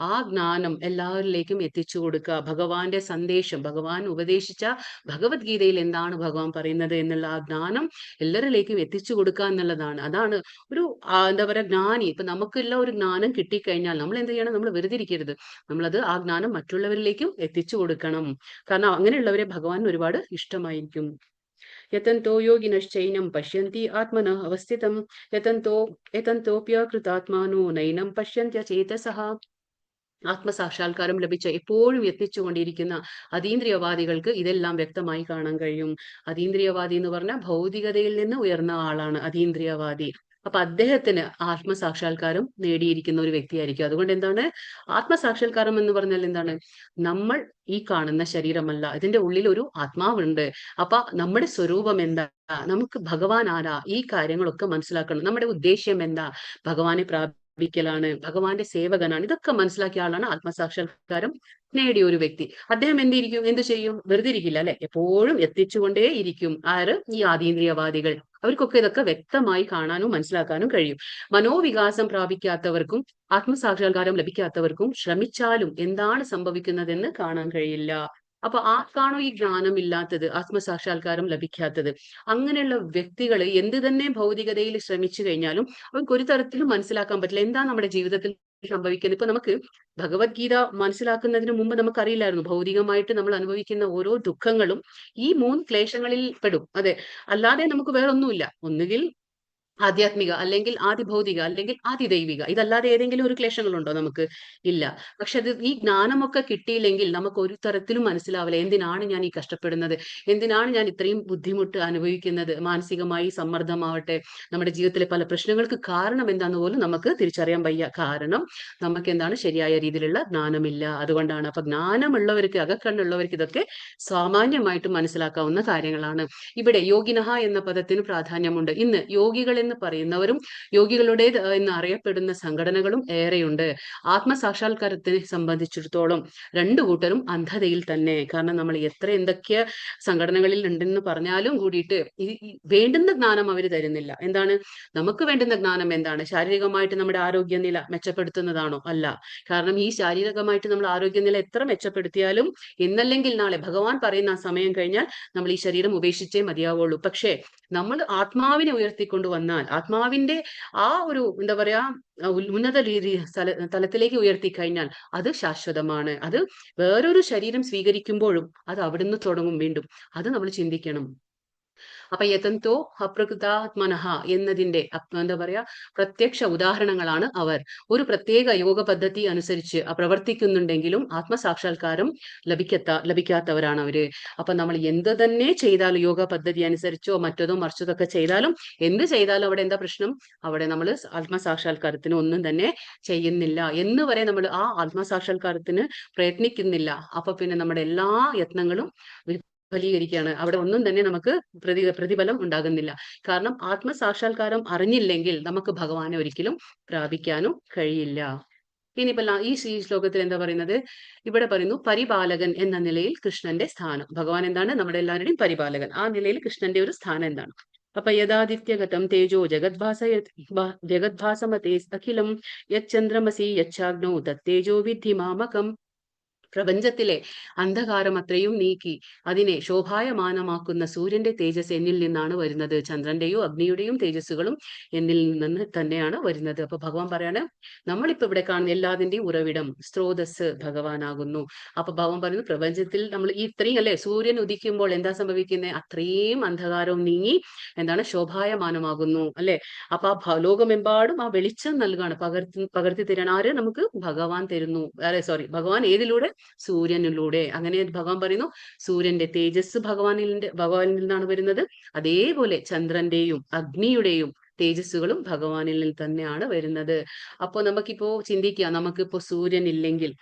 ആ ജ്ഞാനം എല്ലാവരിലേക്കും എത്തിച്ചു കൊടുക്കുക. ഭഗവാന്റെ സന്ദേശം, ഭഗവാൻ ഉപദേശിച്ച ഭഗവത്ഗീതയിൽ എന്താണ് ഭഗവാൻ പറയുന്നത് എന്നുള്ള ആ ജ്ഞാനം എല്ലാവരിലേക്കും എത്തിച്ചു കൊടുക്കുക എന്നുള്ളതാണ്. അതാണ് ഒരു എന്താ പറയുക, ജ്ഞാനി. ഇപ്പൊ നമുക്കെല്ലാം ഒരു ജ്ഞാനം കിട്ടിക്കഴിഞ്ഞാൽ നമ്മൾ എന്ത് ചെയ്യണം? നമ്മൾ വെറുതെ ഇരിക്കരുത്, നമ്മളത് ആ ജ്ഞാനം മറ്റുള്ളവരിലേക്കും എത്തിച്ചു കൊടുക്കണം. കാരണം അങ്ങനെയുള്ളവരെ ഭഗവാൻ ഒരുപാട് ഇഷ്ടമായിരിക്കും. യതന്തോ യോഗിനശ്ചൈനം പശ്യന്തി ആത്മനഃ അവസ്ഥിതം യതന്തോപ്യകൃതാത്മാനോ നൈനം പശ്യന്ത്യചേതസഃ. ആത്മസാക്ഷാത്കാരം ലഭിച്ച എപ്പോഴും എത്തിച്ചുകൊണ്ടിരിക്കുന്ന അതീന്ദ്രിയവാദികൾക്ക് ഇതെല്ലാം വ്യക്തമായി കാണാൻ കഴിയും. അതീന്ദ്രിയവാദി എന്ന് പറഞ്ഞാൽ ഭൗതികതയിൽ നിന്ന് ഉയർന്ന ആളാണ് അതീന്ദ്രിയവാദി. അപ്പൊ അദ്ദേഹത്തിന് ആത്മസാക്ഷാത്കാരം നേടിയിരിക്കുന്ന ഒരു വ്യക്തിയായിരിക്കും. അതുകൊണ്ട് എന്താണ് ആത്മസാക്ഷാത്കാരം എന്ന് പറഞ്ഞാൽ? എന്താണ്? നമ്മൾ ഈ കാണുന്ന ശരീരമല്ല, ഇതിന്റെ ഉള്ളിൽ ഒരു ആത്മാവുണ്ട്. അപ്പൊ നമ്മുടെ സ്വരൂപം എന്താ, നമുക്ക് ഭഗവാൻ ആരാ, ഈ കാര്യങ്ങളൊക്കെ മനസ്സിലാക്കണം. നമ്മുടെ ഉദ്ദേശ്യം എന്താ, ഭഗവാനെ പ്രാപിക്കലാണ്, ഭഗവാന്റെ സേവകനാണ്. ഇതൊക്കെ മനസ്സിലാക്കിയ ആളാണ് ആത്മസാക്ഷാത്കാരം നേടിയ ഒരു വ്യക്തി. അദ്ദേഹം എന്ത് ചെയ്യും? വെറുതെ ഇരിക്കില്ല അല്ലെ, എപ്പോഴും എത്തിച്ചുകൊണ്ടേ ഇരിക്കും. ആര്? ഈ ആതീന്ദ്രിയവാദികൾ. അവർക്കൊക്കെ ഇതൊക്കെ വ്യക്തമായി കാണാനും മനസ്സിലാക്കാനും കഴിയും. മനോവികാസം പ്രാപിക്കാത്തവർക്കും ആത്മസാക്ഷാത്കാരം ലഭിക്കാത്തവർക്കും ശ്രമിച്ചാലും എന്താണ് സംഭവിക്കുന്നതെന്ന് കാണാൻ കഴിയില്ല. അപ്പൊ ആർക്കാണോ ഈ ജ്ഞാനം ഇല്ലാത്തത്, ആത്മസാക്ഷാത്കാരം ലഭിക്കാത്തത്, അങ്ങനെയുള്ള വ്യക്തികൾ എന്ത് തന്നെ ഭൗതികതയിൽ ശ്രമിച്ചു കഴിഞ്ഞാലും അവർക്ക് ഒരു തരത്തിലും മനസ്സിലാക്കാൻ പറ്റില്ല എന്താ നമ്മുടെ ജീവിതത്തിൽ സംഭവിക്കുന്നത്. ഇപ്പൊ നമുക്ക് ഭഗവത്ഗീത മനസ്സിലാക്കുന്നതിന് മുമ്പ് നമുക്കറിയില്ലായിരുന്നു ഭൗതികമായിട്ട് നമ്മൾ അനുഭവിക്കുന്ന ഓരോ ദുഃഖങ്ങളും ഈ 3 ക്ലേശങ്ങളിൽ പെടും. അതെ, അല്ലാതെ നമുക്ക് വേറൊന്നുമില്ല. ഒന്നുകിൽ ആധ്യാത്മിക, അല്ലെങ്കിൽ ആദിഭൗതിക, അല്ലെങ്കിൽ ആദിദൈവിക. ഇതല്ലാതെ ഏതെങ്കിലും ഒരു ക്ലേശങ്ങളുണ്ടോ? നമുക്ക് ഇല്ല. പക്ഷെ അത് ഈ ജ്ഞാനമൊക്കെ കിട്ടിയില്ലെങ്കിൽ നമുക്ക് ഒരു തരത്തിലും മനസ്സിലാവില്ല എന്തിനാണ് ഞാൻ ഈ കഷ്ടപ്പെടുന്നത്, എന്തിനാണ് ഞാൻ ഇത്രയും ബുദ്ധിമുട്ട് അനുഭവിക്കുന്നത്. മാനസികമായി സമ്മർദ്ദമാവട്ടെ, നമ്മുടെ ജീവിതത്തിലെ പല പ്രശ്നങ്ങൾക്ക് കാരണം എന്താന്ന് പോലും നമുക്ക് തിരിച്ചറിയാൻ വയ്യ. കാരണം നമുക്ക് എന്താണ്, ശരിയായ രീതിയിലുള്ള ജ്ഞാനമില്ല. അതുകൊണ്ടാണ്. അപ്പൊ ജ്ഞാനമുള്ളവർക്ക്, അകക്കണ്ണുള്ളവർക്ക് ഇതൊക്കെ സാമാന്യമായിട്ട് മനസ്സിലാക്കാവുന്ന കാര്യങ്ങളാണ്. ഇവിടെ യോഗിനഹ എന്ന പദത്തിന് പ്രാധാന്യമുണ്ട്. ഇന്ന് യോഗികൾ എന്ന് പറയുന്നവരും യോഗികളുടെ എന്ന് അറിയപ്പെടുന്ന സംഘടനകളും ഏറെയുണ്ട്. ആത്മസാക്ഷാത്കാരത്തിനെ സംബന്ധിച്ചിടത്തോളം 2 കൂട്ടരും അന്ധതയിൽ തന്നെ. കാരണം നമ്മൾ എന്തൊക്കെ സംഘടനകളിൽ ഉണ്ടെന്ന് പറഞ്ഞാലും കൂടിയിട്ട് വേണ്ടുന്ന ജ്ഞാനം അവർ തരുന്നില്ല. എന്താണ് നമുക്ക് വേണ്ടുന്ന ജ്ഞാനം? എന്താണ്? ശാരീരികമായിട്ട് നമ്മുടെ ആരോഗ്യനില മെച്ചപ്പെടുത്തുന്നതാണോ? അല്ല. കാരണം ഈ ശാരീരികമായിട്ട് നമ്മൾ ആരോഗ്യനില എത്ര മെച്ചപ്പെടുത്തിയാലും ഇന്നല്ലെങ്കിൽ നാളെ ഭഗവാൻ പറയുന്ന ആ സമയം കഴിഞ്ഞാൽ നമ്മൾ ഈ ശരീരം ഉപേക്ഷിച്ചേ മതിയാവുള്ളൂ. പക്ഷേ നമ്മൾ ആത്മാവിനെ ഉയർത്തിക്കൊണ്ടുവന്നാൽ, ആത്മാവിന്റെ ആ ഒരു എന്താ പറയാ ഉന്നത തലത്തിലേക്ക് ഉയർത്തി കഴിഞ്ഞാൽ അത് ശാശ്വതമാണ്. അത് വേറൊരു ശരീരം സ്വീകരിക്കുമ്പോഴും അത് അവിടുന്ന് തുടങ്ങും വീണ്ടും. അത് നമ്മൾ ചിന്തിക്കണം. അപ്പൊ യതന്തോ അപ്രകൃതാത്മനഃ എന്നതിന്റെ എന്താ പറയാ പ്രത്യക്ഷ ഉദാഹരണങ്ങളാണ് അവർ. ഒരു പ്രത്യേക യോഗ പദ്ധതി അനുസരിച്ച് പ്രവർത്തിക്കുന്നുണ്ടെങ്കിലും ആത്മസാക്ഷാത്കാരം ലഭിക്കാത്തവരാണ് അവര്. അപ്പൊ നമ്മൾ എന്ത് തന്നെ ചെയ്താലും യോഗ പദ്ധതി അനുസരിച്ചോ മറ്റതോ മറിച്ചതോ ഒക്കെ ചെയ്താലും എന്ത് ചെയ്താലും അവിടെ എന്താ പ്രശ്നം? അവിടെ നമ്മൾ ആത്മസാക്ഷാത്കാരത്തിന് ഒന്നും തന്നെ ചെയ്യുന്നില്ല എന്ന് വരെ നമ്മൾ ആ ആത്മസാക്ഷാത്കാരത്തിന് പ്രയത്നിക്കുന്നില്ല. അപ്പൊ പിന്നെ നമ്മുടെ എല്ലാ യത്നങ്ങളും ഫലീകരിക്കുകയാണ്. അവിടെ ഒന്നും തന്നെ നമുക്ക് പ്രതിഫലം ഉണ്ടാകുന്നില്ല. കാരണം ആത്മസാക്ഷാത്കാരം അറിഞ്ഞില്ലെങ്കിൽ നമുക്ക് ഭഗവാനെ ഒരിക്കലും പ്രാപിക്കാനും കഴിയില്ല. ഇനിയിപ്പോ ഈ ശ്ലോകത്തിൽ എന്താ പറയുന്നത്? ഇവിടെ പറയുന്നു പരിപാലകൻ എന്ന നിലയിൽ കൃഷ്ണന്റെ സ്ഥാനം. ഭഗവാൻ എന്താണ്? നമ്മുടെ എല്ലാവരുടെയും പരിപാലകൻ. ആ നിലയിൽ കൃഷ്ണന്റെ ഒരു സ്ഥാനം എന്താണ്? അപ്പൊ യഥാദിത്യഗതം തേജോ ജഗദ്ഭാസമതേ അഖിലം യച്ചന്ദ്രമസി യച്ചാഗ്നോ തത്തേജോ വിദ്ധി മാമകം. പ്രപഞ്ചത്തിലെ അന്ധകാരം അത്രയും നീക്കി അതിനെ ശോഭായമാനമാക്കുന്ന സൂര്യന്റെ തേജസ് എന്നിൽ നിന്നാണ് വരുന്നത്. ചന്ദ്രന്റെയോ അഗ്നിയുടെയും തേജസ്സുകളും എന്നിൽ നിന്ന് തന്നെയാണ് വരുന്നത്. അപ്പൊ ഭഗവാൻ പറയാണ്, നമ്മളിപ്പോ ഇവിടെ കാണുന്ന എല്ലാതിന്റെയും ഉറവിടം സ്രോതസ് ഭഗവാനാകുന്നു. അപ്പൊ ഭഗവാൻ പറയുന്നു, പ്രപഞ്ചത്തിൽ നമ്മൾ ഈ ഇത്രയും അല്ലെ സൂര്യൻ ഉദിക്കുമ്പോൾ എന്താ സംഭവിക്കുന്നത്? അത്രയും അന്ധകാരവും നീങ്ങി എന്താണ് ശോഭായമാനമാകുന്നു അല്ലെ. അപ്പൊ ആ ലോകമെമ്പാടും ആ വെളിച്ചം നൽകാണ്, പകർത്തി തരാൻ ആര്? നമുക്ക് ഭഗവാൻ തരുന്നു. ഭഗവാൻ ഏതിലൂടെ? സൂര്യനിലൂടെ. അങ്ങനെ ഭഗവാൻ പറയുന്നു, സൂര്യന്റെ തേജസ് ഭഗവാനിൽ നിന്നാണ് വരുന്നത്. അതേപോലെ ചന്ദ്രന്റെയും അഗ്നിയുടെയും തേജസ്സുകളും ഭഗവാനിൽ തന്നെയാണ് വരുന്നത്. അപ്പൊ നമുക്കിപ്പോ ചിന്തിക്കുക, നമുക്കിപ്പോ സൂര്യൻ ഇല്ലെങ്കിൽ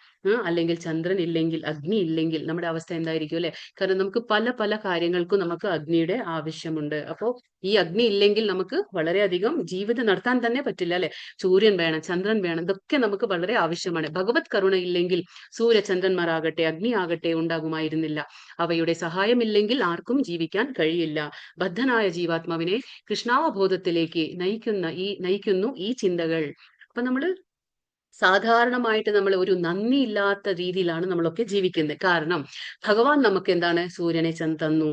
അല്ലെങ്കിൽ ചന്ദ്രൻ ഇല്ലെങ്കിൽ അഗ്നി ഇല്ലെങ്കിൽ നമ്മുടെ അവസ്ഥ എന്തായിരിക്കും അല്ലെ? കാരണം നമുക്ക് പല പല കാര്യങ്ങൾക്കും നമുക്ക് അഗ്നിയുടെ ആവശ്യമുണ്ട്. അപ്പോ ഈ അഗ്നി ഇല്ലെങ്കിൽ നമുക്ക് വളരെയധികം ജീവിതം നടത്താൻ തന്നെ പറ്റില്ല അല്ലെ. സൂര്യൻ വേണം, ചന്ദ്രൻ വേണം, ഇതൊക്കെ നമുക്ക് വളരെ ആവശ്യമാണ്. ഭഗവത് കരുണ ഇല്ലെങ്കിൽ സൂര്യചന്ദ്രന്മാരാകട്ടെ അഗ്നി ആകട്ടെ ഉണ്ടാകുമായിരുന്നില്ല. അവയുടെ സഹായമില്ലെങ്കിൽ ആർക്കും ജീവിക്കാൻ കഴിയില്ല. ബദ്ധനായ ജീവാത്മാവിനെ കൃഷ്ണാവബോധത്തിലേക്ക് നയിക്കുന്നു ഈ ചിന്തകൾ. അപ്പൊ നമ്മള് സാധാരണമായിട്ട് നമ്മൾ ഒരു നന്ദി ഇല്ലാത്ത രീതിയിലാണ് നമ്മളൊക്കെ ജീവിക്കുന്നത്. കാരണം ഭഗവാൻ നമുക്ക് എന്താണ്? സൂര്യനെ തന്നു.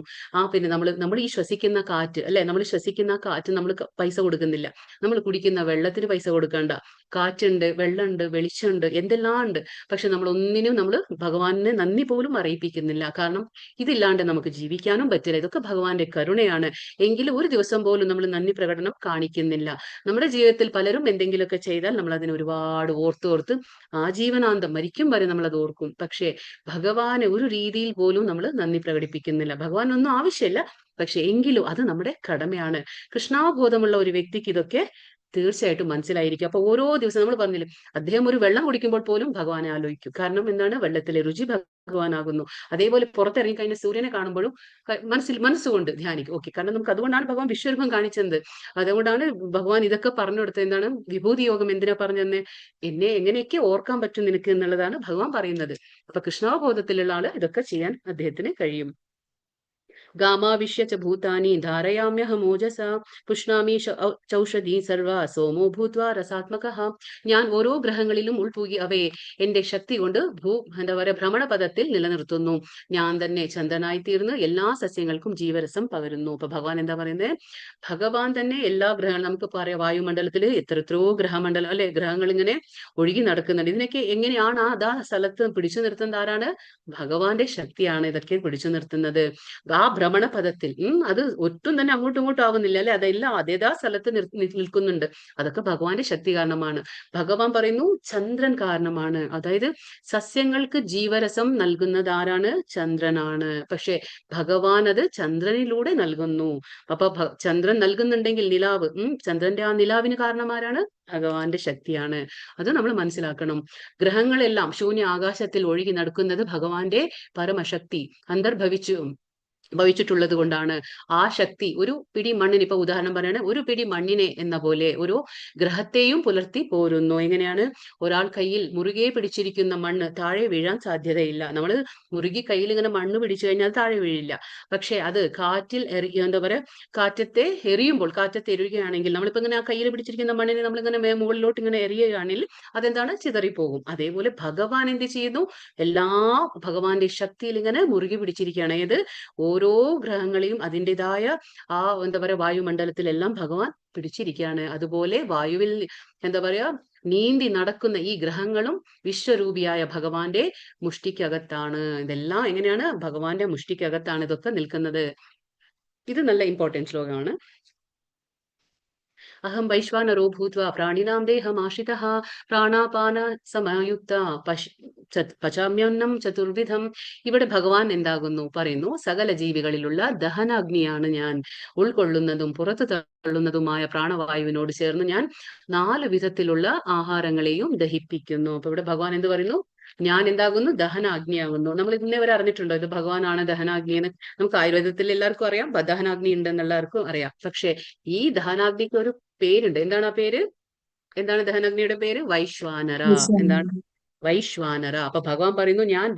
പിന്നെ നമ്മൾ ഈ ശ്വസിക്കുന്ന കാറ്റ് അല്ലെ, നമ്മൾ ശ്വസിക്കുന്ന കാറ്റ് നമ്മൾ പൈസ കൊടുക്കുന്നില്ല. നമ്മൾ കുടിക്കുന്ന വെള്ളത്തിന് പൈസ കൊടുക്കണ്ട. കാറ്റുണ്ട്, വെള്ളമുണ്ട്, വെളിച്ചമുണ്ട്, എന്തെല്ലാം ഉണ്ട്. പക്ഷെ നമ്മൾ ഒന്നിനും നമ്മൾ ഭഗവാനെ നന്ദി പോലും അറിയിപ്പിക്കുന്നില്ല. കാരണം ഇതില്ലാണ്ട് നമുക്ക് ജീവിക്കാനും പറ്റില്ല. ഇതൊക്കെ ഭഗവാന്റെ കരുണയാണ്. എങ്കിലും ഒരു ദിവസം പോലും നമ്മൾ നന്ദി പ്രകടനം കാണിക്കുന്നില്ല. നമ്മുടെ ജീവിതത്തിൽ പലരും എന്തെങ്കിലുമൊക്കെ ചെയ്താൽ നമ്മൾ അതിന് ഒരുപാട് ഓർത്ത് ആജീവനാന്തം മരിക്കും വരെ നമ്മൾ അത് ഓർക്കും. പക്ഷേ ഭഗവാന് ഒരു രീതിയിൽ പോലും നമ്മൾ നന്ദി പ്രകടിപ്പിക്കുന്നില്ല. ഭഗവാൻ ഒന്നും ആവശ്യമില്ല, പക്ഷെ എങ്കിലും അത് നമ്മുടെ കടമയാണ്. കൃഷ്ണാവബോധമുള്ള ഒരു വ്യക്തിക്ക് ഇതൊക്കെ തീർച്ചയായിട്ടും മനസ്സിലായിരിക്കും. അപ്പൊ ഓരോ ദിവസം നമ്മൾ പറഞ്ഞില്ലേ, അദ്ദേഹം ഒരു വെള്ളം കുടിക്കുമ്പോൾ പോലും ഭഗവാനെ ആലോചിക്കും. കാരണം എന്താണ്? വെള്ളത്തിലെ രുചി ഭഗവാനാകുന്നു. അതേപോലെ പുറത്തിറങ്ങി കഴിഞ്ഞ സൂര്യനെ കാണുമ്പോഴും മനസ്സുകൊണ്ട് ധ്യാനിക്കും. ഓക്കെ, കാരണം നമുക്ക് അതുകൊണ്ടാണ് ഭഗവാൻ വിശ്വരൂപം കാണിച്ചത്. അതുകൊണ്ടാണ് ഭഗവാൻ ഇതൊക്കെ പറഞ്ഞു കൊടുത്തത്. എന്താണ്? വിഭൂതി യോഗം എന്തിനാ പറഞ്ഞെന്ന്? എന്നെ എങ്ങനെയൊക്കെ ഓർക്കാൻ പറ്റും നിനക്ക് എന്നുള്ളതാണ് ഭഗവാൻ പറയുന്നത്. അപ്പൊ കൃഷ്ണാവബോധത്തിലുള്ള ആള് ഇതൊക്കെ ചെയ്യാൻ അദ്ദേഹത്തിന് കഴിയും. ഗാമാവിശ്യ ച ഭൂതാനി ധാരയാമ്യഹമോജസ പുഷ്ണാമി ചൗഷധി സർവ സോമോ ഭൂത്വാ രസാത്മകഃ. ഞാൻ ഓരോ ഗ്രഹങ്ങളിലും ഉൾപൂകി അവയെ എന്റെ ശക്തി കൊണ്ട് ഭ്രമണപഥത്തിൽ നിലനിർത്തുന്നു. ഞാൻ തന്നെ ചന്ദ്രനായി തീർന്ന് എല്ലാ സസ്യങ്ങൾക്കും ജീവരസം പകരുന്നു. അപ്പൊ ഭഗവാൻ എന്താ പറയുന്നത്? ഭഗവാൻ തന്നെ എല്ലാ ഗ്രഹങ്ങളും, നമുക്ക് പറയാം വായുമണ്ഡലത്തിൽ എത്രയോ ഗ്രഹമണ്ഡലം അല്ലെ, ഗ്രഹങ്ങൾ ഇങ്ങനെ ഒഴുകി നടക്കുന്നുണ്ട്. ഇതിനൊക്കെ എങ്ങനെയാണ് അതാ സ്ഥലത്ത് പിടിച്ചു നിർത്തുന്നത്? ആരാണ്? ഭഗവാന്റെ ശക്തിയാണ് ഇതൊക്കെ പിടിച്ചു നിർത്തുന്നത്. ആ ഭ്രമണപഥത്തിൽ അത് ഒട്ടും തന്നെ അങ്ങോട്ടും ഇങ്ങോട്ടും ആവുന്നില്ല അല്ലെ, അതെല്ലാം അതേതാ സ്ഥലത്ത് നിൽക്കുന്നുണ്ട്. അതൊക്കെ ഭഗവാന്റെ ശക്തി കാരണമാണ്. ഭഗവാൻ പറയുന്നു ചന്ദ്രൻ കാരണമാണ്. അതായത് സസ്യങ്ങൾക്ക് ജീവരസം നൽകുന്നത് ആരാണ്? ചന്ദ്രനാണ്. പക്ഷെ ഭഗവാൻ അത് ചന്ദ്രനിലൂടെ നൽകുന്നു. അപ്പൊ ചന്ദ്രൻ നൽകുന്നുണ്ടെങ്കിൽ നിലാവ്, ചന്ദ്രന്റെ ആ നിലാവിന് കാരണം ആരാണ്? ഭഗവാന്റെ ശക്തിയാണ്. അത് നമ്മൾ മനസ്സിലാക്കണം. ഗ്രഹങ്ങളെല്ലാം ശൂന്യ ആകാശത്തിൽ ഒഴുകി നടക്കുന്നത് ഭഗവാന്റെ പരമശക്തി ഭവിച്ചിട്ടുള്ളത് കൊണ്ടാണ്. ആ ശക്തി ഒരു പിടി മണ്ണിന്, ഇപ്പൊ ഉദാഹരണം പറയാണ്, ഒരു പിടി മണ്ണിനെ എന്ന പോലെ ഒരു ഗ്രഹത്തെയും പുലർത്തി പോരുന്നു. എങ്ങനെയാണ്? ഒരാൾ കയ്യിൽ മുറുകെ പിടിച്ചിരിക്കുന്ന മണ്ണ് താഴെ വീഴാൻ സാധ്യതയില്ല. നമ്മൾ മുറുകി കയ്യിൽ ഇങ്ങനെ മണ്ണ് പിടിച്ചു കഴിഞ്ഞാൽ താഴെ വീഴില്ല. പക്ഷെ അത് കാറ്റിൽ എന്താ പറയാ, കാറ്റത്തെ എറിയുകയാണെങ്കിൽ, നമ്മളിപ്പോ ഇങ്ങനെ ആ കയ്യിൽ പിടിച്ചിരിക്കുന്ന മണ്ണിനെ നമ്മളിങ്ങനെ മുകളിലോട്ട് ഇങ്ങനെ എറിയുകയാണെങ്കിൽ അതെന്താണ്? ചിതറിപ്പോകും. അതേപോലെ ഭഗവാൻ എന്ത് ചെയ്യുന്നു? ഭഗവാന്റെ ശക്തിയിൽ ഇങ്ങനെ മുറുകി പിടിച്ചിരിക്കുകയാണ്. ഏത്? ഓരോ ഗ്രഹങ്ങളെയും അതിൻ്റെതായ ആ എന്താ പറയാ വായുമണ്ഡലത്തിലെല്ലാം ഭഗവാൻ പിടിച്ചിരിക്കുകയാണ്. അതുപോലെ വായുവിൽ എന്താ പറയാ നീന്തി നടക്കുന്ന ഈ ഗ്രഹങ്ങളും വിശ്വരൂപിയായ ഭഗവാന്റെ മുഷ്ടിക്കകത്താണ്. ഇതെല്ലാം എങ്ങനെയാണ്? ഭഗവാന്റെ മുഷ്ടിക്കകത്താണ് ഇതൊക്കെ നിൽക്കുന്നത്. ഇത് നല്ല ഇമ്പോർട്ടൻറ്റ് ശ്ലോകമാണ്. അഹം വൈശ്വാനരോ ഭൂത്വാ പ്രാണിനാം ദേഹമാശ്രിതഃ പ്രാണാപാന സമയുക്ത പചാമ്യന്നം ചതുർവിധം. ഇവിടെ ഭഗവാൻ എന്താകുന്നു പറയുന്നു, സകല ജീവികളിലുള്ള ദഹനാഗ്നിയാണ് ഞാൻ. ഉൾക്കൊള്ളുന്നതും പുറത്തു തള്ളുന്നതുമായ പ്രാണവായുവിനോട് ചേർന്ന് ഞാൻ 4 വിധത്തിലുള്ള ആഹാരങ്ങളെയും ദഹിപ്പിക്കുന്നു. അപ്പൊ ഇവിടെ ഭഗവാൻ എന്ത് പറയുന്നു, ഞാൻ എന്താകുന്നു, ദഹനാഗ്നിയാകുന്നു. നമ്മൾ ഇന്നേ വരെ അറിഞ്ഞിട്ടുണ്ടോ ഇത് ഭഗവാനാണ് ദഹനാഗ്നി എന്ന്? നമുക്ക് ആയുർവേദത്തിൽ എല്ലാവർക്കും അറിയാം, ദഹനാഗ്നി ഉണ്ടെന്ന് എല്ലാവർക്കും അറിയാം. പക്ഷെ ഈ ദഹനാഗ്നിക്ക് ഒരു പേരുണ്ട്. എന്താണ് ആ പേര്? എന്താണ് ദഹനാഗ്നിയുടെ പേര്? വൈശ്വാനര. എന്താണ്? വൈശ്വാനര. അപ്പൊ ഭഗവാൻ പറയുന്നു, ഞാൻ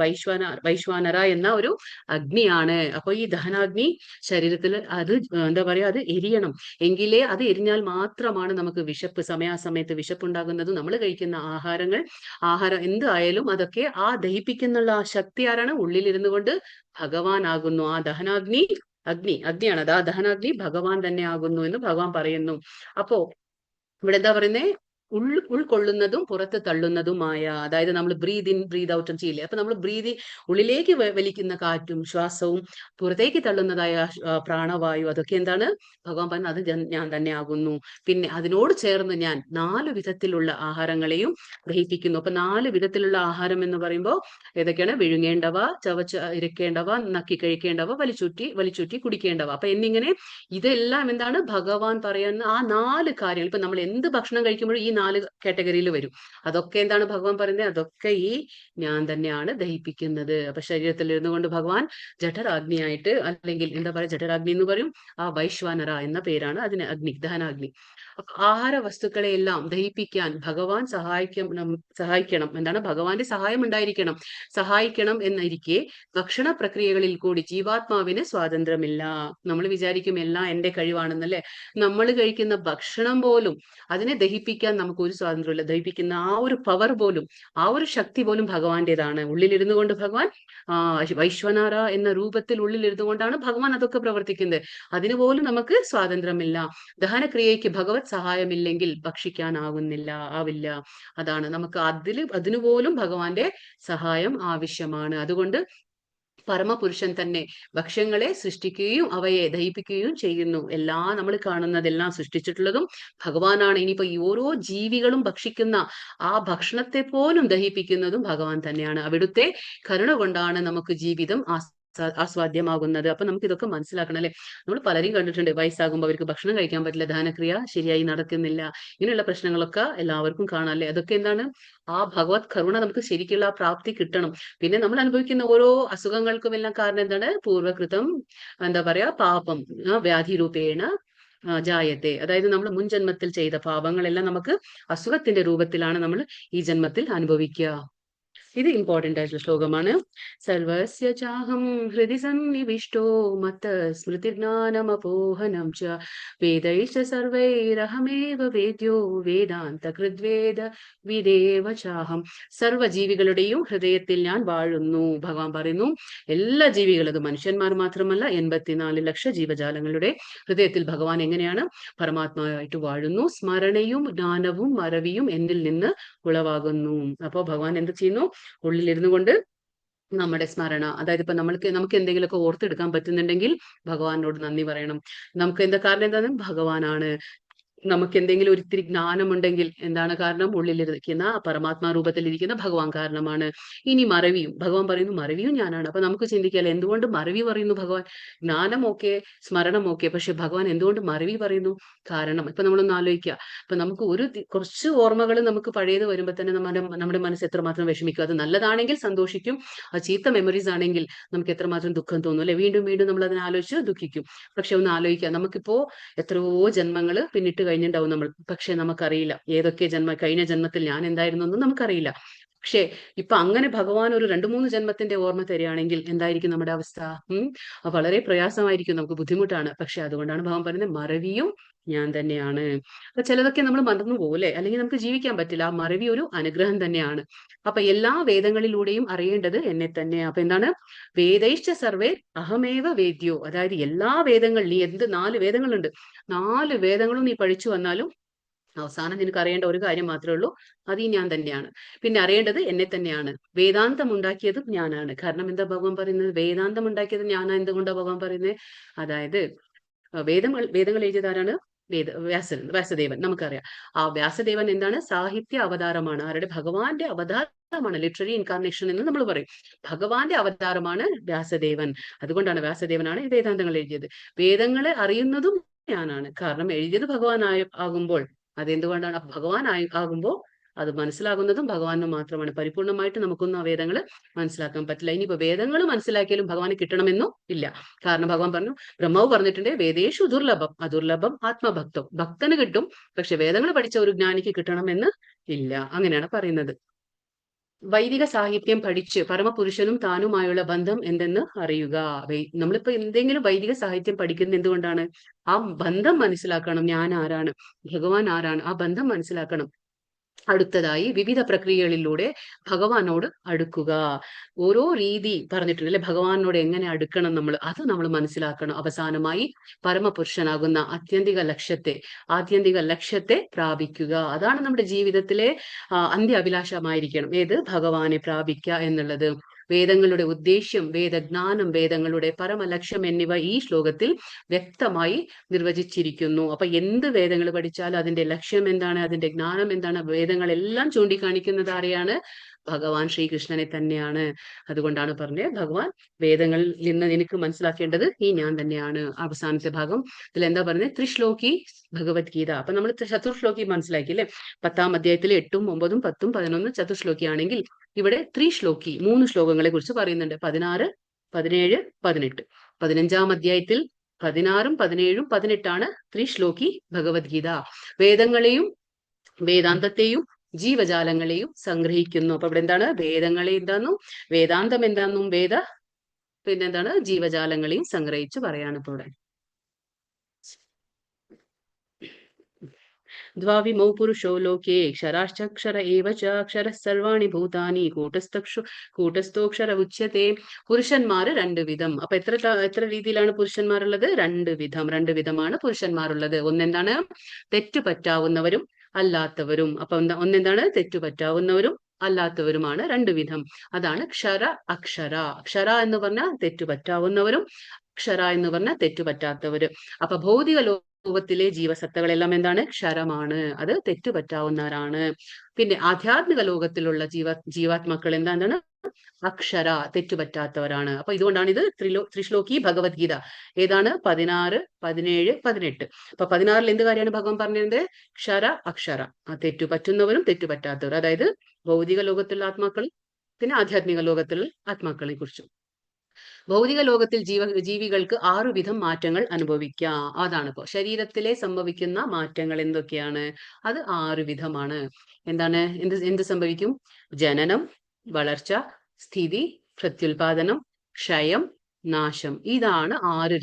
വൈശ്വാനര എന്ന ഒരു അഗ്നിയാണ്. അപ്പൊ ഈ ദഹനാഗ്നി ശരീരത്തിൽ അത് എന്താ പറയാ, അത് എരിയണം. എങ്കിലേ അത് എരിഞ്ഞാൽ മാത്രമാണ് നമുക്ക് വിശപ്പ്, സമയാസമയത്ത് വിശപ്പുണ്ടാകുന്നത്. നമ്മൾ കഴിക്കുന്ന ആഹാരം എന്തായാലും അതൊക്കെ ആ ദഹിപ്പിക്കുന്നുള്ള ആ ശക്തി ആരാണ്? ഉള്ളിലിരുന്നു കൊണ്ട് ഭഗവാൻ ആകുന്നു. ആ അഗ്നിയാണ് അത്. ആ ദഹനാഗ്നി ഭഗവാൻ തന്നെ ആകുന്നു എന്ന് ഭഗവാൻ പറയുന്നു. അപ്പോ ഇവിടെ എന്താ പറയുന്നേ, ഉൾക്കൊള്ളുന്നതും പുറത്ത് തള്ളുന്നതുമായ, അതായത് നമ്മൾ ബ്രീത് ഇൻ ബ്രീത് ഔട്ടും ചെയ്യില്ലേ, അപ്പൊ നമ്മൾ ഉള്ളിലേക്ക് വലിക്കുന്ന കാറ്റും ശ്വാസവും പുറത്തേക്ക് തള്ളുന്നതായ പ്രാണവായു, അതൊക്കെ എന്താണ്? ഭഗവാൻ പറഞ്ഞു, അത് ഞാൻ തന്നെ ആകുന്നു. പിന്നെ അതിനോട് ചേർന്ന് ഞാൻ 4 വിധത്തിലുള്ള ആഹാരങ്ങളെയും ഗ്രഹിപ്പിക്കുന്നു. അപ്പൊ 4 വിധത്തിലുള്ള ആഹാരം എന്ന് പറയുമ്പോൾ ഏതൊക്കെയാണ്? വിഴുങ്ങേണ്ടവ, ചവച്ച് ഇരക്കേണ്ടവ, നക്കി കഴിക്കേണ്ടവ, വലിച്ചൂറ്റി കുടിക്കേണ്ടവ. അപ്പൊ എന്നിങ്ങനെ ഇതെല്ലാം എന്താണ്? ഭഗവാൻ പറയുന്ന ആ 4 കാര്യങ്ങൾ. ഇപ്പൊ നമ്മൾ എന്ത് ഭക്ഷണം കഴിക്കുമ്പോഴും ഈ 4 കാറ്റഗറിയിൽ വരും. അതൊക്കെ എന്താണ് ഭഗവാൻ പറയുന്നത്? അതൊക്കെ ഈ ഞാൻ തന്നെയാണ് ദഹിപ്പിക്കുന്നത്. അപ്പൊ ശരീരത്തിൽ ഇരുന്നു കൊണ്ട് ഭഗവാൻ ജഠരാഗ്നിയായിട്ട്, അല്ലെങ്കിൽ എന്താ പറയുക, ജഠരാഗ്നി എന്ന് പറയും. ആ വൈശ്വാനര എന്ന പേരാണ് അതിന്, ദഹനാഗ്നി. ആഹാര വസ്തുക്കളെ എല്ലാം ദഹിപ്പിക്കാൻ ഭഗവാൻ സഹായിക്കണം. എന്താണ്? ഭഗവാന്റെ സഹായം സഹായിക്കണം എന്നിരിക്കെ ഭക്ഷണ പ്രക്രിയകളിൽ കൂടി ജീവാത്മാവിന് സ്വാതന്ത്ര്യമില്ല. നമ്മൾ വിചാരിക്കും എല്ലാം എന്റെ കഴിവാണെന്നല്ലേ. നമ്മൾ കഴിക്കുന്ന ഭക്ഷണം പോലും അതിനെ ദഹിപ്പിക്കാൻ നമുക്ക് ഒരു സ്വാതന്ത്ര്യമില്ല. ദഹിപ്പിക്കുന്ന ആ ഒരു പവർ പോലും, ആ ഒരു ശക്തി പോലും ഭഗവാന്റേതാണ്. ഉള്ളിലിരുന്നു കൊണ്ട് ഭഗവാൻ വൈശ്വനാര എന്ന രൂപത്തിൽ ഉള്ളിലിരുന്നു കൊണ്ടാണ് ഭഗവാൻ അതൊക്കെ പ്രവർത്തിക്കുന്നത്. അതിനുപോലും നമുക്ക് സ്വാതന്ത്ര്യമില്ല. ദഹനക്രിയയ്ക്ക് ഭഗവത് സഹായമില്ലെങ്കിൽ ആവില്ല. അതാണ് നമുക്ക് അതിനുപോലും ഭഗവാന്റെ സഹായം ആവശ്യമാണ്. അതുകൊണ്ട് പരമപുരുഷൻ തന്നെ ഭക്ഷ്യങ്ങളെ സൃഷ്ടിക്കുകയും അവയെ ദഹിപ്പിക്കുകയും ചെയ്യുന്നു. നമ്മൾ കാണുന്നതെല്ലാം സൃഷ്ടിച്ചിട്ടുള്ളതും ഭഗവാനാണ്. ഇനിയിപ്പോ ഈ ഓരോ ജീവികളും ഭക്ഷിക്കുന്ന ആ ഭക്ഷണത്തെ പോലും ദഹിപ്പിക്കുന്നതും ഭഗവാൻ തന്നെയാണ്. അവിടുത്തെ കരുണ കൊണ്ടാണ് നമുക്ക് ജീവിതം ആസ്വാദ്യമാകുന്നത്. അപ്പൊ നമുക്ക് ഇതൊക്കെ മനസ്സിലാക്കണം അല്ലെ. നമ്മൾ പലരെയും കണ്ടിട്ടുണ്ട്, വയസ്സാകുമ്പോൾ അവർക്ക് ഭക്ഷണം കഴിക്കാൻ പറ്റില്ല, ദഹനക്രിയ ശരിയായി നടക്കുന്നില്ല, ഇങ്ങനെയുള്ള പ്രശ്നങ്ങളൊക്കെ എല്ലാവർക്കും കാണാം അല്ലെ. അതൊക്കെ എന്താണ്? ആ ഭഗവത് കരുണ നമുക്ക് ശരിക്കുള്ള പ്രാപ്തി കിട്ടണം. പിന്നെ നമ്മൾ അനുഭവിക്കുന്ന ഓരോ അസുഖങ്ങൾക്കും എല്ലാം കാരണം എന്താണ്? പൂർവകൃതം, എന്താ പറയാ, പാപം വ്യാധി രൂപേണ ജായത്തെ. അതായത് നമ്മൾ മുൻ ജന്മത്തിൽ ചെയ്ത പാപങ്ങളെല്ലാം നമുക്ക് അസുഖത്തിന്റെ രൂപത്തിലാണ് നമ്മൾ ഈ ജന്മത്തിൽ അനുഭവിക്കുക. ഇത് ഇമ്പോർട്ടന്റ് ആയിട്ടുള്ള ശ്ലോകമാണ്. സർവസ്യ ചാഹം ഹൃദി സന്നിവിഷ്ടോ മത്ത സ്മൃതിജ്ഞാനമപോഹനം ച വേദൈശ്ച സർവൈരഹമേവ വേദ്യോ വേദാന്ത കൃദ്വേദ വിദേവ ചാഹം. സർവ്വജീവികളുടെയും ഹൃദയത്തിൽ ഞാൻ വാഴുന്നു. ഭഗവാൻ പറയുന്നു, എല്ലാ ജീവികളും, അത് മനുഷ്യന്മാർ മാത്രമല്ല, 84 ലക്ഷം ജീവജാലങ്ങളുടെ ഹൃദയത്തിൽ ഭഗവാൻ എങ്ങനെയാണ്? പരമാത്മാവായിട്ട് വാഴുന്നു. സ്മരണയും ജ്ഞാനവും മറവിയും എന്നിൽ നിന്ന് ഉളവാകുന്നു. അപ്പോ ഭഗവാൻ എന്ത് ചെയ്യുന്നു? ഉള്ളിലിരുന്നു കൊണ്ട് നമ്മുടെ സ്മരണ, അതായത് ഇപ്പൊ നമുക്ക് എന്തെങ്കിലുമൊക്കെ ഓർത്തെടുക്കാൻ പറ്റുന്നുണ്ടെങ്കിൽ ഭഗവാനോട് നന്ദി പറയണം. നമുക്ക് കാരണം എന്താണ്? ഭഗവാനാണ്. നമുക്ക് എന്തെങ്കിലും ഒരിത്തിരി ജ്ഞാനമുണ്ടെങ്കിൽ എന്താണ് കാരണം? ഉള്ളിലിരിക്കുന്ന പരമാത്മാ രൂപത്തിലിരിക്കുന്ന ഭഗവാൻ കാരണമാണ്. ഇനി മറവിയും, ഭഗവാൻ പറയുന്നു മറവിയും ഞാനാണ്. അപ്പൊ നമുക്ക് ചിന്തിക്കാല്ലേ, എന്തുകൊണ്ട് മറവി പറയുന്നു ഭഗവാൻ? ജ്ഞാനം ഓക്കെ, സ്മരണം ഓക്കെ, പക്ഷെ ഭഗവാൻ എന്തുകൊണ്ട് മറവി പറയുന്നു? കാരണം ഇപ്പൊ നമ്മളൊന്ന് ആലോചിക്കുക. ഇപ്പൊ നമുക്ക് കുറച്ച് ഓർമ്മകൾ നമുക്ക് പഴയത് വരുമ്പോൾ തന്നെ നമ്മുടെ മനസ്സ് എത്രമാത്രം വിഷമിക്കും. അത് നല്ലതാണെങ്കിൽ സന്തോഷിക്കും, ആ ചീത്ത മെമ്മറീസ് ആണെങ്കിൽ നമുക്ക് എത്രമാത്രം ദുഃഖം തോന്നും അല്ലെ. വീണ്ടും വീണ്ടും നമ്മൾ അതിനെ ആലോചിച്ച് ദുഃഖിക്കും. പക്ഷെ ഒന്ന് ആലോചിക്കുക, നമുക്കിപ്പോ എത്രയോ ജന്മങ്ങൾ പിന്നിട്ട് കഴിഞ്ഞിട്ടുണ്ടാവും നമ്മൾ. പക്ഷെ നമുക്കറിയില്ല ഏതൊക്കെ കഴിഞ്ഞ ജന്മത്തിൽ ഞാൻ എന്തായിരുന്നു എന്നും നമുക്കറിയില്ല. പക്ഷെ ഇപ്പൊ അങ്ങനെ ഭഗവാൻ ഒരു 2-3 ജന്മത്തിന്റെ ഓർമ്മ തരികയാണെങ്കിൽ എന്തായിരിക്കും നമ്മുടെ അവസ്ഥ? വളരെ പ്രയാസമായിരിക്കും, നമുക്ക് ബുദ്ധിമുട്ടാണ്. പക്ഷെ അതുകൊണ്ടാണ് ഭഗവാൻ പറയുന്നത് മറവിയും ഞാൻ തന്നെയാണ്. അപ്പൊ ചിലതൊക്കെ നമ്മൾ മറന്നു പോലെ, അല്ലെങ്കിൽ നമുക്ക് ജീവിക്കാൻ പറ്റില്ല. ആ മറവി ഒരു അനുഗ്രഹം തന്നെയാണ്. അപ്പൊ എല്ലാ വേദങ്ങളിലൂടെയും അറിയേണ്ടത് എന്നെ തന്നെ. അപ്പൊ എന്താണ്? വേദൈശ്ച സർവേ അഹമേവ വേദ്യോ. അതായത് എല്ലാ വേദങ്ങളും, നീ 4 വേദങ്ങളുണ്ട്, 4 വേദങ്ങളും നീ പഠിച്ചു വന്നാലും അവസാനം നിനക്ക് അറിയേണ്ട ഒരു കാര്യം മാത്രമേ ഉള്ളൂ, അത് ഈ ഞാൻ തന്നെയാണ്. പിന്നെ അറിയേണ്ടത് എന്നെ തന്നെയാണ്. വേദാന്തം ഉണ്ടാക്കിയതും ഞാനാണ്. കാരണം എന്താ ഭഗവാൻ പറയുന്നത്? വേദാന്തം ഉണ്ടാക്കിയത് ഞാനാ. എന്തുകൊണ്ടാ ഭഗവാൻ പറയുന്നത്? അതായത് വേദങ്ങൾ എഴുതിയതാരാണ്? വ്യാസദേവൻ നമുക്കറിയാം. ആ വ്യാസദേവൻ എന്താണ്? സാഹിത്യ അവതാരമാണ്. ആരുടെ? ഭഗവാന്റെ അവതാരമാണ്. ലിറ്റററി ഇൻകാർണേഷൻ എന്ന് നമ്മൾ പറയും. ഭഗവാന്റെ അവതാരമാണ് വ്യാസദേവൻ. അതുകൊണ്ടാണ് വ്യാസദേവനാണ് ഈ വേദാന്തങ്ങൾ എഴുതിയത്. വേദങ്ങളെ അറിയുന്നതും ഞാനാണ്. കാരണം എഴുതിയത് ആകുമ്പോൾ അതെന്തുകൊണ്ടാണ്? ആകുമ്പോൾ അത് മനസ്സിലാകുന്നതും ഭഗവാനും മാത്രമാണ്. പരിപൂർണമായിട്ട് നമുക്കൊന്നും ആ വേദങ്ങൾ മനസ്സിലാക്കാൻ പറ്റില്ല. ഇനിയിപ്പോ വേദങ്ങൾ മനസ്സിലാക്കിയാലും ഭഗവാന് കിട്ടണമെന്നും ഇല്ല. കാരണം ഭഗവാൻ പറഞ്ഞു, ബ്രഹ്മാവ് പറഞ്ഞിട്ടുണ്ട്, വേദേഷു ദുർലഭം അദുർലഭം ആത്മഭക്തം. ഭക്തന് കിട്ടും, പക്ഷെ വേദങ്ങൾ പഠിച്ച ഒരു ജ്ഞാനിക്ക് കിട്ടണമെന്ന് ഇല്ല. അങ്ങനെയാണ് പറയുന്നത്. വൈദിക സാഹിത്യം പഠിച്ച് പരമപുരുഷനും താനുമായുള്ള ബന്ധം എന്തെന്ന് അറിയുക. നമ്മളിപ്പോ എന്തെങ്കിലും വൈദിക സാഹിത്യം പഠിക്കുന്നത് എന്തുകൊണ്ടാണ്? ആ ബന്ധം മനസ്സിലാക്കണം. ഞാൻ ആരാണ്, ഭഗവാൻ ആരാണ്, ആ ബന്ധം മനസ്സിലാക്കണം. അടുത്തതായി വിവിധ പ്രക്രിയകളിലൂടെ ഭഗവാനോട് അടുക്കുക. ഓരോ രീതി പറഞ്ഞിട്ടുണ്ട് അല്ലെ, ഭഗവാനോട് എങ്ങനെ അടുക്കണം അത് നമ്മൾ മനസ്സിലാക്കണം. അവസാനമായി പരമപുരുഷനാകുന്ന ആത്യന്തിക ലക്ഷ്യത്തെ പ്രാപിക്കുക. അതാണ് നമ്മുടെ ജീവിതത്തിലെ അന്ത്യാഭിലാഷമായിരിക്കണം. ഏത്? ഭഗവാനെ പ്രാപിക്കുക എന്നുള്ളത്. വേദങ്ങളുടെ ഉദ്ദേശ്യം, വേദജ്ഞാനം, വേദങ്ങളുടെ പരമലക്ഷ്യം എന്നിവ ഈ ശ്ലോകത്തിൽ വ്യക്തമായി നിർവചിച്ചിരിക്കുന്നു. അപ്പൊ എന്ത് വേദങ്ങൾ പഠിച്ചാലും അതിന്റെ ലക്ഷ്യം എന്താണ്, അതിന്റെ ജ്ഞാനം എന്താണ്, വേദങ്ങളെല്ലാം ചൂണ്ടിക്കാണിക്കുന്നത് ആരെയാണ്? ഭഗവാൻ ശ്രീകൃഷ്ണനെ തന്നെയാണ്. അതുകൊണ്ടാണ് പറഞ്ഞത്, ഭഗവാൻ വേദങ്ങളിൽ നിന്ന് എനിക്ക് മനസ്സിലാക്കേണ്ടത് ഈ ഞാൻ തന്നെയാണ്. അവസാനത്തെ ഭാഗം ഇതിൽ എന്താ പറഞ്ഞത്? ത്രിശ്ലോകി ഭഗവത്ഗീത. അപ്പൊ നമ്മൾ ചതുർശ്ലോകി മനസ്സിലാക്കി അല്ലെ? 10-ാം അധ്യായത്തിൽ 8, 9, 10, 11 ചതുർശ്ലോകി ആണെങ്കിൽ ഇവിടെ ത്രിശ്ലോകി 3 ശ്ലോകങ്ങളെ കുറിച്ച് പറയുന്നുണ്ട്. 16, 17, 18. 15-ാം അധ്യായത്തിൽ 16, 17, 18 ത്രിശ്ലോകി ഭഗവത്ഗീത. വേദങ്ങളെയും വേദാന്തത്തെയും ജീവജാലങ്ങളെയും സംഗ്രഹിക്കുന്നു. അപ്പൊ ഇവിടെ എന്താണ്? വേദങ്ങളെ എന്താന്നും വേദാന്തം എന്താന്നും പിന്നെന്താണ്? ജീവജാലങ്ങളെയും സംഗ്രഹിച്ച് പറയാണ് ഇപ്പോൾ ഇവിടെ. ദ്വാവിമൗ പുരുഷോ ലോകേ ക്ഷരാശ്ചക്ഷര ഏവ ച അക്ഷര സർവാണി ഭൂതാനി കൂട്ടസ്ഥോക്ഷര ഉച്യത്തെ. പുരുഷന്മാര് 2 വിധം. അപ്പൊ എത്ര രീതിയിലാണ് പുരുഷന്മാരുള്ളത്? 2 വിധം. 2 വിധമാണ് പുരുഷന്മാരുള്ളത്. ഒന്നെന്താണ്? തെറ്റുപറ്റാവുന്നവരും അല്ലാത്തവരും. അപ്പൊ ഒന്നെന്താണ്? തെറ്റുപറ്റാവുന്നവരും അല്ലാത്തവരുമാണ് 2 വിധം. അതാണ് ക്ഷര അക്ഷര. ക്ഷര എന്ന് പറഞ്ഞാൽ തെറ്റുപറ്റാവുന്നവരും, അക്ഷര എന്ന് പറഞ്ഞാൽ തെറ്റുപറ്റാത്തവര്. അപ്പൊ ഭൗതിക ലോകത്തിലെ ജീവസത്തകളെല്ലാം എന്താണ്? ക്ഷരമാണ്. അത് തെറ്റുപറ്റാവുന്നവരാണ്. പിന്നെ ആധ്യാത്മിക ലോകത്തിലുള്ള ജീവാത്മാക്കൾ എന്താണ്? അക്ഷര, തെറ്റുപറ്റാത്തവരാണ്. അപ്പൊ ഇതുകൊണ്ടാണ് ഇത് ത്രിശ്ലോകി ഭഗവത്ഗീത. ഏതാണ്? 16, 17, 18. അപ്പൊ 16-ൽ എന്ത് കാര്യമാണ് ഭഗവാൻ പറഞ്ഞത്? ക്ഷര അക്ഷര, തെറ്റുപറ്റുന്നവരും തെറ്റുപറ്റാത്തവരും. അതായത് ഭൗതിക ലോകത്തിലുള്ള ആത്മാക്കൾ, പിന്നെ ആധ്യാത്മിക ലോകത്തിലുള്ള ആത്മാക്കളെ കുറിച്ചും. ഭൗതിക ലോകത്തിൽ ജീവികൾക്ക് 6 വിധം മാറ്റങ്ങൾ അനുഭവിക്കാം. അതാണ് ഇപ്പോ ശരീരത്തിലെ സംഭവിക്കുന്ന മാറ്റങ്ങൾ എന്തൊക്കെയാണ്? അത് 6 വിധമാണ്. എന്താണ്? എന്ത് സംഭവിക്കും? ജനനം, വളർച്ച, സ്ഥിതി, പ്രത്യുൽപാദനം, ക്ഷയം, നാശം. ഇതാണ് 6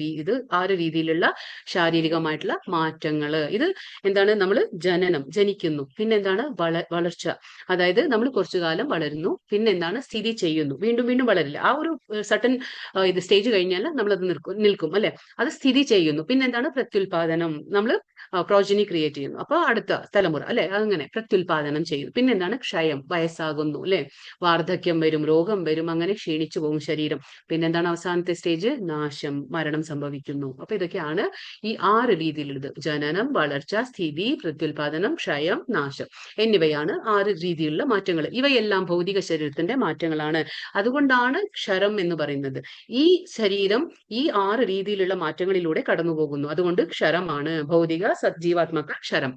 രീതിയിലുള്ള ശാരീരികമായിട്ടുള്ള മാറ്റങ്ങള്. ഇത് എന്താണ്? നമ്മൾ ജനിക്കുന്നു, പിന്നെന്താണ്? വളർച്ച, അതായത് നമ്മൾ കുറച്ചു കാലം വളരുന്നു, പിന്നെന്താണ്? സ്ഥിതി ചെയ്യുന്നു, വീണ്ടും വീണ്ടും വളരില്ല. ആ ഒരു സർട്ടൻ സ്റ്റേജ് കഴിഞ്ഞാൽ നമ്മളത് നിൽക്കും അല്ലെ? അത് സ്ഥിതി ചെയ്യുന്നു. പിന്നെന്താണ്? പ്രത്യുൽപാദനം, നമ്മൾ പ്രോജനി ക്രിയേറ്റ് ചെയ്യുന്നു, അപ്പൊ അടുത്ത തലമുറ അല്ലെ? അങ്ങനെ പ്രത്യുൽപാദനം ചെയ്യുന്നു. പിന്നെന്താണ്? ക്ഷയം, വയസ്സാകുന്നു അല്ലെ? വാർദ്ധക്യം വരും, രോഗം വരും, അങ്ങനെ ക്ഷീണിച്ചു പോകും ശരീരം. പിന്നെന്താണ്? അവസാനത്തെ സ്റ്റേജ് നാശം, മരണം സംഭവിക്കുന്നു. അപ്പൊ ഇതൊക്കെയാണ് ഈ 6 രീതിയിലുള്ളത്. ജനനം, വളർച്ച, സ്ഥിതി, പ്രത്യുൽപാദനം, ക്ഷയം, നാശം എന്നിവയാണ് 6 രീതിയിലുള്ള മാറ്റങ്ങൾ. ഇവയെല്ലാം ഭൗതിക ശരീരത്തിന്റെ മാറ്റങ്ങളാണ്. അതുകൊണ്ടാണ് ക്ഷരം എന്ന് പറയുന്നത്. ഈ ശരീരം ഈ 6 രീതിയിലുള്ള മാറ്റങ്ങളിലൂടെ കടന്നു പോകുന്നു. അതുകൊണ്ട് ക്ഷരമാണ്. ഭൗതിക ജീവാത്മാക്കൾ ക്ഷരം.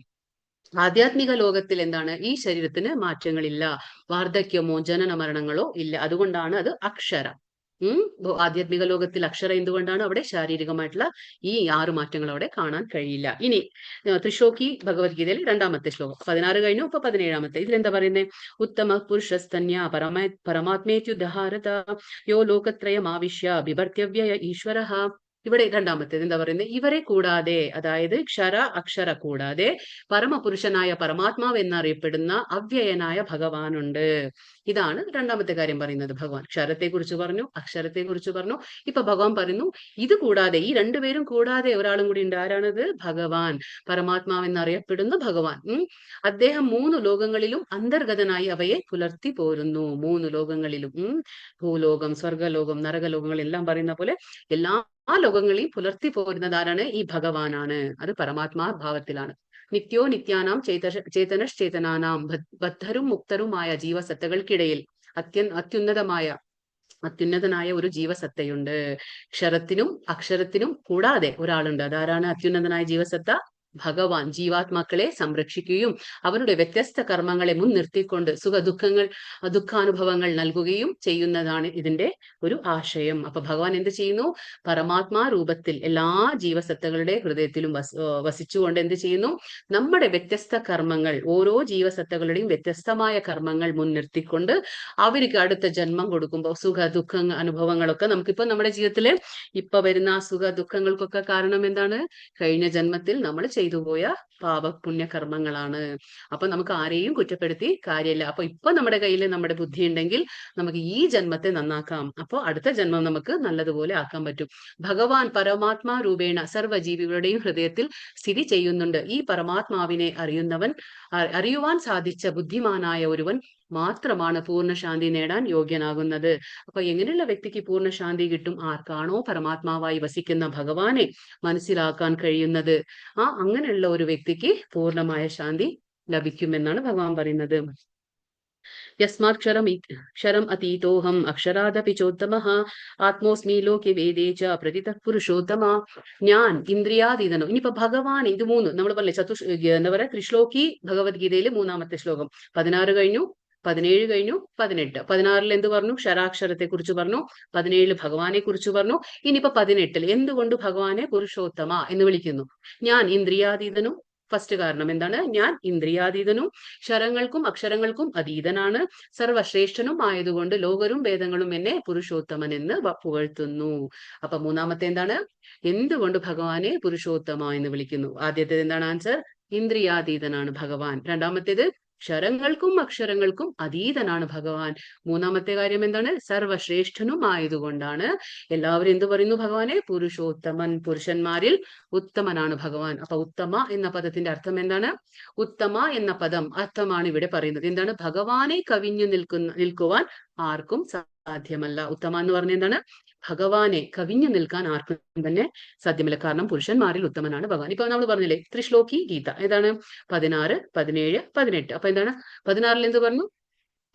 ആധ്യാത്മിക ലോകത്തിൽ എന്താണ്? ഈ ശരീരത്തിന് മാറ്റങ്ങളില്ല, വാർദ്ധക്യമോ ജനന മരണങ്ങളോ ഇല്ല. അതുകൊണ്ടാണ് അത് അക്ഷര. ആധ്യാത്മിക ലോകത്തിൽ അക്ഷര എന്തുകൊണ്ടാണ്? അവിടെ ശാരീരികമായിട്ടുള്ള ഈ 6 മാറ്റങ്ങൾ അവിടെ കാണാൻ കഴിയില്ല. ഇനി ത്രിശ്ലോകി ഭഗവത്ഗീതയിൽ 2-ാമത്തെ ശ്ലോകം. 16 കഴിഞ്ഞു, ഇപ്പൊ 17-ാമത്തെ. ഇതിലെന്താ പറയുന്നത്? ഉത്തമ പുരുഷസ്തന്യ പരമാത്മേത്യുദാഹരത യോ ലോകത്രയമാവിശ്യ ബിഭർത്യവ്യയ ഈശ്വരഃ. ഇവിടെ 2-ാമത്തേത് എന്താ പറയുന്നത്? ഇവരെ കൂടാതെ, അതായത് ക്ഷര അക്ഷര കൂടാതെ പരമപുരുഷനായ പരമാത്മാവ് എന്നറിയപ്പെടുന്ന അവ്യയനായ ഭഗവാനുണ്ട്. ഇതാണ് 2-ാമത്തെ കാര്യം പറയുന്നത്. ഭഗവാൻ ക്ഷരത്തെ കുറിച്ച് പറഞ്ഞു, അക്ഷരത്തെ കുറിച്ച് പറഞ്ഞു. ഇപ്പൊ ഭഗവാൻ പറയുന്നു, ഇത് കൂടാതെ, ഈ 2 പേരും കൂടാതെ ഒരാളും കൂടി ഉണ്ട്. ആരാണത്? ഭഗവാൻ, പരമാത്മാവ് എന്നറിയപ്പെടുന്ന ഭഗവാൻ. അദ്ദേഹം 3 ലോകങ്ങളിലും അന്തർഗതനായി അവയെ പുലർത്തി പോരുന്നു. 3 ലോകങ്ങളിലും, ഭൂലോകം, സ്വർഗലോകം, നരകലോകങ്ങൾ എല്ലാം പറയുന്ന പോലെ എല്ലാ ലോകങ്ങളെയും പുലർത്തി പോരുന്നത് ആരാണ്? ഈ ഭഗവാനാണ്. അത് പരമാത്മാ ഭാവത്തിലാണ്. നിത്യോ നിത്യാനാം ചേതനശ്ചേതനാനാം ബദ്ധരും മുക്തരുമായ ജീവസത്തകൾക്കിടയിൽ അത്യുന്നതനായ ഒരു ജീവസത്തയുണ്ട്. ക്ഷരത്തിനും അക്ഷരത്തിനും കൂടാതെ ഒരാളുണ്ട്. അതാരാണ് അത്യുന്നതനായ ജീവസത്ത? ഭഗവാൻ. ജീവാത്മാക്കളെ സംരക്ഷിക്കുകയും അവരുടെ വ്യത്യസ്ത കർമ്മങ്ങളെ മുൻനിർത്തിക്കൊണ്ട് ദുഃഖാനുഭവങ്ങൾ നൽകുകയും ചെയ്യുന്നതാണ് ഇതിന്റെ ഒരു ആശയം. അപ്പൊ ഭഗവാൻ എന്ത് ചെയ്യുന്നു? പരമാത്മാ രൂപത്തിൽ എല്ലാ ജീവസത്തകളുടെ ഹൃദയത്തിലും വസിച്ചുകൊണ്ട് എന്ത് ചെയ്യുന്നു? നമ്മുടെ വ്യത്യസ്ത കർമ്മങ്ങൾ, ഓരോ ജീവസത്തകളുടെയും വ്യത്യസ്തമായ കർമ്മങ്ങൾ മുൻനിർത്തിക്കൊണ്ട് അവർക്ക് അടുത്ത ജന്മം കൊടുക്കുമ്പോൾ ദുഃഖ അനുഭവങ്ങളൊക്കെ നമുക്കിപ്പോ നമ്മുടെ ജീവിതത്തില് ഇപ്പൊ വരുന്ന സുഖ ദുഃഖങ്ങൾക്കൊക്കെ കാരണം എന്താണ്? കഴിഞ്ഞ ജന്മത്തിൽ നമ്മൾ ചെയ്തുപോയ പാപപുണ്യ കർമ്മങ്ങളാണ്. അപ്പൊ നമുക്ക് ആരെയും കുറ്റപ്പെടുത്തി കാര്യമില്ല. അപ്പൊ ഇപ്പൊ നമ്മുടെ കയ്യിൽ നമ്മുടെ ബുദ്ധി ഉണ്ടെങ്കിൽ നമുക്ക് ഈ ജന്മത്തെ നന്നാക്കാം. അപ്പൊ അടുത്ത ജന്മം നമുക്ക് നല്ലതുപോലെ ആക്കാൻ പറ്റും. ഭഗവാൻ പരമാത്മാ രൂപേണ സർവ്വജീവികളുടെയും ഹൃദയത്തിൽ സ്ഥിതി ചെയ്യുന്നുണ്ട്. ഈ പരമാത്മാവിനെ അറിയുവാൻ സാധിച്ച ബുദ്ധിമാനായ ഒരുവൻ മാത്രമാണ് പൂർണ്ണശാന്തി നേടാൻ യോഗ്യനാകുന്നത്. അപ്പൊ എങ്ങനെയുള്ള വ്യക്തിക്ക് പൂർണ്ണശാന്തി കിട്ടും? ആർക്കാണോ പരമാത്മാവായി വസിക്കുന്ന ഭഗവാനെ മനസ്സിലാക്കാൻ കഴിയുന്നത്, അങ്ങനെയുള്ള ഒരു വ്യക്തിക്ക് പൂർണ്ണമായ ശാന്തി ലഭിക്കുമെന്നാണ് ഭഗവാൻ പറയുന്നത്. യസ്മാത് ക്ഷരം അതീതോഹം അക്ഷരാദപി ചോത്തമഃ ആത്മോസ്മി ലോകെ വേദേ ച പ്രതിതഃ പുരുഷോത്തമ. ഞാൻ ഇന്ദ്രിയാതീതനോ. ഇനിയിപ്പോ ഭഗവാൻ ഇത് മൂന്ന് നമ്മൾ പറഞ്ഞില്ലേ, എന്താ പറയാ, ത്രിശ്ലോകി ഭഗവത്ഗീതയിലെ 3-ാമത്തെ ശ്ലോകം. 16 കഴിഞ്ഞു, 17 കഴിഞ്ഞു, 18. 16 എന്ത് പറഞ്ഞു? ക്ഷരാക്ഷരത്തെ കുറിച്ച് പറഞ്ഞു. 17 ഭഗവാനെ കുറിച്ച് പറഞ്ഞു. ഇനിയിപ്പോ 18 എന്തുകൊണ്ട് ഭഗവാനെ പുരുഷോത്തമ എന്ന് വിളിക്കുന്നു? ഞാൻ ഇന്ദ്രിയാതീതനും. ഫസ്റ്റ് കാരണം എന്താണ്? ഞാൻ ഇന്ദ്രിയാതീതനും ക്ഷരങ്ങൾക്കും അക്ഷരങ്ങൾക്കും അതീതനാണ്, സർവശ്രേഷ്ഠനും ആയതുകൊണ്ട് ലോകരും വേദങ്ങളും എന്നെ പുരുഷോത്തമൻ എന്ന് പുകഴ്ത്തുന്നു. അപ്പൊ 3-ാമത്തെ എന്താണ്? എന്തുകൊണ്ട് ഭഗവാനെ പുരുഷോത്തമ എന്ന് വിളിക്കുന്നു? ആദ്യത്തേത് എന്താണ് ആൻസർ? ഇന്ദ്രിയാതീതനാണ് ഭഗവാൻ. 2-ാമത്തേത് ക്ഷരങ്ങൾക്കും അക്ഷരങ്ങൾക്കും അതീതനാണ് ഭഗവാൻ. 3-ാമത്തെ കാര്യം എന്താണ്? സർവശ്രേഷ്ഠനും ആയതുകൊണ്ടാണ് എല്ലാവരും എന്ത് പറയുന്നു? ഭഗവാനെ പുരുഷോത്തമൻ. പുരുഷന്മാരിൽ ഉത്തമനാണ് ഭഗവാൻ. അപ്പൊ ഉത്തമ എന്ന പദത്തിന്റെ അർത്ഥം എന്താണ്? ഉത്തമ എന്ന പദം അർത്ഥമാണ് ഇവിടെ പറയുന്നത്. എന്താണ്? ഭഗവാനെ കവിഞ്ഞു നിൽക്കുവാൻ ആർക്കും സാധ്യമല്ല. ഉത്തമ എന്ന് പറഞ്ഞ എന്താണ്? ഭഗവാനെ കവിഞ്ഞു നിൽക്കാൻ ആർക്കും തന്നെ സാധ്യമല്ല. കാരണം പുരുഷന്മാരിൽ ഉത്തമനാണ് ഭഗവാൻ. ഇപ്പൊ നമ്മൾ പറഞ്ഞില്ലേ ത്രിശ്ലോകി ഗീത, ഏതാണ്? 16, 17, 18. അപ്പൊ എന്താണ് 16-ൽ എന്ത് പറഞ്ഞു?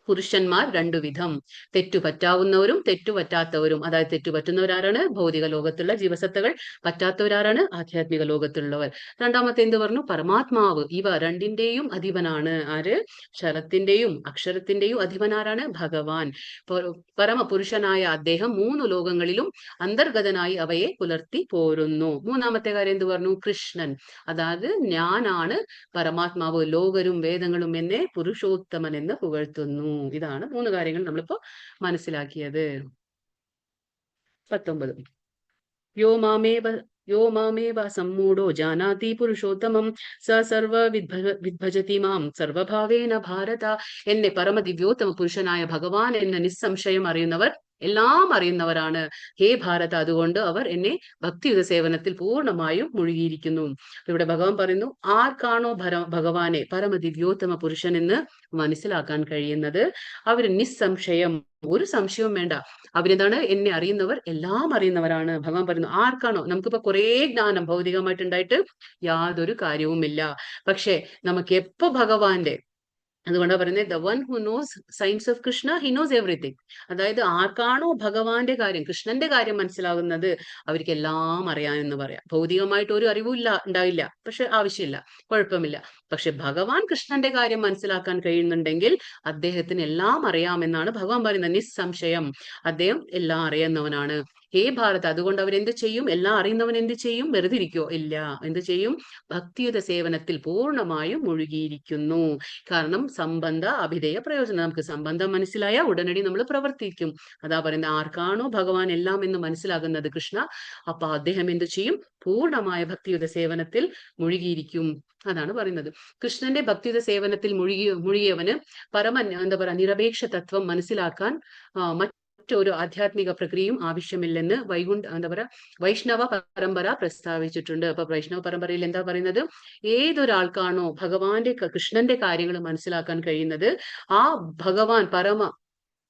പുരുഷന്മാർ 2 വിധം, തെറ്റുപറ്റാവുന്നവരും തെറ്റുപറ്റാത്തവരും. അതായത് തെറ്റുപറ്റുന്നവരാരാണ്? ഭൗതിക ലോകത്തുള്ള ജീവസത്തകൾ. പറ്റാത്തവരാരാണ്? ആധ്യാത്മിക ലോകത്തുള്ളവർ. 2-ാമത്തെ എന്ത് പറഞ്ഞു? പരമാത്മാവ്. ഇവ രണ്ടിന്റെയും അധിപനാണ്. ആര്? ക്ഷരത്തിന്റെയും അക്ഷരത്തിന്റെയും അധിപനാരാണ്? ഭഗവാൻ. പരമപുരുഷനായ അദ്ദേഹം 3 ലോകങ്ങളിലും അന്തർഗതനായി അവയെ പുലർത്തി പോരുന്നു. 3-ാമത്തെ കാര്യം എന്ത് പറഞ്ഞു? കൃഷ്ണൻ. അതായത് ഞാനാണ് പരമാത്മാവ്, ലോകരും വേദങ്ങളും എന്നെ പുരുഷോത്തമൻ എന്ന് പുകഴ്ത്തുന്നു. ഇതാണ് 3 കാര്യങ്ങൾ നമ്മളിപ്പോ മനസ്സിലാക്കിയത്. 19. യോ മാമേവ സമ്മൂഢോ ജാനാതി പുരുഷോത്തമം സ സർവ വിദ്ഭജതി മാം സർവഭാവേന ഭാരത. എന്നെ പരമദിവ്യോത്തമ പുരുഷനായ ഭഗവാൻ എന്ന നിസ്സംശയം അറിയുന്നവർ എല്ലാം അറിയുന്നവരാണ് ഹേ ഭാരത. അതുകൊണ്ട് അവർ എന്നെ ഭക്തിയുത സേവനത്തിൽ പൂർണ്ണമായും മുഴുകിയിരിക്കുന്നു. ഇവിടെ ഭഗവാൻ പറയുന്നു, ആർക്കാണോ ഭഗവാനെ പരമദിവ്യോത്തമ പുരുഷൻ എന്ന് മനസ്സിലാക്കാൻ കഴിയുന്നത് അവര് നിസ്സംശയം, ഒരു സംശയവും വേണ്ട, അവരെന്താണ്? എന്നെ അറിയുന്നവർ എല്ലാം അറിയുന്നവരാണ്. ഭഗവാൻ പറയുന്നു ആർക്കാണോ. നമുക്കിപ്പോ കുറെ ജ്ഞാനം ഭൗതികമായിട്ടുണ്ടായിട്ട് യാതൊരു കാര്യവുമില്ല. പക്ഷെ നമുക്ക് എപ്പോ ഭഗവാന്റെ, അതുകൊണ്ടാണ് പറയുന്നത് the one who knows science of Krishna he knows everything. അതായത് ആർക്കാണോ ഭഗവാന്റെ കാര്യം, കൃഷ്ണന്റെ കാര്യം മനസ്സിലാകുന്നത് അവർക്ക് എല്ലാം അറിയാമെന്ന് പറയാം. ഭൗതികമായിട്ട് ഒരു അറിവും ഉണ്ടാവില്ല, പക്ഷെ ആവശ്യമില്ല, കുഴപ്പമില്ല. പക്ഷെ ഭഗവാൻ കൃഷ്ണന്റെ കാര്യം മനസ്സിലാക്കാൻ കഴിയുന്നുണ്ടെങ്കിൽ അദ്ദേഹത്തിന് എല്ലാം അറിയാമെന്നാണ് ഭഗവാൻ പറയുന്നത്. നിസ്സംശയം അദ്ദേഹം എല്ലാം അറിയുന്നവനാണ്. ഹേ ഭാരത്. അതുകൊണ്ട് അവരെന്ത് ചെയ്യും? എല്ലാം അറിയുന്നവൻ എന്ത് ചെയ്യും? വെറുതെ ഇരിക്കോ? ഇല്ല. എന്ത് ചെയ്യും? ഭക്തിയുത സേവനത്തിൽ പൂർണ്ണമായും മുഴുകിയിരിക്കുന്നു. കാരണം സംബന്ധ അഭിധേയ പ്രയോജനം. നമുക്ക് സംബന്ധം മനസ്സിലായ ഉടനടി നമ്മൾ പ്രവർത്തിക്കും. അതാ പറയുന്നത്, ആർക്കാണോ ഭഗവാൻ എല്ലാം എന്ന് മനസ്സിലാകുന്നത് കൃഷ്ണ, അപ്പൊ അദ്ദേഹം എന്ത് ചെയ്യും? പൂർണ്ണമായ ഭക്തിയുത സേവനത്തിൽ മുഴുകിയിരിക്കും. അതാണ് പറയുന്നത്. കൃഷ്ണന്റെ ഭക്തിയുത സേവനത്തിൽ മുഴുകിയവന് എന്താ പറയാ, നിരപേക്ഷ തത്വം മനസ്സിലാക്കാൻ മറ്റൊരു ആധ്യാത്മിക പ്രക്രിയയും ആവശ്യമില്ലെന്ന് വൈഷ്ണവ പരമ്പര പ്രസ്താവിച്ചിട്ടുണ്ട്. അപ്പൊ വൈഷ്ണവ പരമ്പരയിൽ എന്താ പറയുന്നത്? ഏതൊരാൾക്കാണോ ഭഗവാന്റെ കൃഷ്ണന്റെ കാര്യങ്ങൾ മനസ്സിലാക്കാൻ കഴിയുന്നത്, ആ ഭഗവാൻ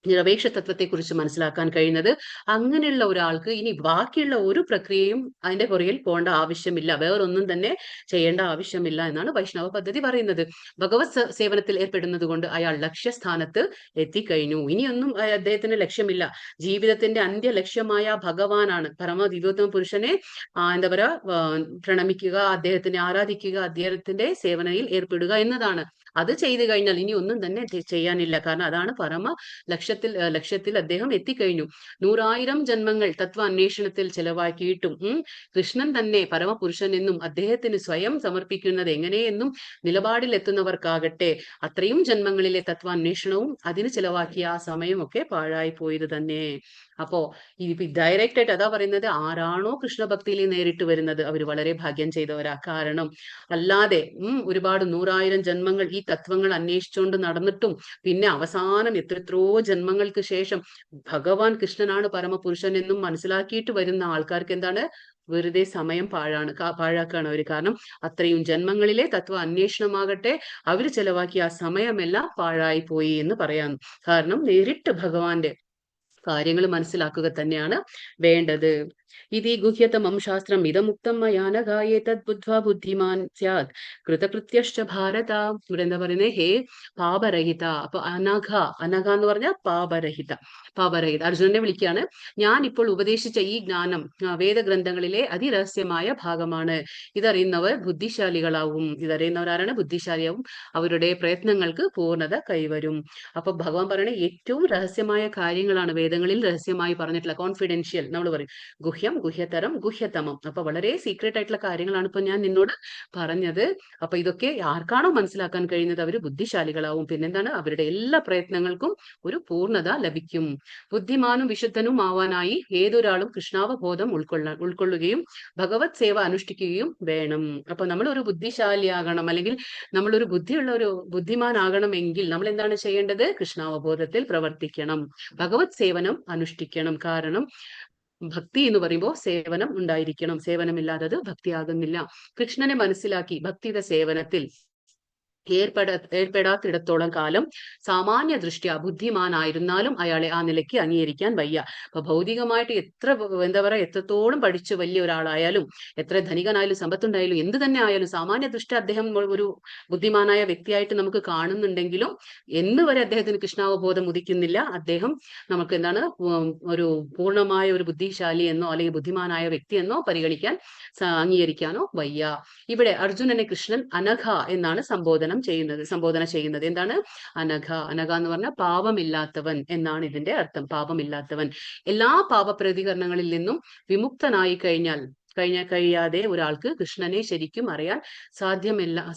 നിരപേക്ഷ തത്വത്തെക്കുറിച്ച് മനസ്സിലാക്കാൻ കഴിയുന്നത്. അങ്ങനെയുള്ള ഒരാൾക്ക് ഇനി ബാക്കിയുള്ള ഒരു പ്രക്രിയയും അതിന്റെ പുറകിൽ പോകേണ്ട ആവശ്യമില്ല, വേറൊന്നും തന്നെ ചെയ്യേണ്ട ആവശ്യമില്ല എന്നാണ് വൈഷ്ണവ പദ്ധതി പറയുന്നത്. ഭഗവത് സേവനത്തിൽ ഏർപ്പെടുന്നത് കൊണ്ട് അയാൾ ലക്ഷ്യസ്ഥാനത്ത് എത്തിക്കഴിഞ്ഞു. ഇനിയൊന്നും അദ്ദേഹത്തിന് ലക്ഷ്യമില്ല. ജീവിതത്തിന്റെ അന്ത്യ ലക്ഷ്യമായ ഭഗവാനാണ്. പരമ ദിവ്യോത്തമ പുരുഷനെ എന്താ പറയാ പ്രണമിക്കുക, അദ്ദേഹത്തിനെ ആരാധിക്കുക, അദ്ദേഹത്തിന്റെ സേവനയിൽ ഏർപ്പെടുക എന്നതാണ്. അത് ചെയ്തു കഴിഞ്ഞാൽ ഇനി ഒന്നും തന്നെ ചെയ്യാനില്ല. കാരണം അതാണ് പരമ ലക്ഷ്യത്തിൽ അദ്ദേഹം എത്തിക്കഴിഞ്ഞു. 100,000 ജന്മങ്ങൾ തത്വ അന്വേഷണത്തിൽ ചെലവാക്കിയിട്ടും കൃഷ്ണൻ തന്നെ പരമപുരുഷൻ എന്നും അദ്ദേഹത്തിന് സ്വയം സമർപ്പിക്കുന്നത് എങ്ങനെയെന്നും നിലപാടിൽ എത്തുന്നവർക്കാകട്ടെ അത്രയും ജന്മങ്ങളിലെ തത്വാന്വേഷണവും അതിന് ചെലവാക്കിയ ആ സമയവും ഒക്കെ പാഴായി പോയത് തന്നെ. അപ്പോ ഇത് ഡയറക്റ്റ് ആയിട്ട് അതാ പറയുന്നത്, ആരാണോ കൃഷ്ണഭക്തിയിൽ നേരിട്ട് വരുന്നത് അവർ വളരെ ഭാഗ്യം ചെയ്തവരാ. കാരണം അല്ലാതെ ഒരുപാട് 100,000 ജന്മങ്ങൾ ഈ തത്വങ്ങൾ അന്വേഷിച്ചുകൊണ്ട് നടന്നിട്ടും പിന്നെ അവസാനം എത്രയോ ജന്മങ്ങൾക്ക് ശേഷം ഭഗവാൻ കൃഷ്ണനാണ് പരമപുരുഷൻ എന്നും മനസ്സിലാക്കിയിട്ട് വരുന്ന ആൾക്കാർക്ക് എന്താണ്, വെറുതെ സമയം പാഴാക്കാണ് അവര്. കാരണം അത്രയും ജന്മങ്ങളിലെ തത്വ അന്വേഷണമാകട്ടെ അവര് ചെലവാക്കിയ ആ സമയമെല്ലാം പാഴായി പോയി എന്ന് പറയാം. കാരണം നേരിട്ട് ഭഗവാന്റെ കാര്യങ്ങൾ മനസ്സിലാക്കുക തന്നെയാണ് വേണ്ടത്. ഇതി ഗുഹ്യതമം ശാസ്ത്രം ഇതമുക്തം മയാ ന ഗായേതദ് ബുദ്ധ്വാ ബുദ്ധിമാൻ സ്യാത് കൃതകൃത്യശ്ച ഭാരത. ഇവിടെ എന്താ പറയുന്നത്, ഹേ പാപരഹിത. അപ്പൊ അനഘ എന്ന് പറഞ്ഞാൽ പാപരഹിത. അർജുനനെ വിളിക്കുകയാണ്. ഞാൻ ഇപ്പോൾ ഉപദേശിച്ച ഈ ജ്ഞാനം വേദഗ്രന്ഥങ്ങളിലെ അതിരഹസ്യമായ ഭാഗമാണ്. ഇതറിയുന്നവർ ബുദ്ധിശാലികളാവും. ഇതറിയുന്നവരാരാണ്? ബുദ്ധിശാലിയാവും. അവരുടെ പ്രയത്നങ്ങൾക്ക് പൂർണ്ണത കൈവരും. അപ്പൊ ഭഗവാൻ പറയണ ഏറ്റവും രഹസ്യമായ കാര്യങ്ങളാണ് വേദങ്ങളിൽ രഹസ്യമായി പറഞ്ഞിട്ടുള്ള, കോൺഫിഡൻഷ്യൽ നമ്മൾ പറയും, ഗുഹ്യം, ഗുഹ്യതരം, ഗുഹ്യതമം. അപ്പൊ വളരെ സീക്രട്ട് ആയിട്ടുള്ള കാര്യങ്ങളാണ് ഇപ്പൊ ഞാൻ നിന്നോട് പറഞ്ഞത്. അപ്പൊ ഇതൊക്കെ ആർക്കാണോ മനസ്സിലാക്കാൻ കഴിയുന്നത് അവര് ബുദ്ധിശാലികളാവും. പിന്നെന്താണ്, അവരുടെ എല്ലാ പ്രയത്നങ്ങൾക്കും ഒരു പൂർണ്ണത ലഭിക്കും. ബുദ്ധിമാനും വിശുദ്ധനും ആവാനായി ഏതൊരാളും കൃഷ്ണാവബോധം ഉൾക്കൊള്ളുകയും ഭഗവത് സേവ അനുഷ്ഠിക്കുകയും വേണം. അപ്പൊ നമ്മൾ ഒരു ബുദ്ധിശാലിയാകണം, അല്ലെങ്കിൽ നമ്മളൊരു ബുദ്ധിമാനാകണമെങ്കിൽ നമ്മൾ എന്താണ് ചെയ്യേണ്ടത്? കൃഷ്ണാവബോധത്തിൽ പ്രവർത്തിക്കണം, ഭഗവത് സേവനം അനുഷ്ഠിക്കണം. കാരണം ഭക്തി എന്ന് പറയുമ്പോൾ സേവനം ഉണ്ടായിരിക്കണം. സേവനമില്ലാതെ അത് ഭക്തിയാകുന്നില്ല. കൃഷ്ണനെ മനസ്സിലാക്കി ഭക്തിയുടെ സേവനത്തിൽ ഏർപ്പെടാത്തിടത്തോളം കാലം സാമാന്യ ദൃഷ്ട്യാ ബുദ്ധിമാനായിരുന്നാലും അയാളെ ആ നിലയ്ക്ക് അംഗീകരിക്കാൻ വയ്യ. അപ്പൊ ഭൗതികമായിട്ട് എത്രത്തോളം പഠിച്ച് വലിയ ഒരാളായാലും, എത്ര ധനികനായാലും, സമ്പത്തുണ്ടായാലും, എന്ത് തന്നെ ആയാലും സാമാന്യ ദൃഷ്ടി അദ്ദേഹം ഒരു ബുദ്ധിമാനായ വ്യക്തിയായിട്ട് നമുക്ക് കാണുന്നുണ്ടെങ്കിലും എന്ന് വരെ അദ്ദേഹത്തിന് കൃഷ്ണാവബോധം ഉദിക്കുന്നില്ല. അദ്ദേഹം നമുക്ക് എന്താണ്, ഒരു പൂർണ്ണമായ ഒരു ബുദ്ധിശാലി എന്നോ അല്ലെങ്കിൽ ബുദ്ധിമാനായ വ്യക്തി എന്നോ പരിഗണിക്കാൻ അംഗീകരിക്കാനോ വയ്യ. ഇവിടെ അർജുനനെ കൃഷ്ണൻ അനഘ എന്നാണ് സംബോധന ചെയ്യുന്നത്. എന്താണ് അനഘ? എന്ന് പറഞ്ഞാൽ പാപമില്ലാത്തവൻ എന്നാണ് ഇതിന്റെ അർത്ഥം. പാപമില്ലാത്തവൻ. എല്ലാ പാപപ്രതികരണങ്ങളിൽ നിന്നും വിമുക്തനായി കഴിയാതെ ഒരാൾക്ക് കൃഷ്ണനെ ശരിക്കും അറിയാൻ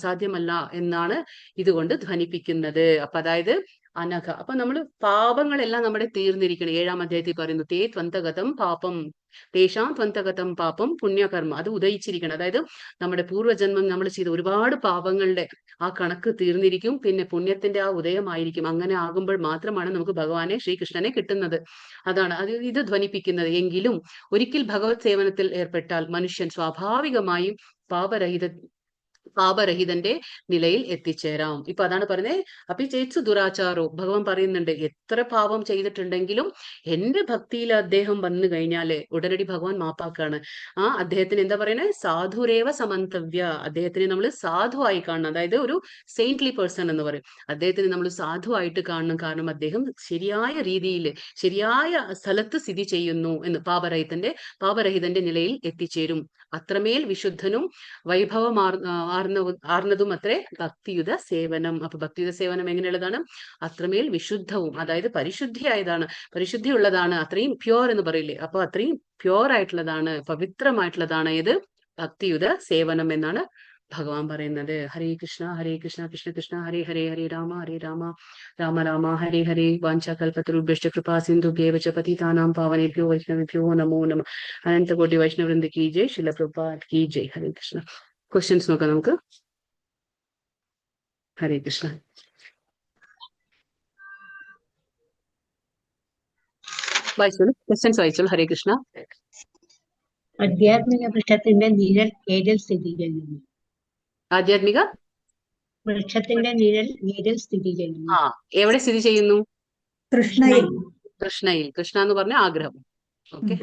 സാധ്യമല്ല എന്നാണ് ഇതുകൊണ്ട് ധ്വനിപ്പിക്കുന്നത്. അപ്പൊ അതായത് അനഘ. അപ്പൊ നമ്മൾ പാപങ്ങളെല്ലാം നമ്മുടെ തീർന്നിരിക്കണം. 7-ാം അധ്യായത്തിൽ പറയുന്നു, തേ ത്വന്തഗതം പാപം തേഷാം ത്വന്തഗതം പാപം പുണ്യകർമ്മ. അത് ഉദയിച്ചിരിക്കണം. അതായത് നമ്മുടെ പൂർവ്വജന്മം നമ്മൾ ചെയ്ത ഒരുപാട് പാപങ്ങളുടെ ആ കണക്ക് തീർന്നിരിക്കും. പിന്നെ പുണ്യത്തിന്റെ ആ ഉദയമായിരിക്കും. അങ്ങനെ ആകുമ്പോൾ മാത്രമാണ് നമുക്ക് ഭഗവാനെ, ശ്രീകൃഷ്ണനെ കിട്ടുന്നത്. അതാണ് ഇത് ധ്വനിപ്പിക്കുന്നത്. എങ്കിലും ഒരിക്കൽ ഭഗവത് സേവനത്തിൽ ഏർപ്പെട്ടാൽ മനുഷ്യൻ സ്വാഭാവികമായും പാപരഹിതന്റെ നിലയിൽ എത്തിച്ചേരാം. ഇപ്പൊ അതാണ് പറയുന്നത്, അപ്പി ചേച്ചു ദുരാചാരോ. ഭഗവാൻ പറയുന്നുണ്ട്, എത്ര പാപം ചെയ്തിട്ടുണ്ടെങ്കിലും എന്റെ ഭക്തിയിൽ അദ്ദേഹം വന്നു കഴിഞ്ഞാല് ഉടനടി ഭഗവാൻ മാപ്പാക്കാണ്. അദ്ദേഹത്തിന് എന്താ പറയുന്നത്, സാധുരേവ സമന്തവ്യ. അദ്ദേഹത്തിന് നമ്മൾ സാധുവായി കാണണം. അതായത് ഒരു സെയിന്റ്ലി പേഴ്സൺ എന്ന് പറയും. അദ്ദേഹത്തിന് നമ്മൾ സാധുവായിട്ട് കാണണം. കാരണം അദ്ദേഹം ശരിയായ രീതിയിൽ ശരിയായ സ്ഥലത്ത് സ്ഥിതി ചെയ്യുന്നു എന്ന്. പാപരഹിതന്റെ നിലയിൽ എത്തിച്ചേരും. അത്രമേൽ വിശുദ്ധനും ആർന്നതും അത്രേ ഭക്തിയുത സേവനം. അപ്പൊ ഭക്തിയുത സേവനം എങ്ങനെയുള്ളതാണ്? അത്രമേൽ വിശുദ്ധവും, അതായത് പരിശുദ്ധിയുള്ളതാണ്. അത്രയും പ്യോർ എന്ന് പറയില്ലേ, അപ്പൊ അത്രയും പ്യോർ ആയിട്ടുള്ളതാണ്, പവിത്രമായിട്ടുള്ളതാണ് ഏത്? ഭക്തിയുത സേവനം എന്നാണ് ഭഗവാൻ പറയുന്നത്. ഹരേ കൃഷ്ണ കൃഷ്ണ കൃഷ്ണ ഹരേ ഹരേ, ഹരേ രാമ രാമ രാമ ഹരേ ഹരേ. വാഞ്ചാകൽപതരുഭ്യശ്ച കൃപാ സിന്ധുഭ്യേവ ച പതിതാനാം പാവനേഭ്യോ വൈഷ്ണവേഭ്യോ നമോ നമഃ. അനന്തകോടി വൈഷ്ണവവൃന്ദ കീ ജയ്. ശില പ്രഭുപാദ് കീ ജയ്. ഹരേ കൃഷ്ണ. ക്വസ്റ്റ്യൻസ് നോക്കാം നമുക്ക്. ഹരേ കൃഷ്ണ. ക്വസ്റ്റ്യൻസ് വായിച്ചോളൂ. ഹരേ കൃഷ്ണ. ആധ്യാത്മിക വൃക്ഷത്തിന്റെ നിഴൽ ഏതിൽ സ്ഥിതി ചെയ്യുന്നു? ആധ്യാത്മിക വൃക്ഷത്തിന്റെ നിഴൽ സ്ഥിതി ചെയ്യുന്നു. എവിടെ സ്ഥിതി ചെയ്യുന്നു? തൃഷ്ണയിൽ കൃഷ്ണയിൽ. കൃഷ്ണ എന്ന് പറഞ്ഞ ആഗ്രഹം. ഓക്കെ.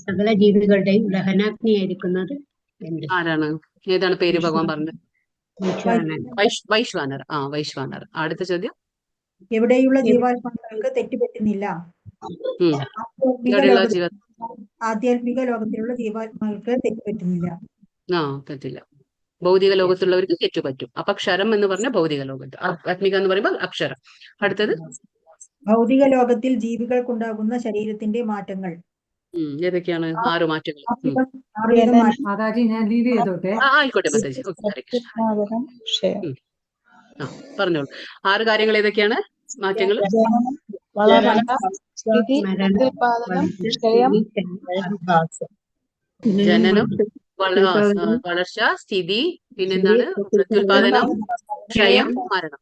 സകല ജീവികളുടെയും ദഹനാഗ്നിയായിരിക്കുന്നത് എന്ത്? ആരാണ്? ഏതാണ് പേര് ഭഗവാൻ പറഞ്ഞത്? വൈശ്വാനരൻ. വൈശ്വാനർ. വൈശ്വാനർ. അടുത്ത ചോദ്യം. എവിടെയുള്ള ജീവാത്മാക്കൾക്ക് തെറ്റുപറ്റുന്നില്ല. ഉം. ആധ്യാത്മിക എവിടെയുള്ള ലോകത്തിൽ ജീവ ആധ്യാത്മിക ലോകത്തിലുള്ള ജീവാത്മാക്കൾക്ക് തെറ്റുപറ്റുന്നില്ല. പറ്റില്ല. ഭൗതിക ലോകത്തുള്ളവർക്ക് തെറ്റുപറ്റും. അപ്പൊ അക്ഷരം എന്ന് പറഞ്ഞ ഭൗതിക ലോകത്ത്, ആത്മിക എന്ന് പറയുമ്പോൾ അക്ഷരം. അടുത്തത്. ഭൗതിക ലോകത്തിൽ ജീവികൾക്കുണ്ടാകുന്ന ശരീരത്തിന്റെ മാറ്റങ്ങൾ. ഏതൊക്കെയാണ്? 6 മാറ്റങ്ങൾ. ആറുവിധ മാറ്റങ്ങൾ. മാതാജി ഞാൻ ലീഡ് ചെയ്തോട്ടെ. ആയിക്കോട്ടെ മാതാജി. ഓക്കെ, ഹരേ കൃഷ്ണ. പറഞ്ഞോളൂ. 6 കാര്യങ്ങൾ ഏതൊക്കെയാണ്? മാറ്റങ്ങൾ. ജനനം, വളർച്ച, സ്ഥിതി, പിന്നെന്താണ്? പ്രത്യുൽപാദനം, ക്ഷയം, മരണം.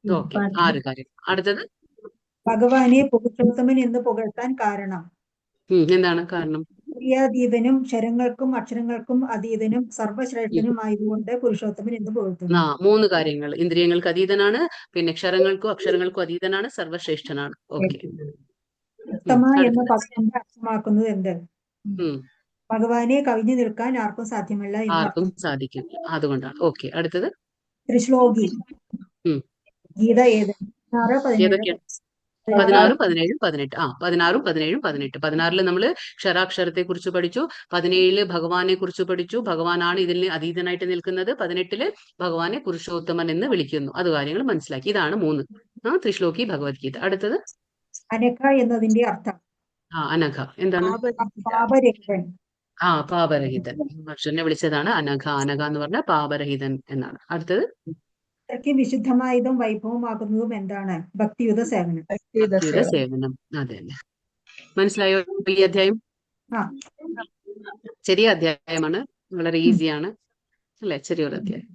ഓക്കെ, 6 കാര്യം. അടുത്തത്. ഭഗവാനെ പുരുഷോത്തമൻ എന്ന് പുകഴ്ത്താൻ കാരണം. എന്താണ് കാരണം? ക്രിയാതീതനും ക്ഷരങ്ങൾക്കും അക്ഷരങ്ങൾക്കും അതീതനും സർവശ്രേഷ്ഠനുമായതുകൊണ്ട് പുരുഷോത്തമൻ എന്ന് പുകഴ്ത്തുന്നു. 3 കാര്യങ്ങൾ. ഇന്ദ്രിയങ്ങൾക്ക് അതീതനാണ്, പിന്നെ അക്ഷരങ്ങൾക്കും അതീതനാണ്, സർവശ്രേഷ്ഠനാണ്. ഓക്കെ. ഉത്തമ എന്ന പദം അർത്ഥമാക്കുന്നത് എന്ത്? ഭഗവാനെ കവിഞ്ഞു നിൽക്കാൻ ആർക്കും സാധ്യമല്ല. ആർക്കും സാധിക്കില്ല, അതുകൊണ്ടാണ്. ഓക്കെ. അടുത്തത്. ത്രിശ്ലോകി ഗീത ഏത്? 16, 17, 18. 16, 17, 18. 16 നമ്മള് ക്ഷരാക്ഷരത്തെ കുറിച്ച് പഠിച്ചു. 17 ഭഗവാനെ കുറിച്ച് പഠിച്ചു. ഭഗവാനാണ് ഇതിന് അതീതനായിട്ട് നിൽക്കുന്നത്. 18 ഭഗവാനെ പുരുഷോത്തമൻ എന്ന് വിളിക്കുന്നു. അത് കാര്യങ്ങൾ മനസ്സിലാക്കി. ഇതാണ് 3 ത്രിശ്ലോകി ഭഗവത്ഗീത. അടുത്തത്. അനഘ എന്നതിന്റെ അർത്ഥം. അനഘ എന്താണ്? പാപരഹിതൻ. പാപരഹിതൻ. അർജുനെ വിളിച്ചതാണ് അനഘ. അനഘ എന്ന് പറഞ്ഞാൽ പാപരഹിതൻ എന്നാണ്. അടുത്തത്. വിശുദ്ധമായതും വൈഭവമാകുന്നതും എന്താണ്? ഭക്തിയുത സേവനം. ഭക്തിയുത സേവനം. അതെ. മനസ്സിലായോ ഈ അധ്യായം? ചെറിയ അധ്യായമാണ്, വളരെ ഈസിയാണ് അല്ലെ? ചെറിയൊരു അധ്യായം.